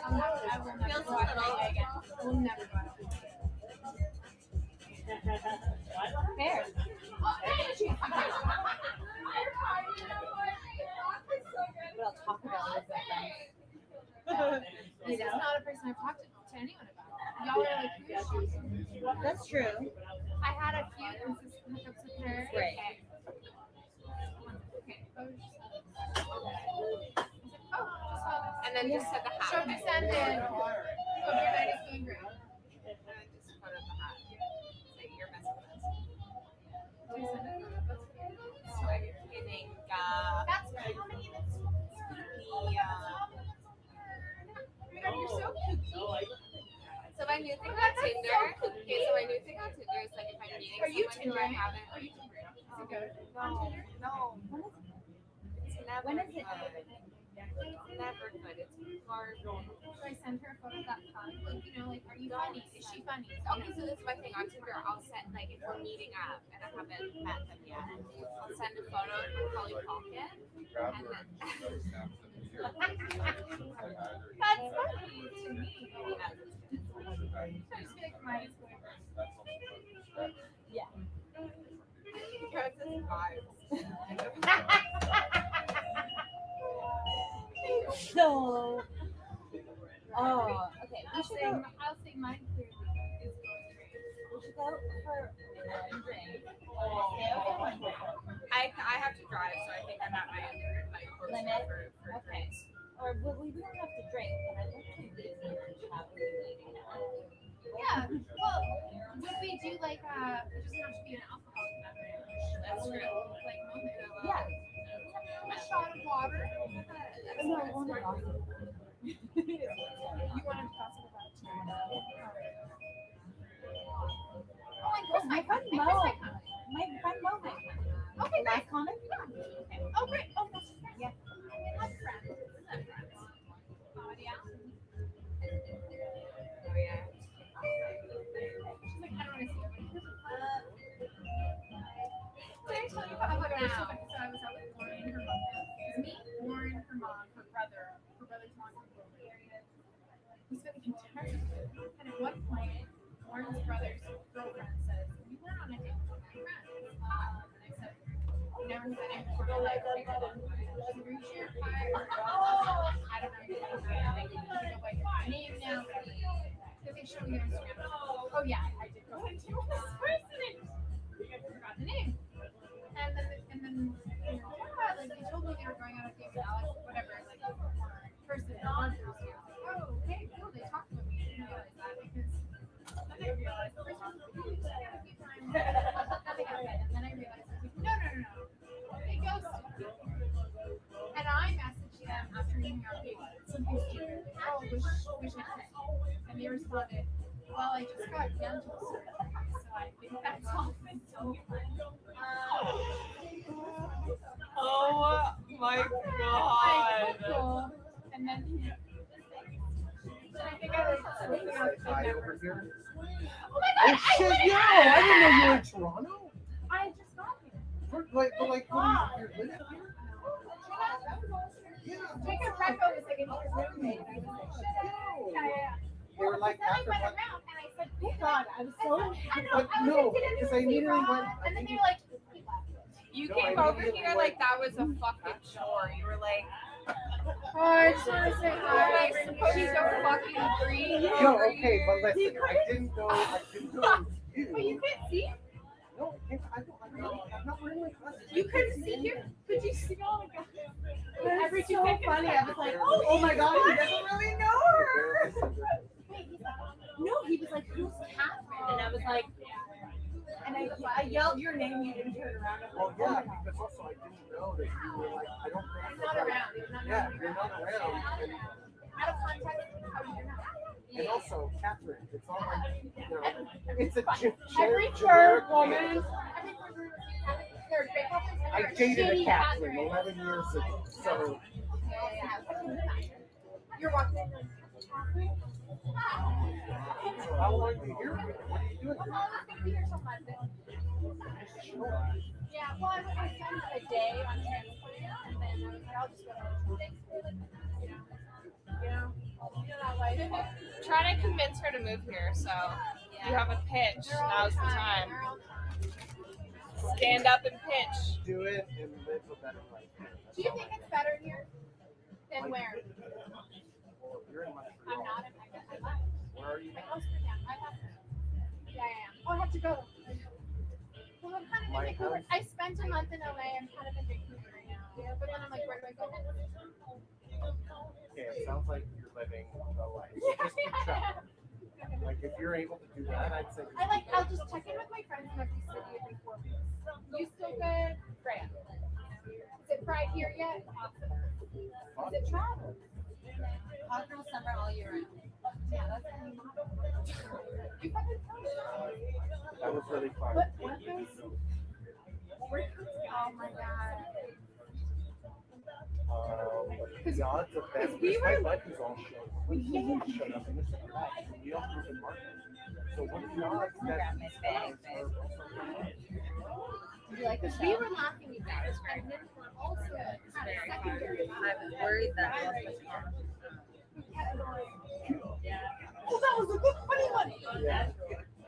I will never go out of my way again. I will never go out of my way. Fair. But I'll talk about it with my friends. This is not a person I've talked to anyone about. Y'all are like, who is she? That's true. I had a few consistent hookups with her. Right. Okay. Oh, just saw this. And then just said the hat. Show descended. Hope your night is going great. And then just put on the hat. Say you're messing with us. So I'm kidding. That's comedy. That's so weird. Oh my god, you're so kooky. So my new thing on Tinder. Okay, so my new thing on Tinder is like if I'm meeting Are you someone who I Tindering? haven't. Are you Tindering? Is it good? No. It's never When is it? good. It's never good. It's hard. Should I send her a photo of that pun? Like, you know, like, are you funny? Is she funny? Okay, so this is my thing on Tinder. I'll send like if we're meeting up and I haven't met them yet, I'll send a photo of my Polly Pocket, and then That's funny to me. I just feel like mine is going first. because it's vibes. So, okay. I'll say mine clearly is going great. We should go for one drink. I have to drive, so I think I'm at my course Limit? for Okay. drinks. Or we don't have to drink, but I'd like to leave here and chat with you later. Yeah. Well, would we do like it doesn't have to be an alcoholic beverage. That's true. Like moment. Yeah. A shot of water. No, I want to gossip. You wanted to gossip about tomorrow. Oh my fun Mo. My fun moment. Okay, great. Last comment? Okay. Oh, great. Oh, that's just friends. Yeah. I'm friends. I'm friends. Oh, yeah. Oh yeah. She's like, I don't want to see you. Did I tell you about what I was so funny? So I was out with Lauren and her mom. It was me, Lauren, her mom, her brother's mom from over area. We spent the entire time. And at one point, Lauren's brother's girlfriend says, "We went on a date with my friends." And I said, "Never been in before." Like, through sheer fire. I don't know. I don't know what your name now. Because they show me their Instagram. Oh yeah, I did go into this person. I forgot the name. And then yeah, like they told me they were going on a date with Alex, whatever, like person. Oh, okay, cool. They talked with me. I didn't realize that because then I realized the first time we had a few times, nothing happened. And then I realized no. They ghosted me. And I messaged them after hanging out with something stupid. Oh, wish I could. And they responded, "Well, I just got dental surgery, so I think that's all mental." Oh my god. Cool. And then I think I was sleeping on the Hi, bed. over here. Oh my god! Oh shit, yeah! I didn't know you were in Toronto. I just got here. But what are you living here? Yeah. Taking a breath over a second, his roommate. And I was like, shut up. Yeah. They were like Then I after went what? around and I said, "Oh God, I was so." I know. But I was no, like, "Did because I anyone see immediately Rob?" went. And then they were like, "He left." You No, came I over immediately here went- like that was a fucking chore. You were like, Oh, I just want to say am I hi. supposed to fucking breathe No, over okay, here? but listen, I didn't know you. But you couldn't see? No, I'm not wearing my glasses. You couldn't see here? Could you see? Oh my God. Every That's two so seconds, funny. I was like, oh, oh my god, he doesn't really know her. Wait, he's not. No, he was like, who's Catherine? And I was like, and I yelled your name, you didn't turn around. I was Well, like, yeah, oh my God. because also I didn't know that you were like, I don't think. He's not around. He's not Yeah, around. you're not around. Out of context, how do you know? And also, Catherine, it's not like, you know, it's a Every generic third woman. name. They're big women. I dated a Catherine 11 years ago, so. You're walking in. How long are you here? What are you doing? Well, I was going to be here till Monday. Yeah, well, I was going to spend a day on transplant, and then I was like, I'll just go to that life. Trying to convince her to move here, so you have a pitch. Now's the time. Stand up and pitch. Do it and live a better life. Do you think it's better here than where? Well, you're in Montreal. I'm not in my Where are you? My house for now. Yeah, I am. Oh, I have to go. Well, I'm kind of in Vancouver. I spent a month in LA. I'm kind of in Vancouver right now. Yeah, but then I'm like, where do I go? Okay, it sounds like you're living a life. Just keep traveling. Like if you're able to do that, I'd say. I'll just check in with my friends in every city every 4 weeks. You still good? Great. Is it fried here yet? Is it travel? Hot girl summer all year round. Yeah, that's you fucking That was really fun. What goes? Oh my god. The odds of that. we My were- life is all shit. We can't shut up and listen to that. We don't live in market. So what are the odds that these guys are? You like the We show? were laughing at that, and then we're also had a secondary. I was worried that was Oh, that was a good funny one. Yeah,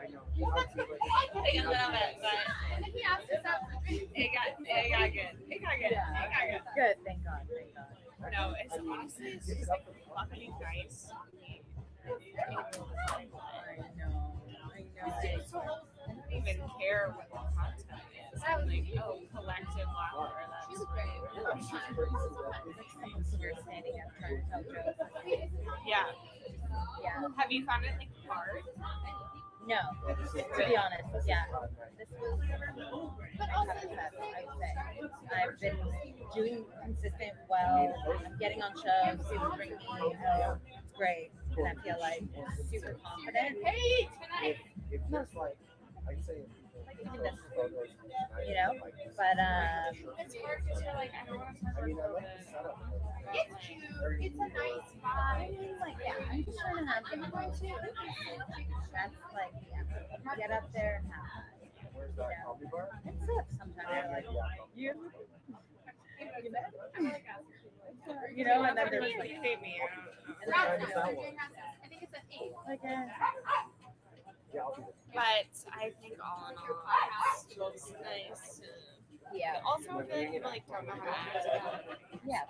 I know. Well, that's the A little bit, but and then he asked us out. it got good. It got good. It got good. good. Thank God. Thank God. No, it's honestly it's just like fucking nice. I know. I don't even care what the content is. I'm like, oh, collective laughter. She's That's great. You're standing up trying to tell jokes. yeah. Yeah. Have you found it like hard? No. To be honest, yeah. This was But I also, would say. I've been doing consistent well. I'm getting on shows. People bring me. It's great. And I feel like super confident. hey, tonight. If there's like, I'd say, Even this, photos, you know, but It's hard because you're like, I don't want to talk I mean, I about like the this. setup. It's cute. It's a nice vibe. It's like, yeah, I'm just trying to have I'm going to. that's like get up there and have fun. Where's that comedy bar? It's up sometimes. You know, and then there's like hate me. Rasmus, we're doing Rasmus. I think it's an 8. like a Yeah, I'll do it. But I think all in all, it's nice. yeah. Also, I feel like people like don't know how to act about it. Yeah.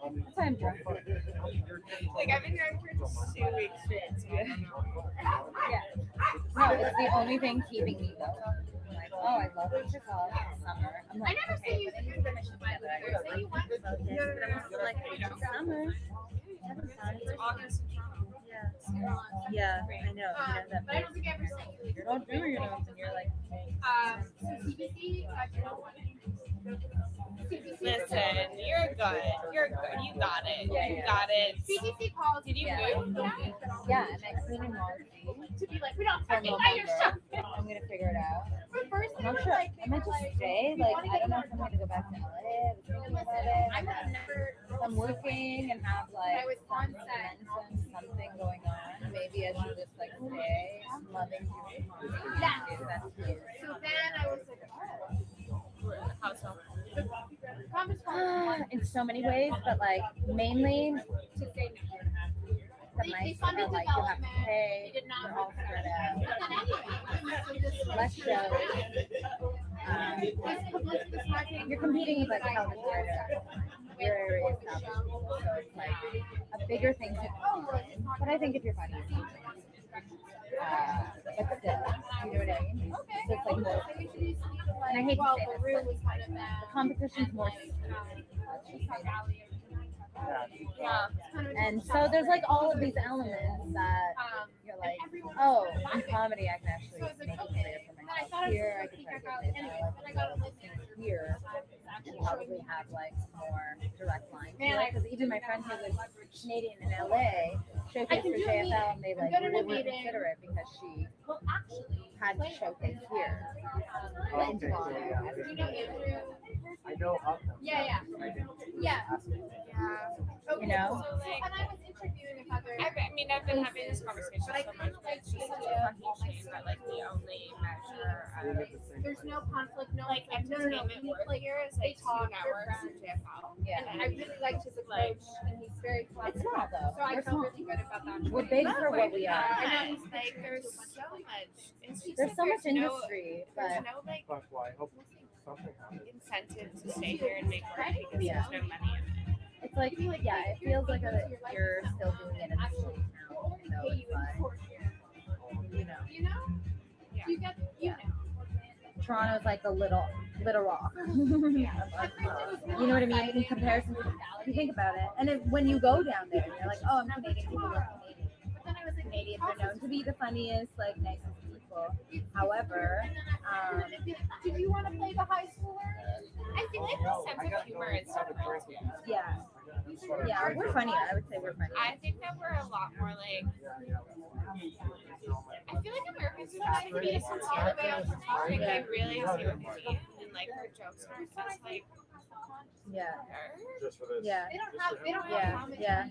That's why I'm drunk. Like I've been drunk for 2 weeks straight, so I don't know. Yeah. No, it's the only thing keeping me going. I'm like, oh, I love what you call it. Summer. I'm I like, never okay, say you but then permission together. I go, say you want to. but I'm also like, it's summer. Having fun. It's August in Toronto. Yeah, I know. You know that But I don't think I ever sent you. you're not doing your nose and you're like, So CBC, CBC. Listen, you're good. You're good. You got it. Yeah, You yeah. got it. CBC calls. Did you Yeah. move? yeah, and I'm cleaning Marcy To be like, we don't for fucking buy your stuff. November. I'm gonna figure it out. But first, I'm they not were sure. like, I might just stay. Like, I don't know if I'm gonna go back to LA. I was thinking about it. I would never. I'm working and have like I was on set. something going on. Maybe I should just like stay. I'm loving doing comedy. Yeah. That's cute. So then I was like, How's home? conference call In so many ways, but like mainly to say no. the They nights funded are like you have to development. pay. They did not. You're all spread out. But then anyway, so this Less shows. this publicity marketing. You're competing with like television writers. Your area is established, so it's like a bigger thing to own. But I think if you're funny, it's easy. But still, you know what I mean? So it's like more. And I hate to say this, but the competition's more. Yeah. And so there's like all of these elements that you're like, oh, in comedy I can actually make it clear for myself. Here I can try to say that here and probably have like more direct lines. Because even my friend who was Canadian in LA showcased for JFL and they like wouldn't consider it because she had to showcase here. In Toronto. I know of them. Yeah. You know? So, and I was interviewing with other. I've been having this conversation. But I big for what we are. And like there's so much. It's just There's that so much there's no- industry, There's but no like That's why I hope something happens. incentive to stay here and make work because Yeah. there's no money in it. it's like, yeah, it feels like you're still doing it in a small town. You know, it's like, you know, Yeah. You get, Toronto's like a little rock. You know what I mean? In comparison, you think about it, and when you go down there, you're like, oh, I'm Canadian. People are Canadian. But then I was like, Canadians are known to be the funniest, like nicest people. However, did you want to play the high schooler? I feel like the sense of humor is different too. yeah, we're funnier. I would say we're funnier. I think that we're a lot more like. I feel like Americans try to be sincere about it. Like they really see what we mean, and like our jokes are just like. Yeah, Just for this. yeah, They don't have yeah, comedy. yeah.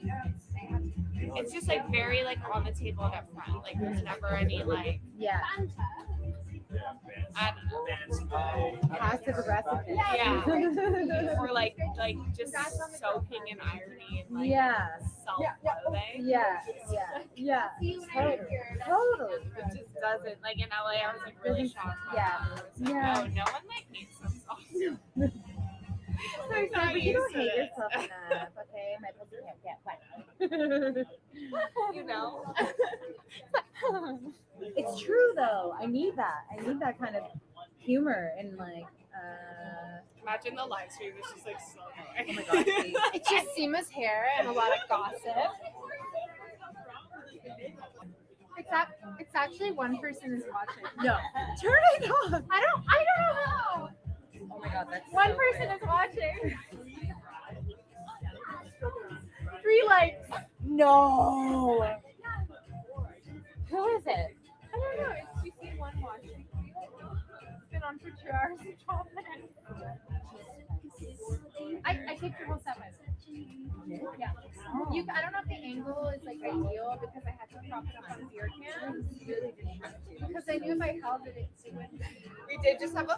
It's just like very like on the table and up front. Like there's never any like Yeah, I don't know. passive aggressiveness. Yeah. Or like just soaking in irony and like Yeah, self-loathing. yeah, totally. It just doesn't like in LA. I was like really shocked. By Yeah. that. I was like, Yeah. oh, no one like hates themselves. Sorry, but you don't hate yourself enough, okay? My pussy can't get wet. You know. It's true though. I need that kind of humor and like Imagine the live stream. It's just like so oh annoying. my god, please. It's just Sima's hair and a lot of gossip. It's actually one person is watching. No. Turn it off. I don't know how. Oh my god, that's One so person cringe. is watching. 3 likes. No. Who is it? I don't know. It's just seen one watching. It's been on for 2 hours and 12 minutes. I taped your whole set by the way. Yeah. I don't know if the angle is like ideal because I had to prop it up on a beer can. Because I knew if I held it, it wouldn't. We did just have a